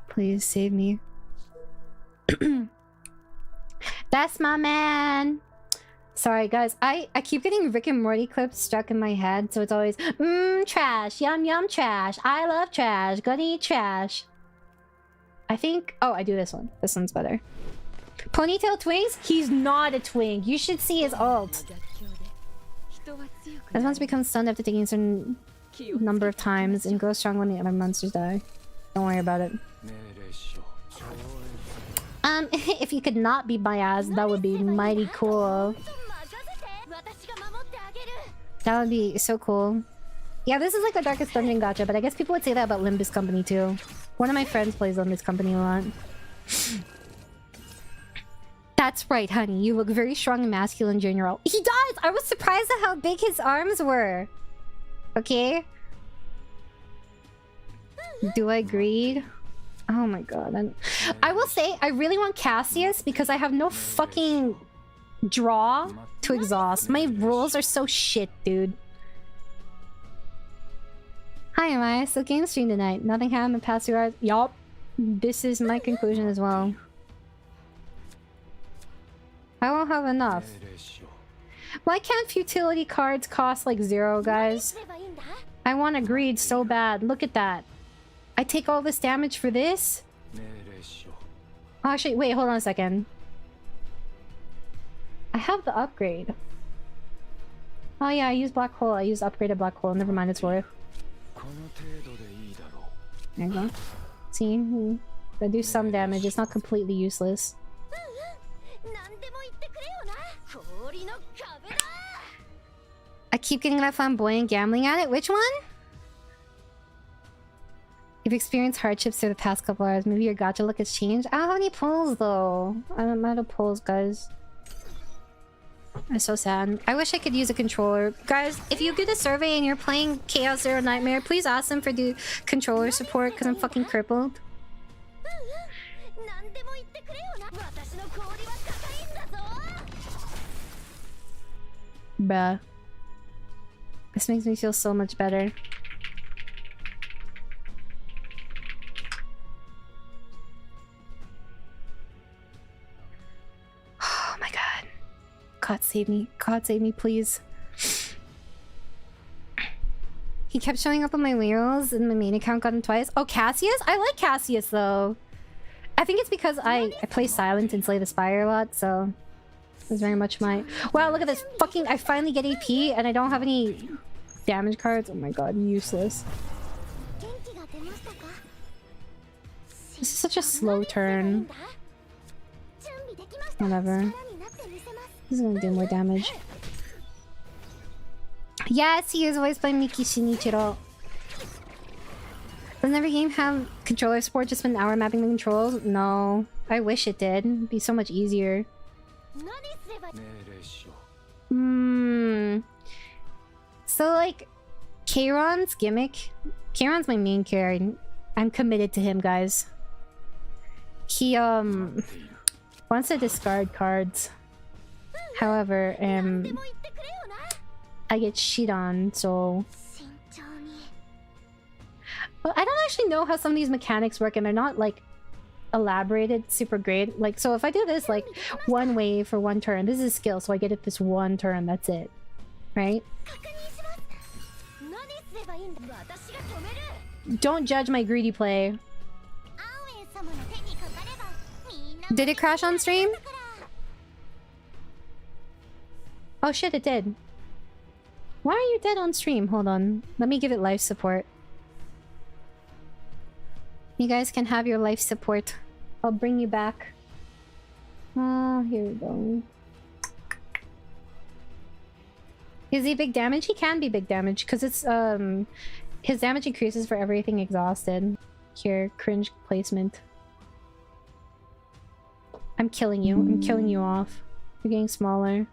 Please save me. That's my man. Sorry guys, I keep getting Rick and Morty clips stuck in my head, so it's always trash, yum yum trash, I love trash, gonna eat trash. I think... Oh, I do this one. This one's better. Ponytail twins? He's not a twink. You should see his ult. As monsters become stunned after taking a certain number of times and grow strong when the other monsters die. Don't worry about it. If you could not beat my ass, that would be mighty cool. That would be so cool. Yeah, this is like the Darkest Dungeon gacha, but I guess people would say that about Limbus Company too. One of my friends plays Limbus Company a lot. That's right, honey. You look very strong and masculine during your role. He does! I was surprised at how big his arms were. Okay? Do I agree? Oh my god. I will say, I really want Cassius because I have no fucking draw to exhaust. My rolls are so shit, dude. Hi, am I still game stream tonight? Nothing happened in the past 2 hours? Yup. This is my conclusion as well. I won't have enough. Why can't futility cards cost like 0, guys? I want a greed so bad. Look at that. I take all this damage for this? Oh, actually, wait, hold on a second. I have the upgrade. Oh yeah, I use black hole. I use upgraded black hole. Never mind, it's worth. There you go. See? I do some damage. It's not completely useless. I keep getting that flamboyant gambling at it. Which one? You've experienced hardships through the past couple hours. Maybe your gacha look has changed. I don't have any pulls though. I don't have pulls, guys. I'm so sad. I wish I could use a controller. Guys, if you do the survey and you're playing Chaos Zero Nightmare, please ask them for the controller support because I'm fucking crippled. Bruh. This makes me feel so much better. Oh my god. God save me. God save me, please. He kept showing up on my reels and my main account got him twice. Oh, Cassius? I like Cassius though. I think it's because I play Silent and Slay the Spire a lot, so... That's very much my... Wow, look at this. Fucking... I finally get AP and I don't have any damage cards. Oh my god, useless. This is such a slow turn. Whatever. He's gonna do more damage. Yes, he is always playing Miki Shinichiro. Doesn't every game have controller support? Just spend an hour mapping the controls? No. I wish it did. It'd be so much easier. So like Kairon's gimmick. Kairon's my main character. I'm committed to him, guys. He wants to discard cards. However, I get shit on, so... Well, I don't actually know how some of these mechanics work, and they're not like elaborated super great. Like, so if I do this like one wave for one turn, this is a skill, so I get it this one turn, that's it. Right? Don't judge my greedy play. Did it crash on stream? Oh shit, it did. Why are you dead on stream? Hold on. Let me give it life support. You guys can have your life support. I'll bring you back. Oh, here we go. Is he big damage? He can be big damage because it's his damage increases for everything exhausted. Here, cringe placement. I'm killing you. I'm killing you off. You're getting smaller.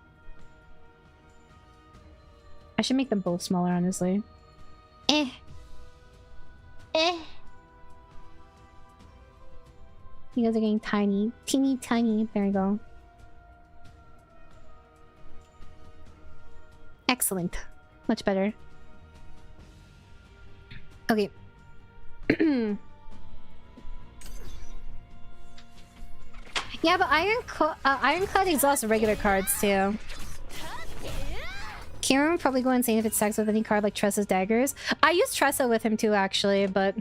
I should make them both smaller, honestly. Eh. You guys are getting tiny. Teeny tiny. There we go. Excellent. Much better. Okay. Yeah, but Ironclad exhausts regular cards too. Kieran would probably go insane if it stacks with any card like Tressa's daggers. I use Tressa with him too, actually, but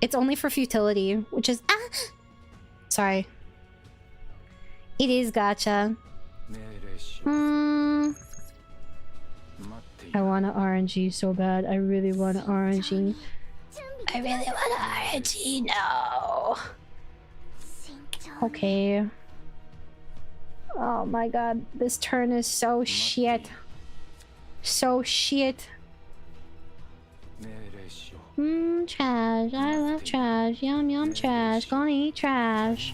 It's only for futility, which is sorry. It is gacha. I want an RNG so bad. I really want an RNG. I really want an RNG. No. Okay. Oh my god, this turn is so shit. So shit. Trash. I love trash. Yum yum trash. Gonna eat trash.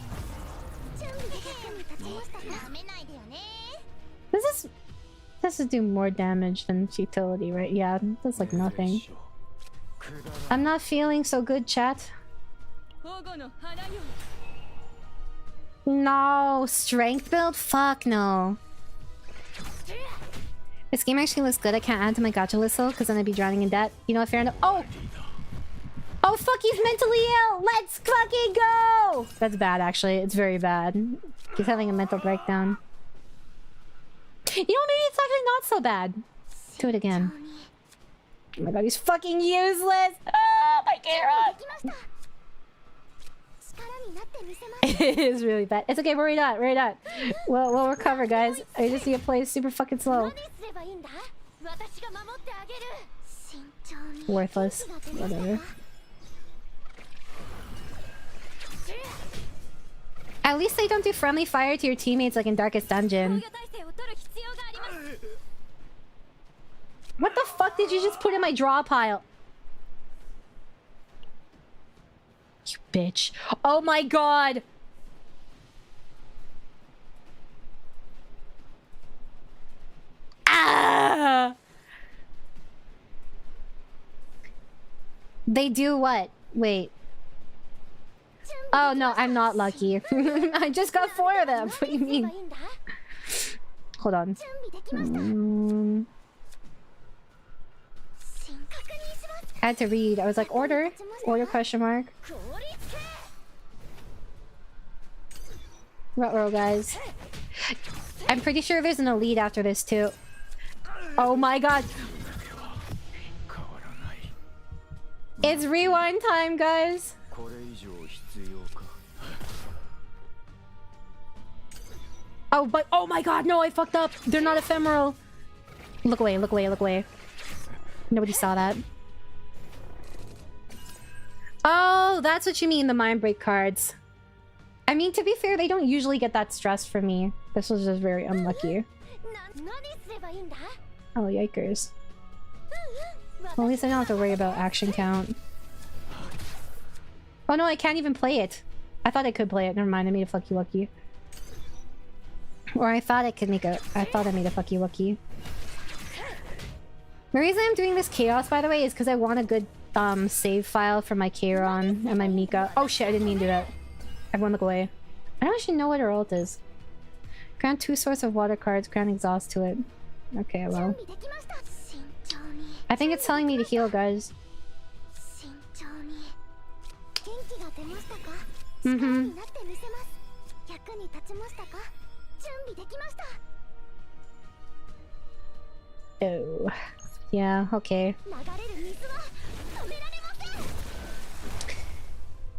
This is do more damage than futility, right? Yeah, that's like nothing. I'm not feeling so good, chat. No, strength build? Fuck no. This game actually looks good. I can't add to my gacha list though, because then I'd be drowning in debt. You know, fair enough. Oh! Oh fuck, he's mentally ill! Let's fucking go! That's bad, actually. It's very bad. He's having a mental breakdown. You know, maybe it's actually not so bad. Do it again. Oh my god, he's fucking useless! Oh, my Kara! It is really bad. It's okay, we're not. We're not. We'll recover, guys. I just need to play super fucking slow. Worthless. Whatever. At least they don't do friendly fire to your teammates like in Darkest Dungeon. What the fuck did you just put in my draw pile? You bitch. Oh my god! Ah! They do what? Wait. Oh no, I'm not lucky. I just got 4 of them. What do you mean? Hold on. I had to read. I was like, order? Order question mark. Ruh-roh, guys. I'm pretty sure there's an elite after this too. Oh my god. It's rewind time, guys. Oh, but oh my god, no, I fucked up. They're not ephemeral. Look away, look away, look away. Nobody saw that. Oh, that's what you mean, the mind break cards. I mean, to be fair, they don't usually get that stressed for me. This was just very unlucky. Oh, yikers. Well, at least I don't have to worry about action count. Oh no, I can't even play it. I thought I could play it. Never mind, I made a fucky wucky. Or I thought I could make a... I thought I made a fucky wucky. The reason I'm doing this chaos, by the way, is because I want a good save file for my Kairon and my Mika. Oh shit, I didn't mean to do that. Everyone look away. I don't actually know what her ult is. Grant 2 source of water cards, grant exhaust to it. Okay, well. I think it's telling me to heal, guys. Mm-hmm. Oh. Yeah, okay.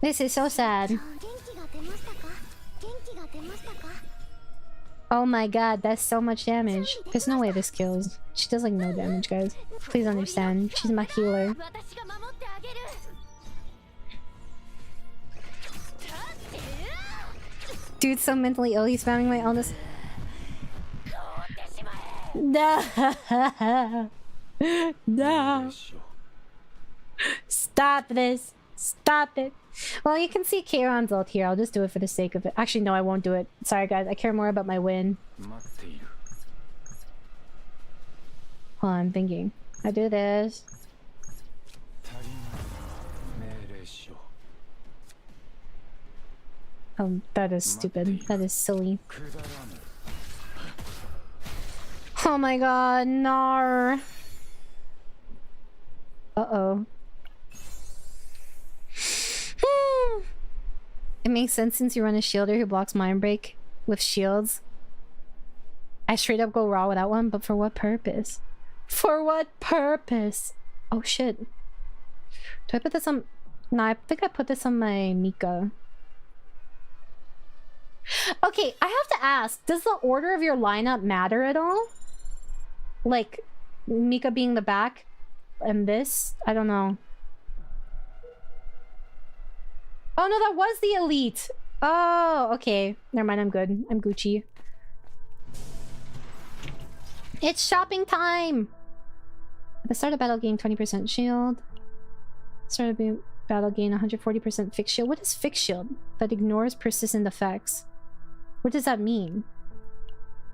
This is so sad. Oh my god, that's so much damage. There's no way this kills. She does like no damage, guys. Please understand. She's my healer. Dude's so mentally ill, he's spamming my illness. No! No! Stop this! Stop it! Well, you can see Kairon's ult here. I'll just do it for the sake of it. Actually, no, I won't do it. Sorry, guys. I care more about my win. Hold on, I'm thinking. I do this. Oh, that is stupid. That is silly. Oh my god, nar. Uh-oh. It makes sense since you run a shielder who blocks mind break with shields. I straight up go raw without one, but for what purpose? For what purpose? Oh shit. Do I put this on... No, I think I put this on my Mika. Okay, I have to ask, does the order of your lineup matter at all? Like, Mika being the back and this? I don't know. Oh no, that was the elite! Oh, okay. Never mind, I'm good. I'm Gucci. It's shopping time! At the start of battle, gain 20% shield. Start of battle, gain 140% fixed shield. What is fixed shield? That ignores persistent effects. What does that mean?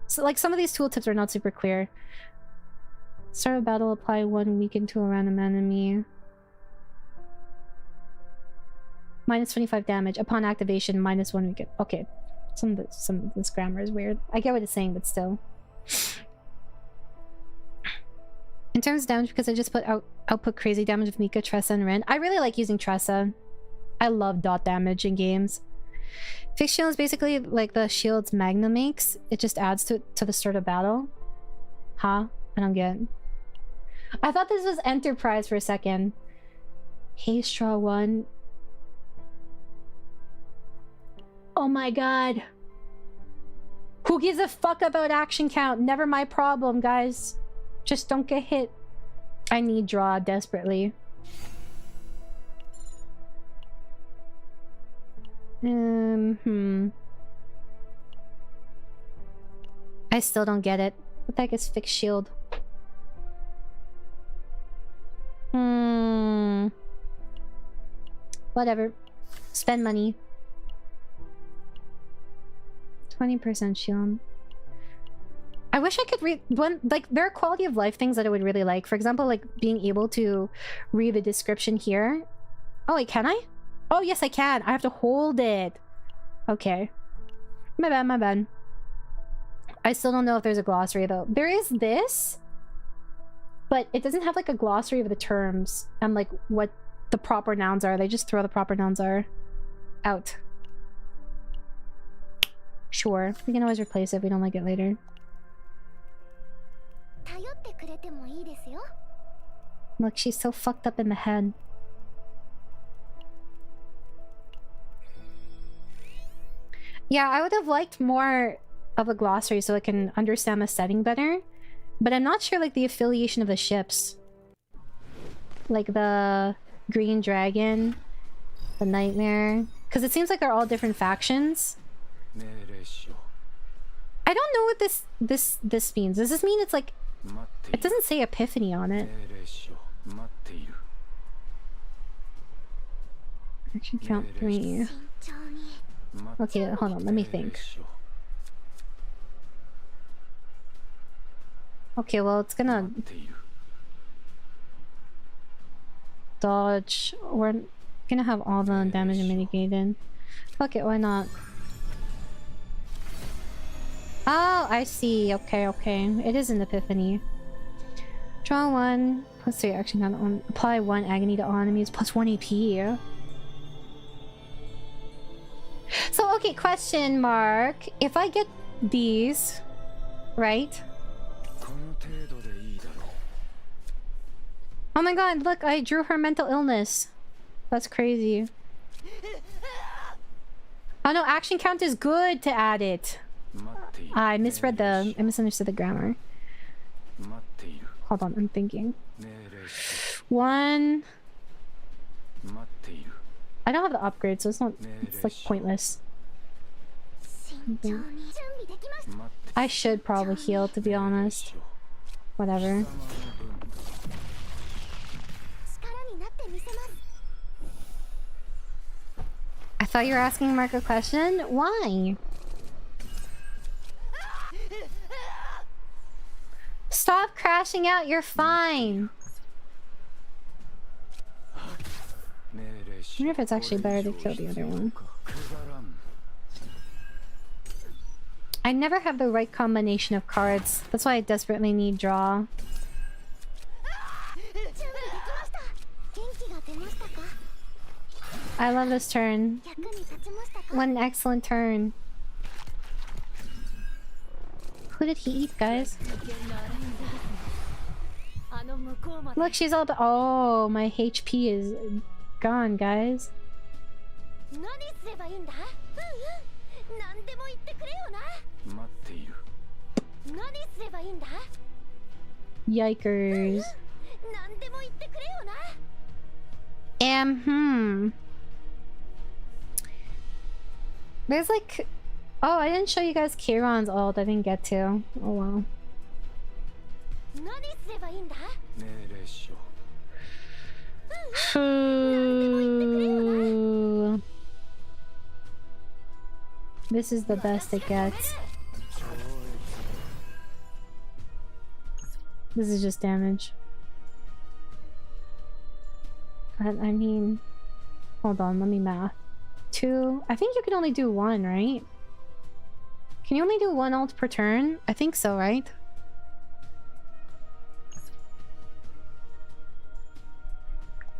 So, like, some of these tooltips are not super clear. Start of battle, apply 1 weaken to a random enemy. Minus 25 damage. Upon activation, minus 1 weaken. Okay. Some of this grammar is weird. I get what it's saying, but still. In terms of damage, because I just put output crazy damage with Mika, Tressa, and Ren. I really like using Tressa. I love dot damage in games. Fixed shield is basically like the shield's Magna makes. It just adds to the start of battle. Huh? I don't get it. I thought this was Enterprise for a second. Hey, Straw 1. Oh my god. Who gives a fuck about action count? Never my problem, guys. Just don't get hit. I need draw desperately. I still don't get it. What the heck is fixed shield? Whatever. Spend money. 20% shield. I wish I could read one. Like, there are quality of life things that I would really like. For example, like being able to read the description here. Oh wait, can I? Oh yes, I can. I have to hold it. Okay. My bad, my bad. I still don't know if there's a glossary though. There is this, but it doesn't have like a glossary of the terms and like what the proper nouns are. They just throw the proper nouns are out. Sure, we can always replace it if we don't like it later. Look, she's so fucked up in the head. Yeah, I would have liked more of a glossary so I can understand the setting better. But I'm not sure, like, the affiliation of the ships. Like the Green Dragon, the Nightmare. Because it seems like they're all different factions. I don't know what this means. Does this mean it's like... It doesn't say Epiphany on it. Action count 3. Okay, hold on, let me think. Okay, well, it's gonna... Dodge. We're gonna have all the damage mitigated. Okay, why not? Oh, I see. Okay, okay. It is an Epiphany. Draw 1. Plus 3 action count on. Apply 1 agony to all enemies. Plus 1 AP. So, okay, question mark. If I get these, right? Oh my god, look, I drew her mental illness. That's crazy. Oh no, action count is good to add it. I misunderstood the grammar. Hold on, I'm thinking. 1. I don't have the upgrade, so it's like pointless. I should probably heal, to be honest. Whatever. I thought you were asking Mark a question? Why? Stop crashing out, you're fine. I wonder if it's actually better to kill the other one. I never have the right combination of cards. That's why I desperately need draw. I love this turn. What an excellent turn. Who did he eat, guys? Look, she's all... Oh, my HP is gone, guys. Yikers. There's like... Oh, I didn't show you guys Kieran's ult. I didn't get to. Oh well. This is the best it gets. This is just damage. I mean... Hold on, let me math. 2... I think you can only do 1, right? Can you only do 1 ult per turn? I think so, right?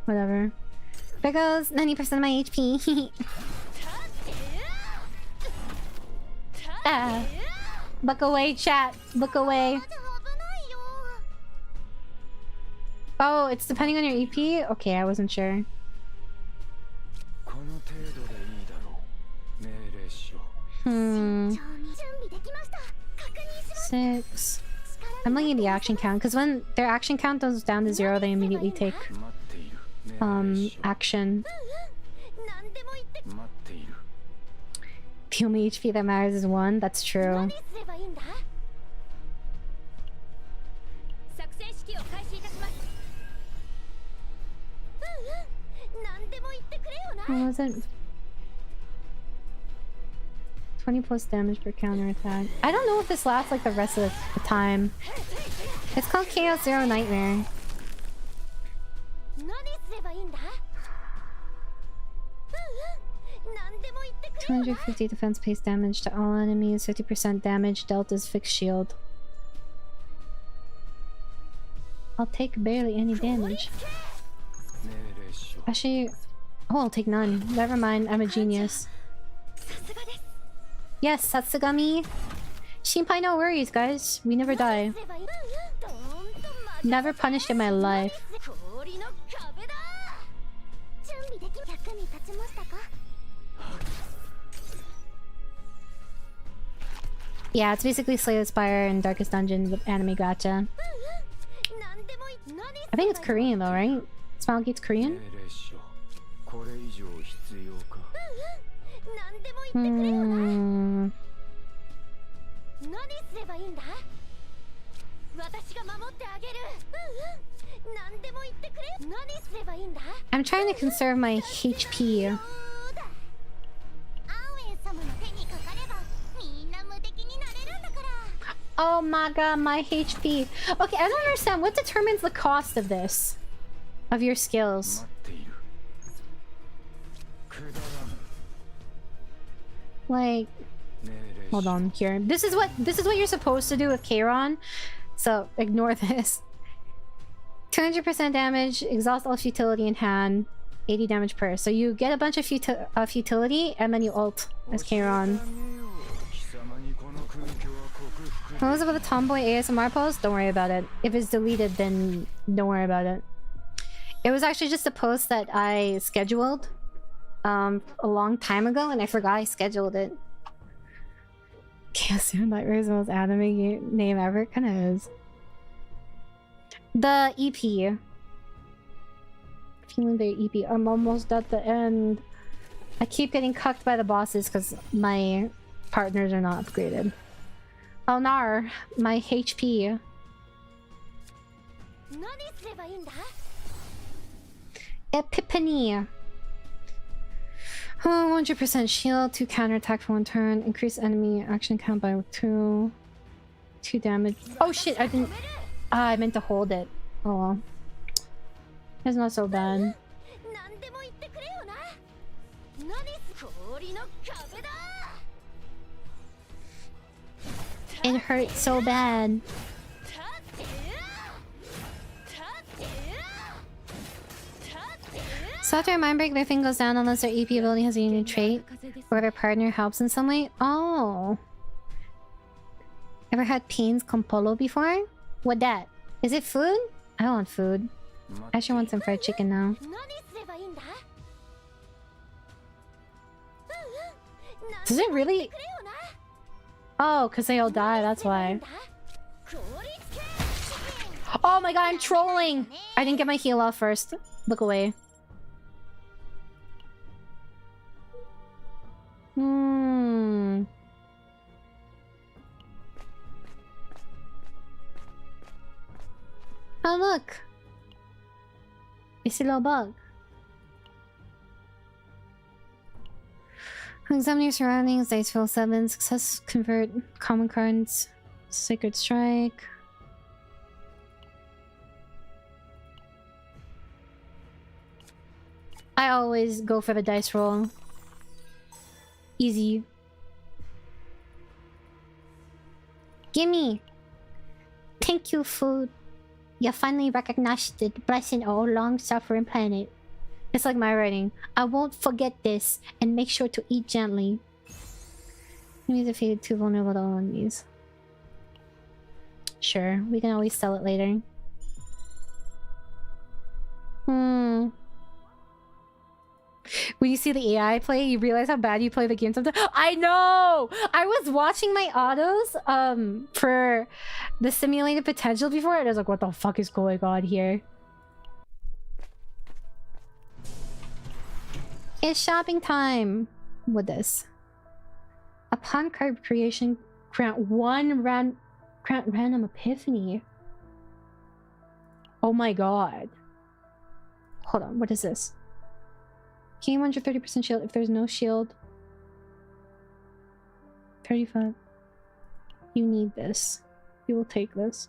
Whatever. There goes 90% of my HP. Ah. Look away, chat. Look away. Oh, it's depending on your EP? Okay, I wasn't sure. Hmm. 6. I'm looking at the action count, because when their action count goes down to 0, they immediately take action. The only HP that matters is 1. That's true. What was it? 20 plus damage per counter attack. I don't know if this lasts like the rest of the time. It's called Chaos Zero Nightmare. 250 defense base damage to all enemies, 50% damage dealt as fixed shield. I'll take barely any damage. Actually, oh, I'll take none. Never mind, I'm a genius. Yes, Satsugami. Shinpai, no worries, guys. We never die. Never punished in my life. Yeah, it's basically Slay the Spire and Darkest Dungeon with anime gacha. I think it's Korean though, right? Smilegate's Korean? I'm trying to conserve my HP. Oh my god, my HP. Okay, I don't understand. What determines the cost of this? Of your skills? Like... Hold on, here. This is what you're supposed to do with Kairon. So, ignore this. 200% damage, exhaust all futility in hand, 80 damage per. So you get a bunch of futility, and then you ult as Kairon. What was it with the tomboy ASMR post? Don't worry about it. If it's deleted, then don't worry about it. It was actually just a post that I scheduled a long time ago, and I forgot I scheduled it. Chaos Nightmare is the most anime name ever. It kinda is. The EP. Feeling very EP. I'm almost at the end. I keep getting cucked by the bosses because my partners are not upgraded. Oh nar, my HP. Epiphany. Oh, 100% shield, 2 counterattack for 1 turn, increase enemy action count by 2 damage. Oh shit, I didn't... I meant to hold it. Oh well. It's not so bad. It hurt so bad. So after a mind break, their thing goes down unless their EP ability has a unique trait or their partner helps in some way. Oh. Ever had Pains con polo before? What that? Is it food? I want food. I should want some fried chicken now. Does it really? Oh, because they all die, that's why. Oh my god, I'm trolling! I didn't get my heal off first. Look away. Hmm. Oh look! It's a little bug. Examine your surroundings, dice roll 7, success convert common cards, sacred strike. I always go for the dice roll. Easy. Gimme! Thank you, food. You finally recognized the blessing of our long-suffering planet. It's like my writing. I won't forget this, and make sure to eat gently. Enemies defeated, too vulnerable to all enemies. Sure, we can always sell it later. When you see the AI play, you realize how bad you play the game sometimes. I know! I was watching my autos for the simulated potential before, and I was like, what the fuck is going on here? It's shopping time with this. Upon card creation, grant random epiphany. Oh my god. Hold on, what is this? Gain 130% shield if there's no shield. 35. You need this. You will take this.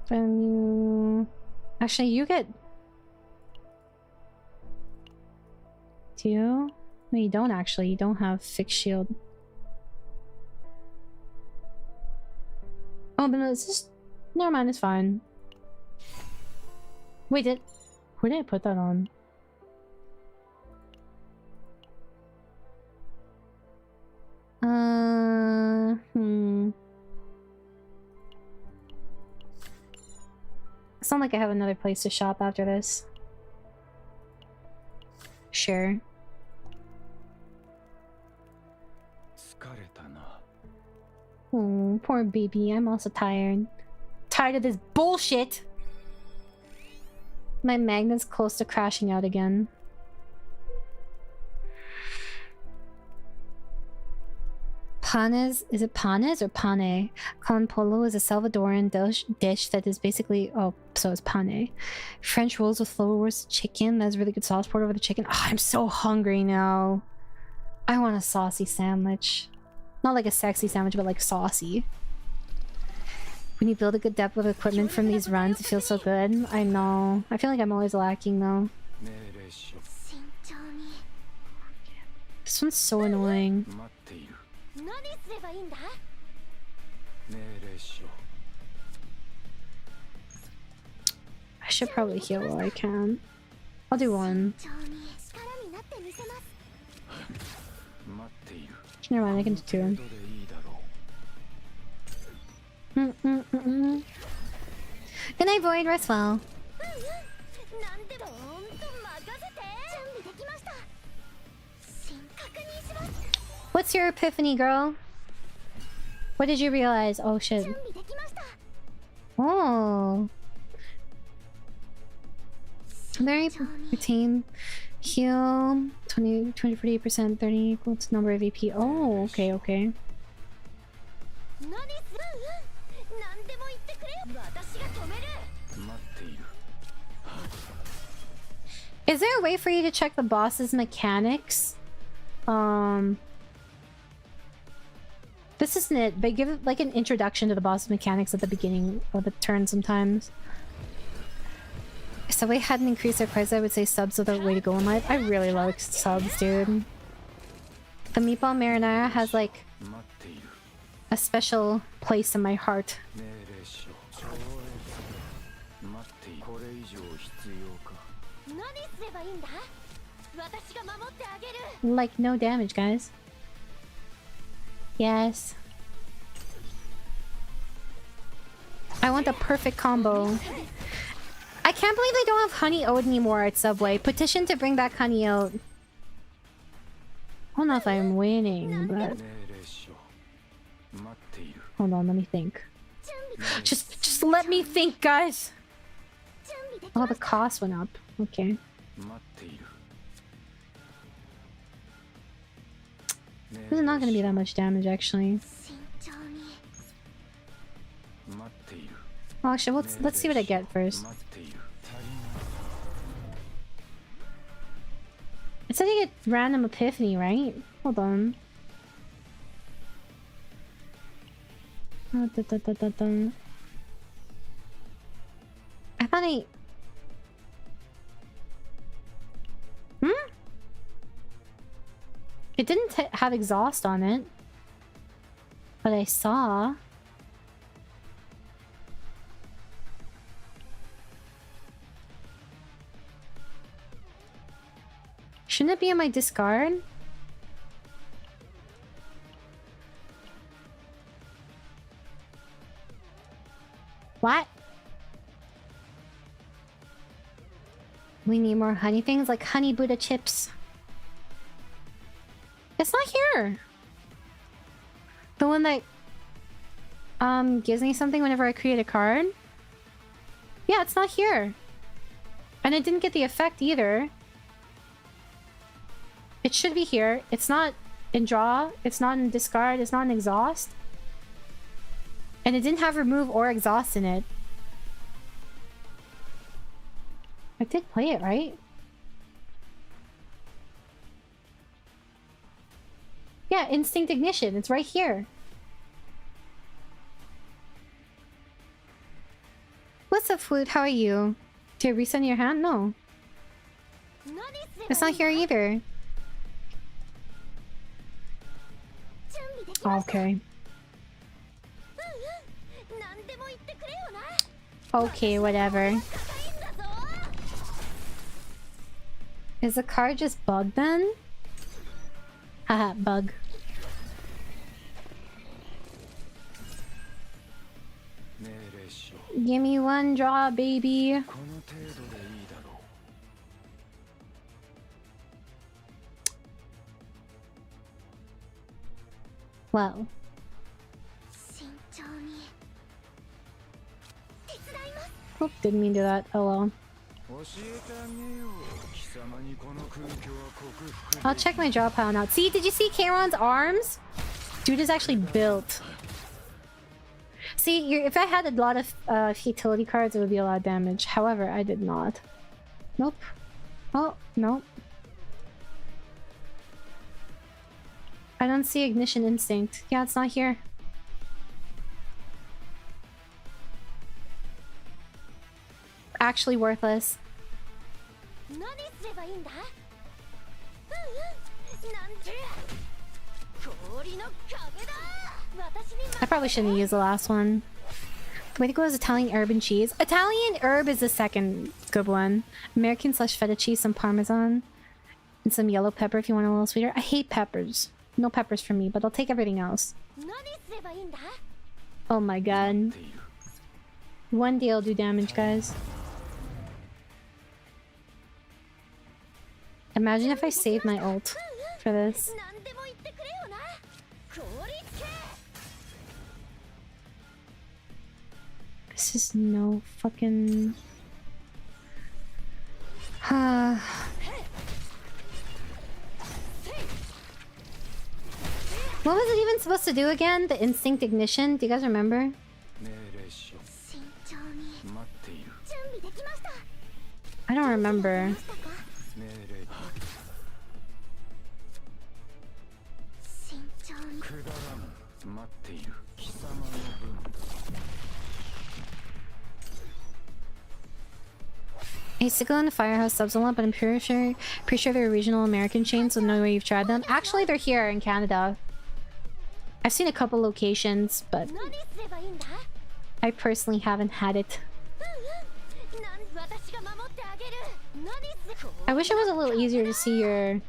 Then you... Actually, you get... Do you? No, you don't actually. You don't have fixed shield. Oh, but no, it's just... Never mind, it's fine. Wait, where did I put that on? It's not like I have another place to shop after this. Sure. Oh, poor baby. I'm also tired. Tired of this bullshit! My magnet's close to crashing out again. Panes, is it panes or pane? Con polo is a Salvadoran dish that is basically, oh, so it's pane. French rolls with flour roasted chicken. That's really good sauce poured over the chicken. Oh, I'm so hungry now. I want a saucy sandwich. Not like a sexy sandwich, but like saucy. When you build a good depth of equipment from these runs, it feels so good. I know. I feel like I'm always lacking though. This one's so annoying. I should probably heal while I can. I'll do one. Never mind, I can do two. Good night, Void. Rest well. What's your epiphany, girl? What did you realize? Oh shit. Oh. Very routine. Heal 48%, 30 equals number of AP. Oh, okay, okay. Is there a way for you to check the boss's mechanics? This isn't it, but give it like an introduction to the boss's mechanics at the beginning of the turn sometimes. If somebody hadn't increased their price, I would say subs are the way to go in life. I really like subs, dude. The meatball marinara has like a special place in my heart. Like no damage, guys. Yes. I want the perfect combo. I can't believe they don't have honey oat anymore at Subway. Petition to bring back honey oat. I don't know if I'm winning, but... Hold on, let me think. Just let me think, guys! Oh, the cost went up. Okay. This is not gonna be that much damage, actually. Well, actually, let's see what I get first. It said you get random epiphany, right? Hold on. Oh, I thought I... It didn't have exhaust on it. But I saw... Shouldn't it be in my discard? What? We need more honey things like honey Buddha chips. It's not here. The one that gives me something whenever I create a card. Yeah, it's not here. And it didn't get the effect either. It should be here. It's not in draw. It's not in discard. It's not in exhaust. And it didn't have remove or exhaust in it. I did play it, right? Yeah, instinct ignition. It's right here. What's up, Flute? How are you? Did you resend your hand? No. It's not here either. Okay. Okay, whatever. Is the card just bugged then? Haha, bug. Give me one draw, baby. Well. Oop, didn't mean to do that. Oh well. I'll check my draw pile now. See, did you see Kairon's arms? Dude is actually built. See, if I had a lot of futility cards, it would be a lot of damage. However, I did not. Nope. Oh, nope. I don't see Ignition Instinct. Yeah, it's not here. Actually worthless. I probably shouldn't use the last one. The way to go is Italian herb and cheese. Italian herb is the second good one. American slash feta cheese, some parmesan, and some yellow pepper if you want a little sweeter. I hate peppers. No peppers for me, but I'll take everything else. Oh my god. One day will do damage, guys. Imagine if I saved my ult for this. This is no fucking... What was it even supposed to do again? The instinct ignition? Do you guys remember? I don't remember. I used to go in the Firehouse subs a lot, but I'm pretty sure they're regional American chains, so no way you've tried them. Actually, they're here in Canada. I've seen a couple locations, but I personally haven't had it. I wish it was a little easier to see the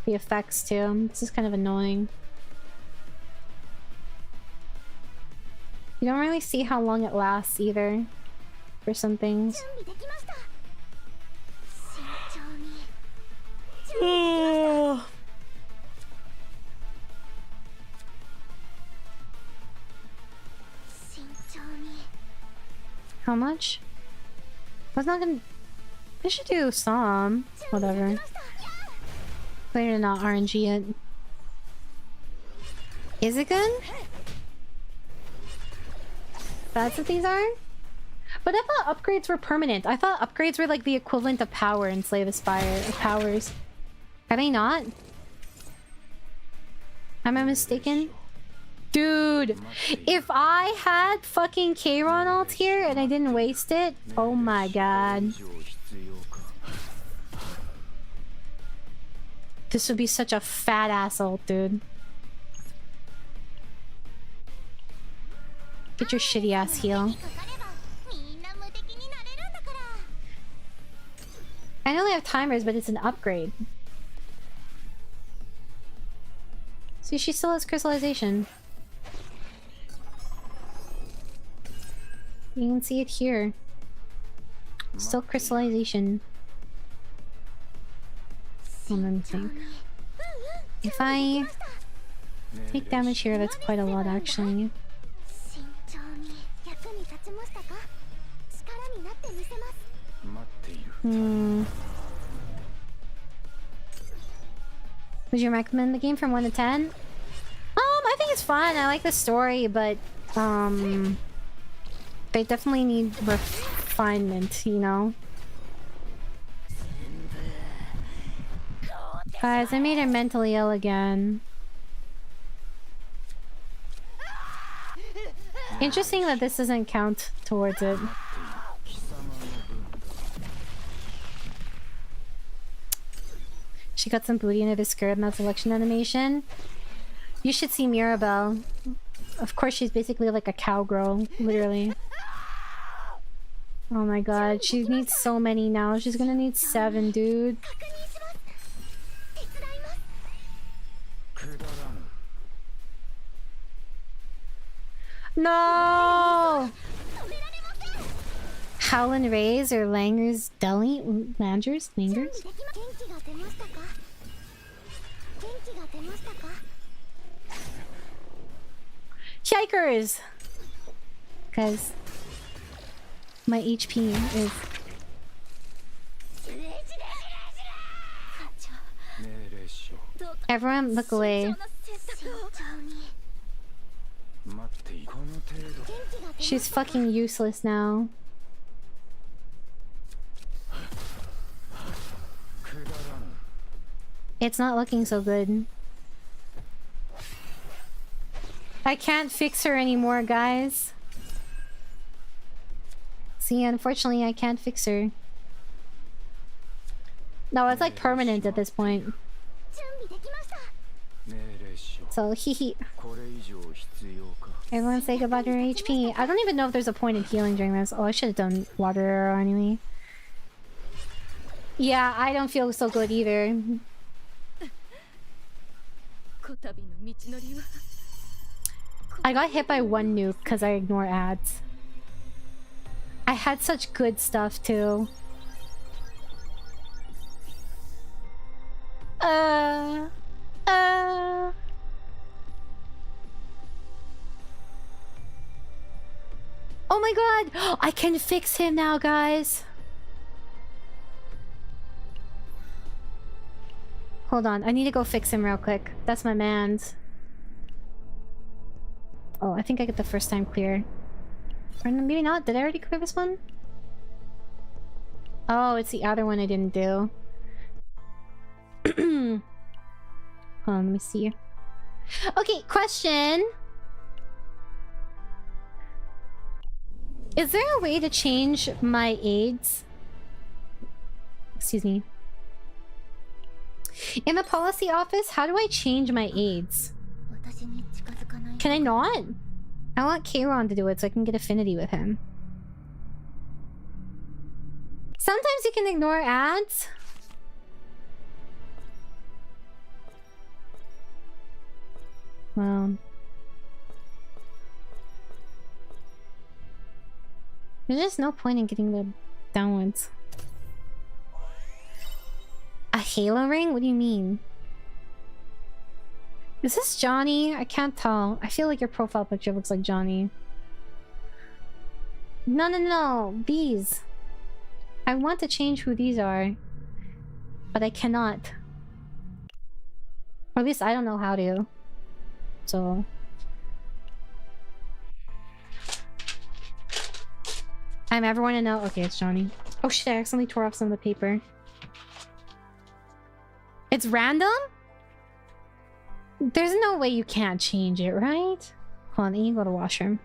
effects too. This is kind of annoying. You don't really see how long it lasts either. for some things. How much? I was not gonna... I should do some. Whatever. Clearly not RNG yet. Is it good? That's what these are? But I thought upgrades were permanent. I thought upgrades were like the equivalent of power in Slay the Spire. Powers. Are they not? Am I mistaken? Dude, if I had fucking Kayron ult here and I didn't waste it, oh my god. This would be such a fat ass ult, dude. Get your shitty ass heal. I know they have timers, but it's an upgrade. See, she still has crystallization. You can see it here. Still crystallization. Let me think. If I take damage here, that's quite a lot actually. Would you recommend the game from 1 to 10? I think it's fun. I like the story, but they definitely need refinement, you know? Guys, I made her mentally ill again. Interesting that this doesn't count towards it. She got some booty under the skirt in that selection animation. You should see Mirabelle. Of course, she's basically like a cowgirl, literally. Oh my god, she needs so many now. She's gonna need 7, dude. No! Howlin' Rays or Langer's Deli? Langers? Langers? Yikers! Because my HP is... Everyone look away. She's fucking useless now. It's not looking so good. I can't fix her anymore, guys. See, unfortunately, I can't fix her. No, it's like permanent at this point. So, hee. Everyone say goodbye to her HP. I don't even know if there's a point in healing during this. Oh, I should have done water arrow anyway. Yeah, I don't feel so good either. I got hit by 1 nuke because I ignore ads. I had such good stuff too. Oh my god! I can fix him now, guys! Hold on, I need to go fix him real quick. That's my man's. Oh, I think I get the first time clear. Or maybe not. Did I already clear this one? Oh, it's the other one I didn't do. Hold on, let me see. Okay, question. Is there a way to change my aids? Excuse me. In the policy office, how do I change my aids? Can I not? I want Kayron to do it so I can get affinity with him. Sometimes you can ignore ads. Well... There's just no point in getting the downwards. A halo ring? What do you mean? Is this Johnny? I can't tell. I feel like your profile picture looks like Johnny. No, no, no. These. I want to change who these are. But I cannot. Or at least I don't know how to. So... I'm everyone to know. Okay, it's Johnny. Oh shit, I accidentally tore off some of the paper. It's random? There's no way you can't change it, right? Hold on, you go to washroom.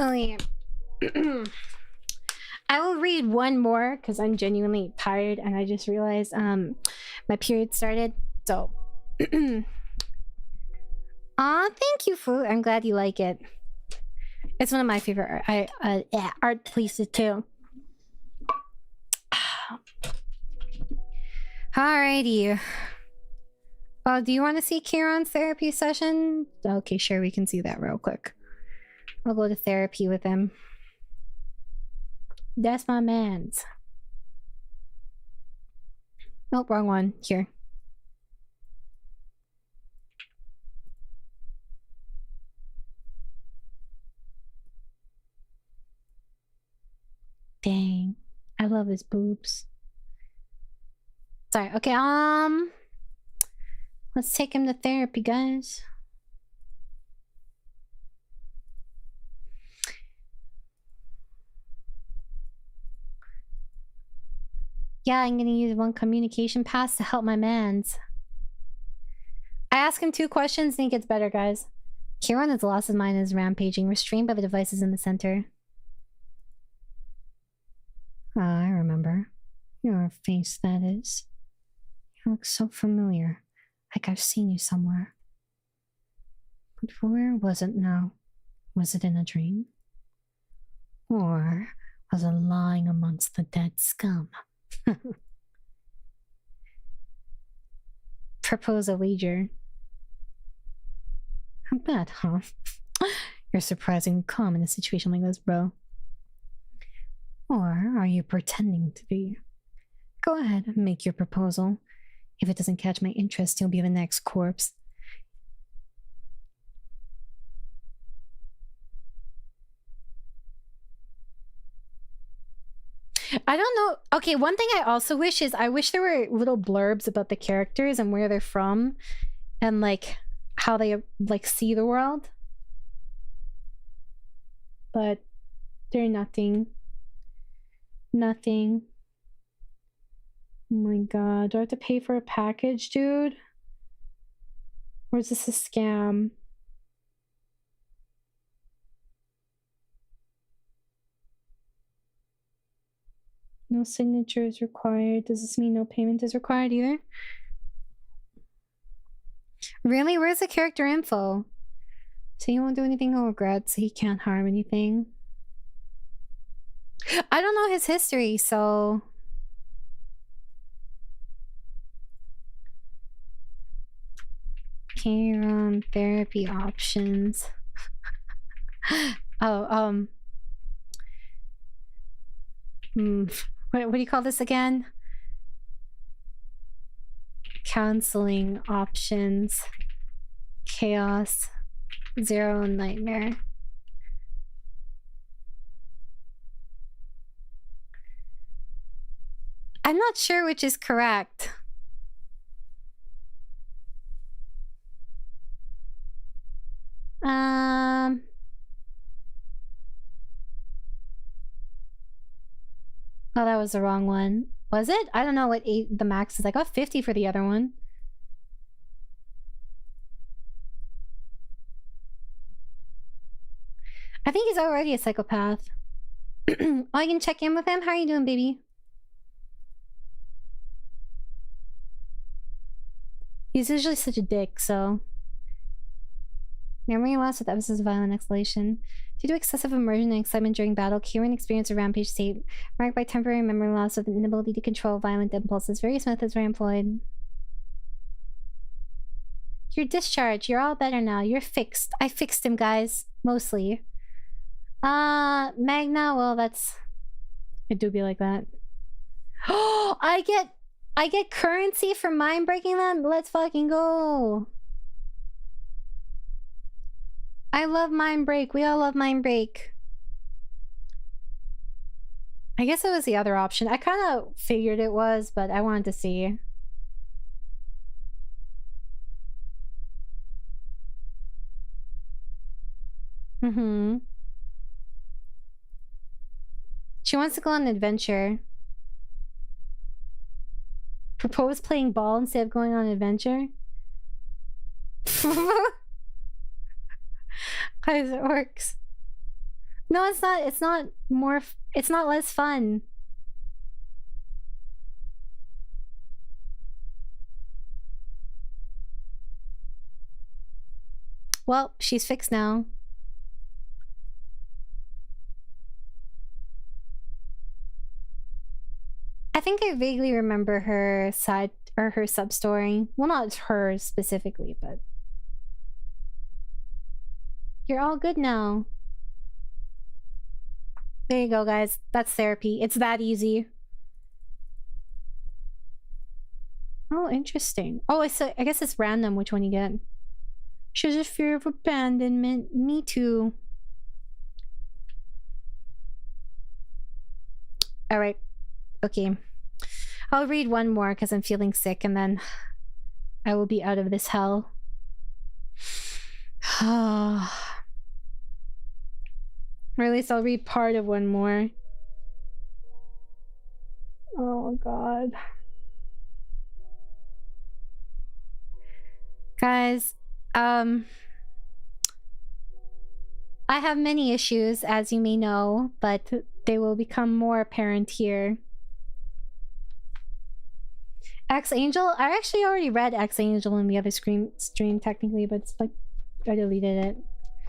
Oh yeah. I will read one more because I'm genuinely tired and I just realized my period started. So aw, thank you, Fu. I'm glad you like it. It's one of my favorite art pieces too. Alrighty. Oh, do you want to see Kieran's therapy session? Okay, sure, we can see that real quick. I'll go to therapy with him. That's my man's. Nope, wrong one. Here. Dang. I love his boobs. Sorry, okay, let's take him to therapy, guys. Yeah, I'm gonna use one communication pass to help my mans. I ask him 2 questions and he gets better, guys. Kieran has lost his mind and is rampaging, restrained by the devices in the center. Ah, I remember. Your face, that is. You look so familiar. Like I've seen you somewhere. But where was it now? Was it in a dream? Or was it lying amongst the dead scum? Propose a wager. I bet, huh? You're surprisingly calm in a situation like this, bro. Or are you pretending to be? Go ahead and make your proposal. If it doesn't catch my interest, you'll be the next corpse. I don't Also, okay, one thing I also wish is I wish there were little blurbs about the characters and where they're from and like how they like see the world. But they're nothing. Nothing. Oh my god, do I have to pay for a package, dude? Or is this a scam? No signature is required. Does this mean no payment is required either? Really? Where's the character info? So he won't do anything he'll regret, so he can't harm anything. I don't know his history, so... Okay, therapy options. Oh, what do you call this again? Counseling options. Chaos. Zero nightmare. I'm not sure which is correct. Oh, that was the wrong one. Was it? I don't know what the max is. I got 50 for the other one. I think he's already a psychopath. Oh, I can check in with him? How are you doing, baby? He's usually such a dick, so... Memory loss with episodes of violent exhalation. Due to excessive immersion and excitement during battle, Kieran experienced a rampage state marked by temporary memory loss with an inability to control violent impulses. Various methods were employed. You're discharged. You're all better now. You're fixed. I fixed him, guys. Mostly. Magna, well, that's... It do be like that. Oh, I get currency for mind breaking them? Let's fucking go. I love mind break. We all love mind break. I guess it was the other option. I kind of figured it was, but I wanted to see. She wants to go on an adventure. Propose playing ball instead of going on an adventure? Guys, it works. No, it's not. It's not more. It's not less fun. Well, she's fixed now. I think I vaguely remember her side or her sub story. Well, not her specifically, but you're all good now. There you go, guys. That's therapy. It's that easy. Oh, interesting. Oh, I guess it's random which one you get. She has a fear of abandonment. Me too. All right. Okay. I'll read one more because I'm feeling sick and then I will be out of this hell. Or at least I'll read part of one more. Oh god. Guys, I have many issues, as you may know, but they will become more apparent here. X-Angel? I actually already read X-Angel in the other stream technically, but it's like I deleted it.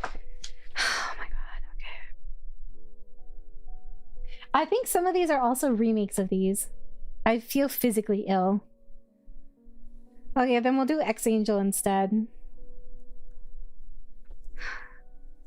Oh my god, okay. I think some of these are also remakes of these. I feel physically ill. Okay, then we'll do X-Angel instead.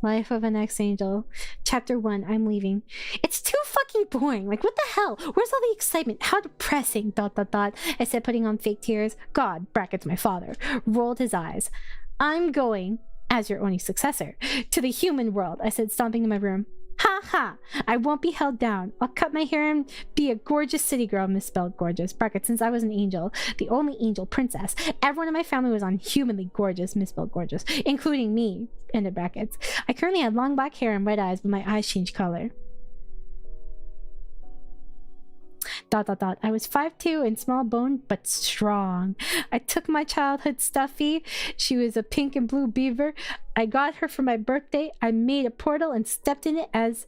Life of an X-Angel. Chapter 1, I'm leaving. It's too fucking boring. Like, what the hell? Where's all the excitement? How depressing, ... I said, putting on fake tears. God, brackets my father, rolled his eyes. I'm going, as your only successor, to the human world, I said, stomping in my room. Ha ha! I won't be held down. I'll cut my hair and be a gorgeous city girl, misspelled gorgeous. Bracket, since I was an angel, the only angel princess. Everyone in my family was unhumanly gorgeous, misspelled gorgeous, including me, ended brackets. I currently had long black hair and red eyes, but my eyes changed color. Dot dot dot. I was 5'2" and small boned, but strong. I took my childhood stuffy. She was a pink and blue beaver. I got her for my birthday. I made a portal and stepped in it as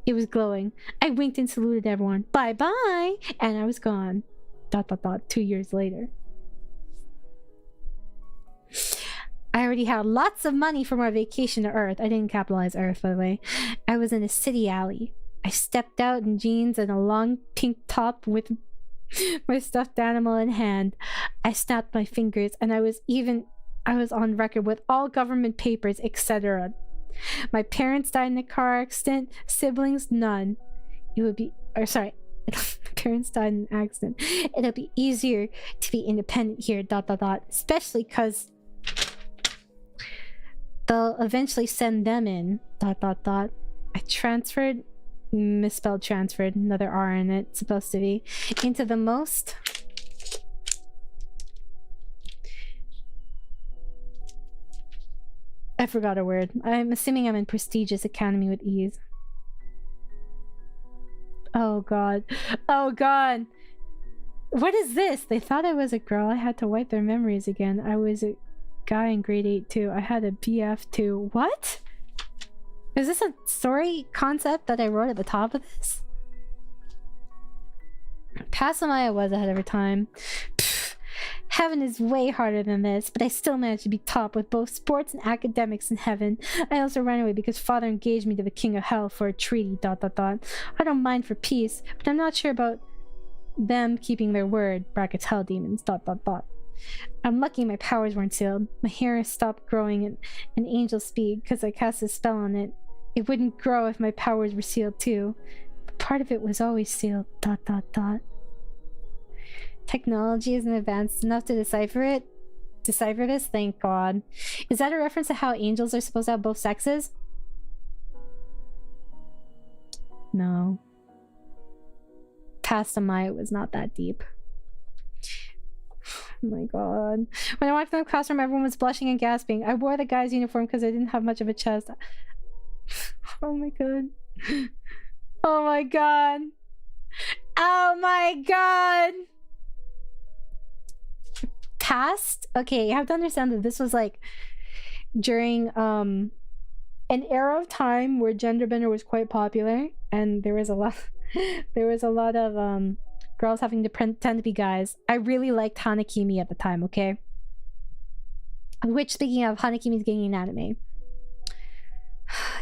it was glowing. I winked and saluted everyone. Bye bye! And I was gone. Dot dot dot. 2 years later. I already had lots of money for my vacation to Earth. I didn't capitalize Earth, by the way. I was in a city alley. I stepped out in jeans and a long pink top with my stuffed animal in hand. I snapped my fingers and I was on record with all government papers, etc. My parents died in a car accident, siblings none. Parents died in an accident. It'll be easier to be independent here, dot dot dot, especially because they'll eventually send them in, dot dot dot. I transferred, misspelled transferred, another R in it, supposed to be, into the most I forgot a word. I'm assuming I'm in prestigious academy with ease. Oh god. Oh god. What is this? They thought I was a girl. I had to wipe their memories again. I was a guy in grade 8 too. I had a BF too. What? Is this a story concept that I wrote at the top of this? Passamaya was ahead of her time. Pfft, heaven is way harder than this, but I still managed to be top with both sports and academics in heaven. I also ran away because father engaged me to the king of hell for a treaty, dot dot dot. I don't mind for peace, but I'm not sure about them keeping their word, brackets hell demons, dot dot dot. I'm lucky my powers weren't sealed. My hair stopped growing at an angel speed because I cast a spell on it. It wouldn't grow if my powers were sealed too. But part of it was always sealed, dot dot dot. Technology isn't advanced enough to decipher this, thank god. Is that a reference to how angels are supposed to have both sexes? No. Past Amaya was not that deep. Oh my god. When I walked in the classroom, everyone was blushing and gasping. I wore the guy's uniform because I didn't have much of a chest. Oh my god. Oh my god. Oh my god. Past? Okay, you have to understand that this was like during an era of time where gender bender was quite popular, and there was a lot of girls having to pretend to be guys. I really liked Hanakimi at the time, okay? Which, speaking of, Hanakimi's getting an anime.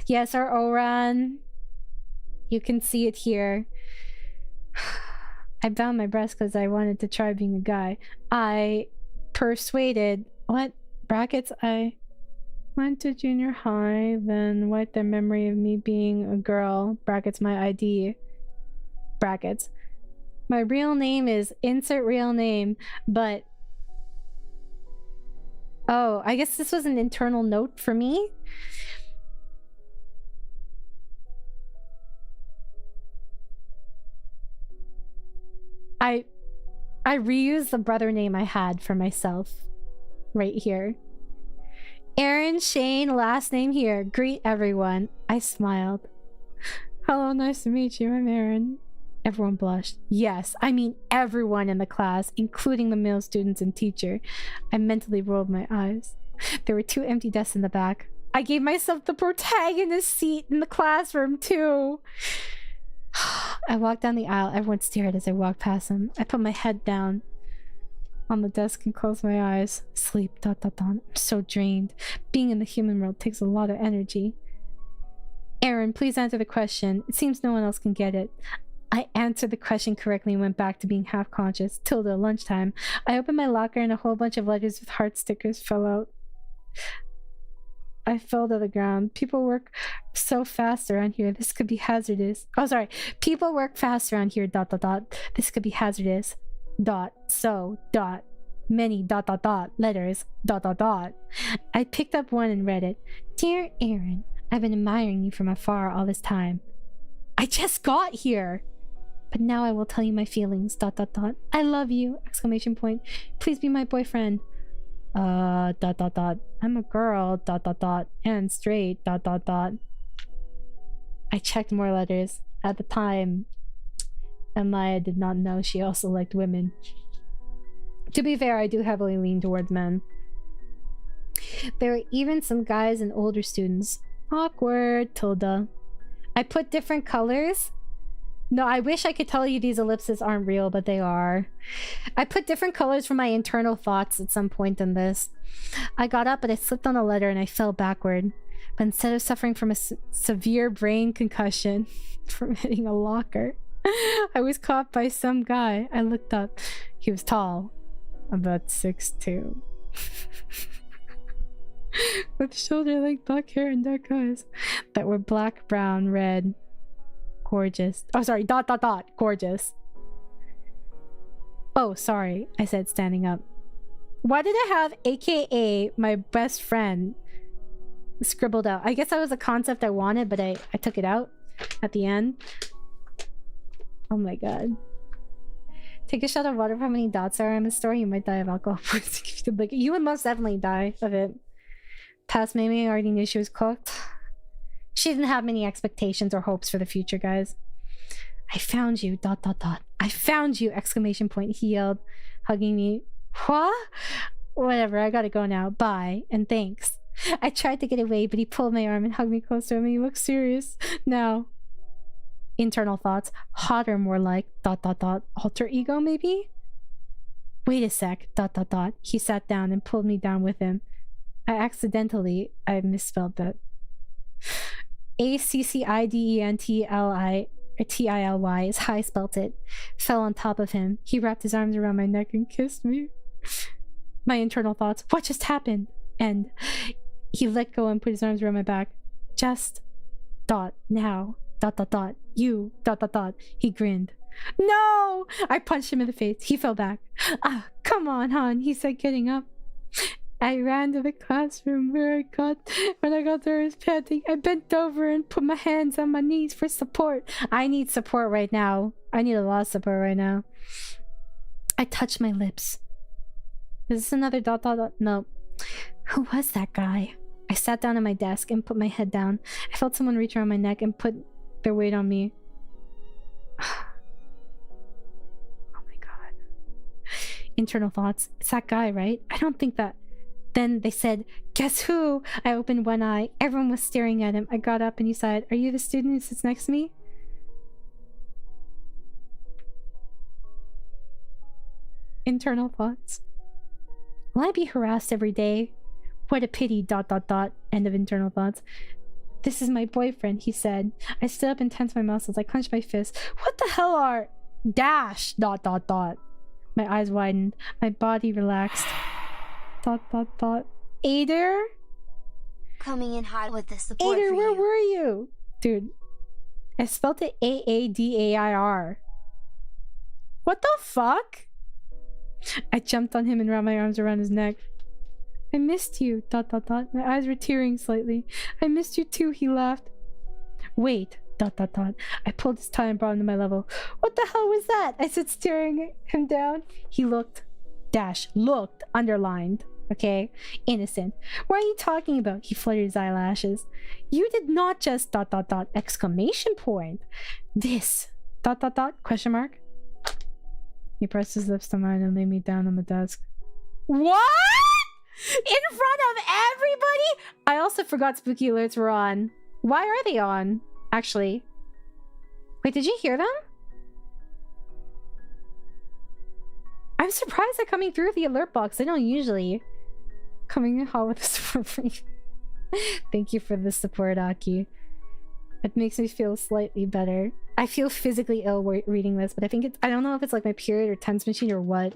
Yes, our Oran. You can see it here. I bound my breast because I wanted to try being a guy. I persuaded... What? Brackets? I went to junior high, then wiped their memory of me being a girl. Brackets, my ID. Brackets. My real name is insert real name, but... Oh, I guess this was an internal note for me? I reused the brother name I had for myself. Right here. Aaron Shane, last name here. Greet everyone. I smiled. Hello, nice to meet you. I'm Aaron. Everyone blushed. Yes, I mean everyone in the class, including the male students and teacher. I mentally rolled my eyes. There were 2 empty desks in the back. I gave myself the protagonist seat in the classroom, too. I walked down the aisle. Everyone stared as I walked past them. I put my head down on the desk and closed my eyes. Sleep, dot dot dot. I'm so drained. Being in the human world takes a lot of energy. Aaron, please answer the question. It seems no one else can get it. I answered the question correctly and went back to being half-conscious. Tilda, lunchtime. I opened my locker and a whole bunch of letters with heart stickers fell out. I fell to the ground. People work so fast around here. This could be hazardous. Oh, sorry. People work fast around here, dot dot dot. This could be hazardous. Dot. So. Dot. Many dot dot dot letters. Dot dot dot. I picked up one and read it. Dear Aaron, I've been admiring you from afar all this time. I just got here. But now I will tell you my feelings, dot dot dot. I love you, exclamation point. Please be my boyfriend. Dot dot dot. I'm a girl, dot dot dot. And straight, dot dot dot. I checked more letters. At the time, Amaya did not know she also liked women. To be fair, I do heavily lean towards men. There were even some guys and older students. Awkward, tilde. I put different colors. No, I wish I could tell you these ellipses aren't real, but they are. I put different colors for my internal thoughts at some point in this. I got up, but I slipped on a letter and I fell backward. But instead of suffering from a severe brain concussion from hitting a locker, I was caught by some guy. I looked up. He was tall, about 6'2". With shoulder-length black hair and dark eyes that were black, brown, red. Gorgeous. Oh, sorry. Dot, dot, dot. Gorgeous. Oh, sorry. I said, standing up. Why did I have AKA my best friend scribbled out? I guess that was a concept I wanted, but I took it out at the end. Oh my god. Take a shot of water for how many dots there are in the story. You might die of alcohol poisoning. You would most definitely die of it. Past Mimi already knew she was cooked. She didn't have many expectations or hopes for the future, guys. I found you, dot dot dot. I found you, exclamation point, he yelled, hugging me. What? Whatever, I gotta go now. Bye, and thanks. I tried to get away, but he pulled my arm and hugged me close to him, and he looked serious. Now, internal thoughts, hotter more like, dot dot dot, alter ego maybe? Wait a sec, dot dot dot. He sat down and pulled me down with him. I misspelled that. ACCIDENTLI or TILY is how I spelt it. Fell on top of him. He wrapped his arms around my neck and kissed me. My internal thoughts, what just happened? And he let go and put his arms around my back. Just dot now dot dot dot you dot dot dot. He grinned. No! I punched him in the face. He fell back. Ah, come on, hon, he said, getting up. I ran to the classroom when I got there, I was panting. I bent over and put my hands on my knees for support. I need support right now. I need a lot of support right now. I touched my lips. Is this another dot dot dot? No. Who was that guy? I sat down at my desk and put my head down. I felt someone reach around my neck and put their weight on me. Oh my god. Internal thoughts. It's that guy, right? I don't think that... Then they said, guess who? I opened one eye. Everyone was staring at him. I got up and he said, are you the student who sits next to me? Internal thoughts. Will I be harassed every day? What a pity, dot dot dot. End of internal thoughts. This is my boyfriend, he said. I stood up and tensed my muscles. I clenched my fist. What the hell are... Dash, dot dot dot. My eyes widened. My body relaxed. Dot dot dot. Ader? Coming in hot with the support Ader, for where you. were you? Dude, I spelled it AADAIR. What the fuck? I jumped on him and wrapped my arms around his neck. I missed you, dot dot dot. My eyes were tearing slightly. I missed you too, he laughed. Wait, dot dot dot. I pulled his tie and brought him to my level. What the hell was that? I said, staring him down. He looked. Dash. Looked. Underlined. Okay? Innocent. What are you talking about? He fluttered his eyelashes. You did not just... dot dot dot. Exclamation point. This... dot dot dot. Question mark. He pressed his lips to mine and laid me down on the desk. What? In front of everybody? I also forgot spooky alerts were on. Why are they on? Actually. Wait, did you hear them? I'm surprised they're coming through the alert box. They don't usually. Coming in hot with the support for you. Thank you for the support, Aki. It makes me feel slightly better. I feel physically ill reading this, but I think it's... I don't know if it's like my period or tense machine or what.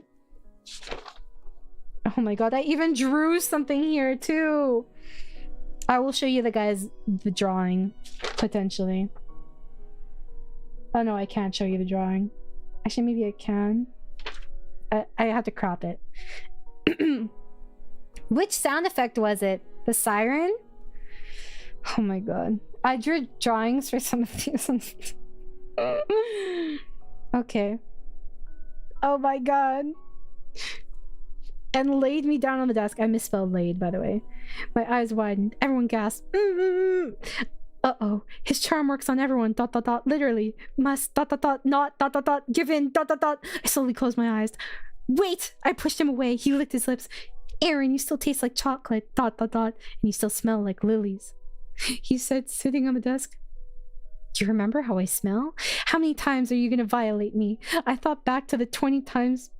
Oh my god, I even drew something here too! I will show you the drawing, potentially. Oh no, I can't show you the drawing. Actually, maybe I can. I have to crop it. Which sound effect was it? The siren? Oh my god. I drew drawings for some of these. Okay. Oh my god. And laid me down on the desk. I misspelled laid, by the way. My eyes widened. Everyone gasped. Uh-oh. His charm works on everyone. ... Literally. Must ... Not ... Give in ... I slowly closed my eyes. Wait! I pushed him away. He licked his lips. Aaron, you still taste like chocolate ... And you still smell like lilies. He said, sitting on the desk. Do you remember how I smell? How many times are you gonna violate me? I thought back to the 20 times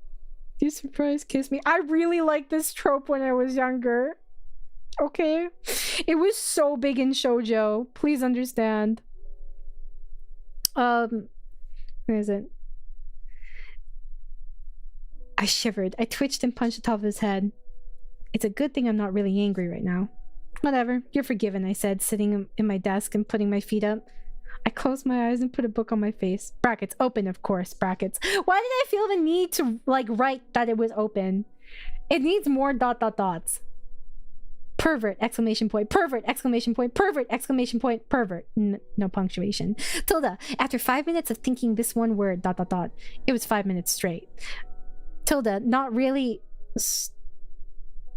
you surprise kiss me. I really liked this trope when I was younger. Okay? It was so big in shoujo. Please understand. Where is it? I shivered. I twitched and punched the top of his head. It's a good thing I'm not really angry right now. Whatever. You're forgiven, I said, sitting in my desk and putting my feet up. I closed my eyes and put a book on my face. Brackets. Open, of course. Brackets. Why did I feel the need to, like, write that it was open? It needs more ... Pervert! Exclamation point. Pervert! Exclamation point. Pervert! Exclamation point. Pervert. No punctuation. Tilda. After 5 minutes of thinking this one word ... It was 5 minutes straight. Tilda. Not really...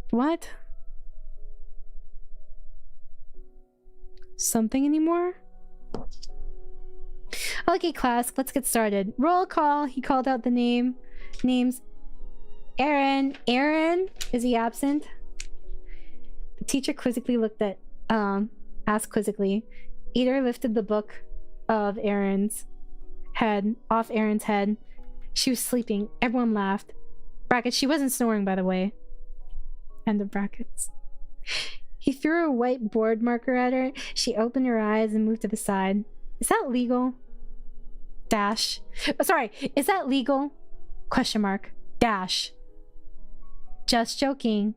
What? Something anymore? Okay, class, let's get started. Roll call. He called out the names. Aaron. Aaron? Is he absent? The teacher quizzically looked at, asked quizzically. Eater lifted the book of Aaron's head, off Aaron's head. She was sleeping. Everyone laughed. Brackets, she wasn't snoring, by the way. End of brackets. He threw a white board marker at her. She opened her eyes and moved to the side. Is that legal? Dash. Oh, sorry. Is that legal? Question mark. Dash. Just joking.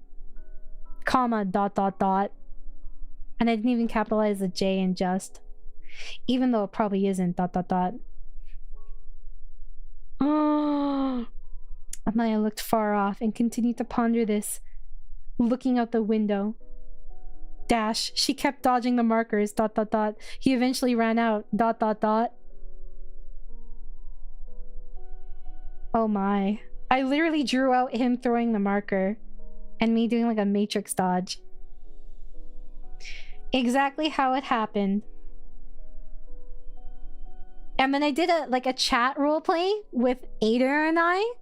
Comma ... And I didn't even capitalize the J in just. Even though it probably isn't ... Oh. Amaya looked far off and continued to ponder this, looking out the window. Dash. She kept dodging the markers ... He eventually ran out ... Oh my. I literally drew out him throwing the marker and me doing like a matrix dodge. Exactly how it happened. And then I did a chat roleplay with Ader and I.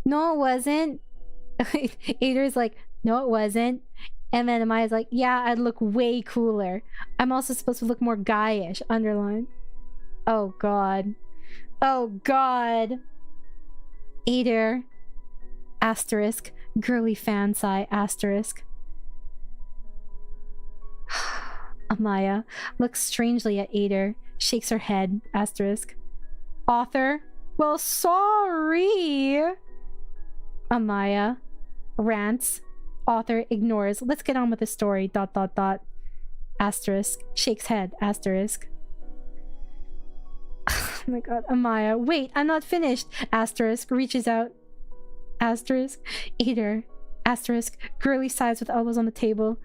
No, it wasn't. Ader's like, no, it wasn't. And then Amaya's like, yeah, I'd look way cooler. I'm also supposed to look more guyish. Underline. Oh god. Oh god. Ader. Asterisk. Girly fan sigh. Asterisk. Amaya looks strangely at Ader. Shakes her head. Asterisk. Author. Well, sorry. Amaya. Rants. Author ignores. Let's get on with the story. ... Asterisk. Shakes head. Asterisk. Oh my god. Amaya. Wait, I'm not finished. Asterisk. Reaches out. Asterisk. Ader. Asterisk. Girly sighs with elbows on the table.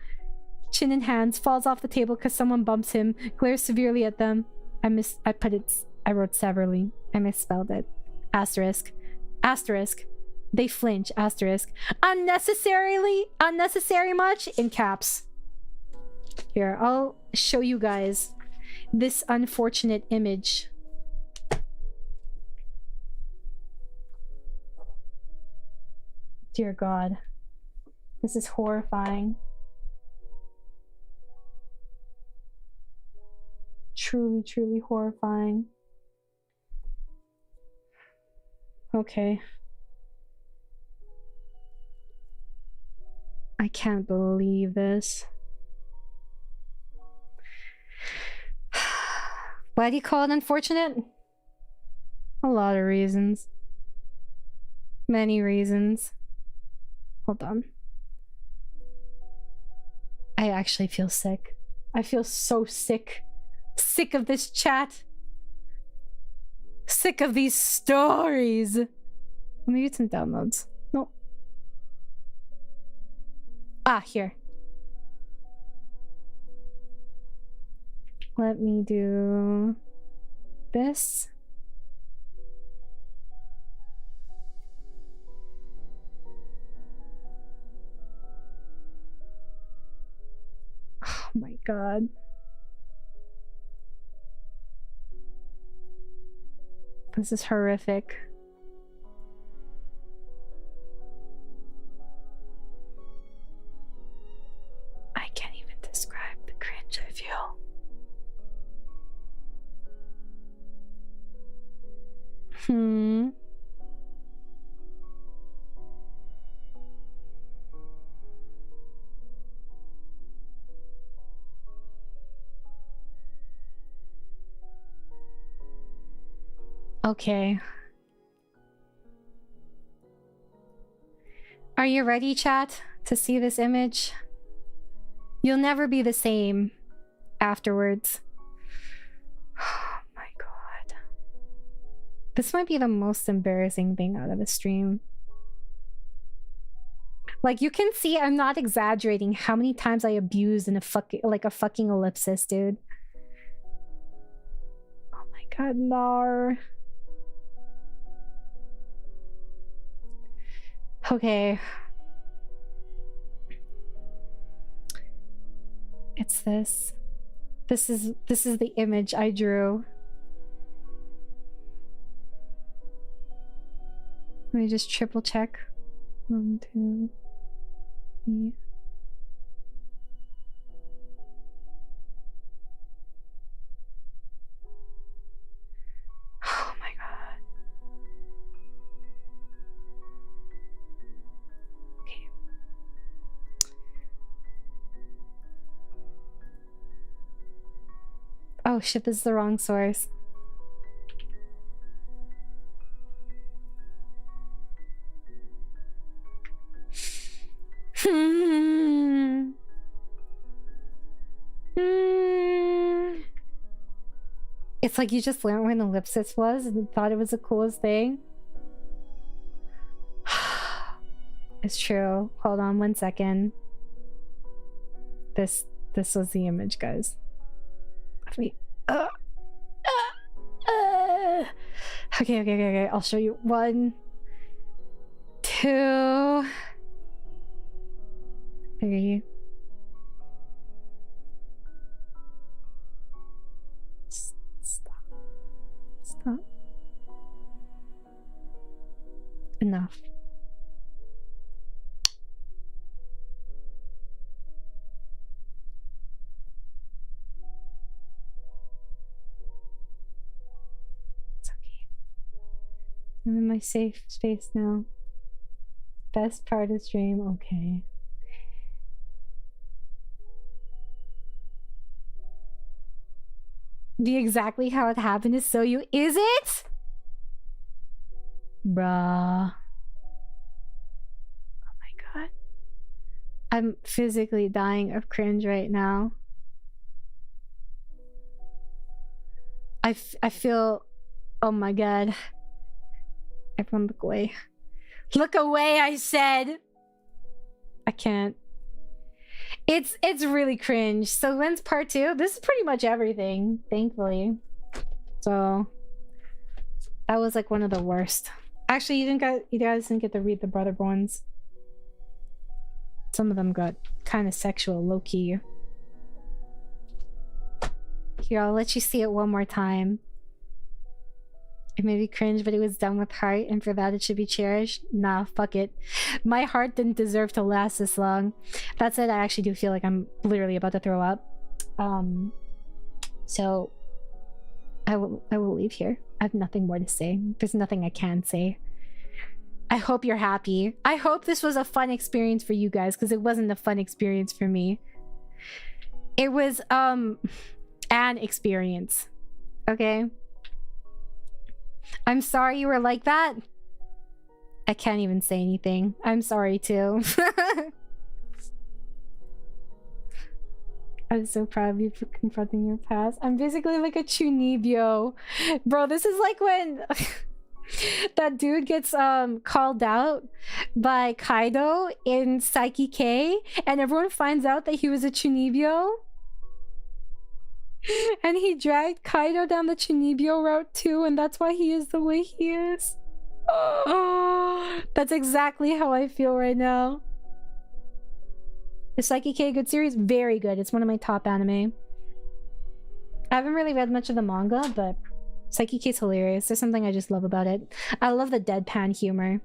Chin in hands. Falls off the table because someone bumps him. Glares severely at them. I wrote severely. I misspelled it. Asterisk. Asterisk. They flinch. Asterisk. Unnecessary much? In caps. Here, I'll show you guys this unfortunate image. Dear God. This is horrifying. Truly, truly horrifying. Okay. I can't believe this. Why do you call it unfortunate? A lot of reasons. Many reasons. Hold on. I actually feel sick. I feel so sick. Sick of this chat. Sick of these stories. Maybe it's in downloads. No. Ah, here. Let me do... this. Oh my god. This is horrific. I can't even describe the cringe I feel. Okay. Are you ready, chat, to see this image? You'll never be the same afterwards. Oh my god. This might be the most embarrassing thing out of the stream. Like, you can see I'm not exaggerating how many times I abused in a fucking ellipsis, dude. Oh my god, nar. Okay. It's this. This is the image I drew. Let me just triple check. 1, 2, 3. Oh my god. Okay. Oh shit, this is the wrong source. It's like you just learned when ellipsis was and thought it was the coolest thing. It's true. Hold on 1 second. This was the image, guys. Let me. Okay. I'll show you. 1, 2, 3. Stop. Enough. It's okay. I'm in my safe space now. Best part of stream, okay. Be exactly how it happened is so you is it? Bruh. Oh my god. I'm physically dying of cringe right now. I feel, oh my god. Everyone look away. Look away, I said. I can't. It's really cringe. So when's part 2? This is pretty much everything, thankfully. So that was like one of the worst. Actually, you guys didn't get to read the brother ones. Some of them got kind of sexual, low-key. Here, I'll let you see it one more time. It may be cringe, but it was done with heart, and for that it should be cherished. Nah, fuck it. My heart didn't deserve to last this long. That said, I actually do feel like I'm literally about to throw up. So I will leave here. I have nothing more to say. There's nothing I can say. I hope you're happy. I hope this was a fun experience for you guys, because it wasn't a fun experience for me. It was an experience. Okay? I'm sorry you were like that. I can't even say anything. I'm sorry too. I'm so proud of you for confronting your past. I'm basically like a chunibyo. Bro, this is like when that dude gets called out by Kaido in Psyche K and everyone finds out that he was a chunibyo. And he dragged Kaido down the Chunibyo route too, and that's why he is the way he is. Oh, that's exactly how I feel right now. Is Psyche K a good series? Very good. It's one of my top anime. I haven't really read much of the manga, but Psyche K's hilarious. There's something I just love about it. I love the deadpan humor.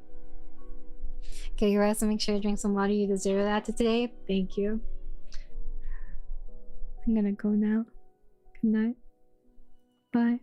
Okay, you rest and make sure to drink some water. You deserve that today. Thank you. I'm gonna go now. Good night. Bye.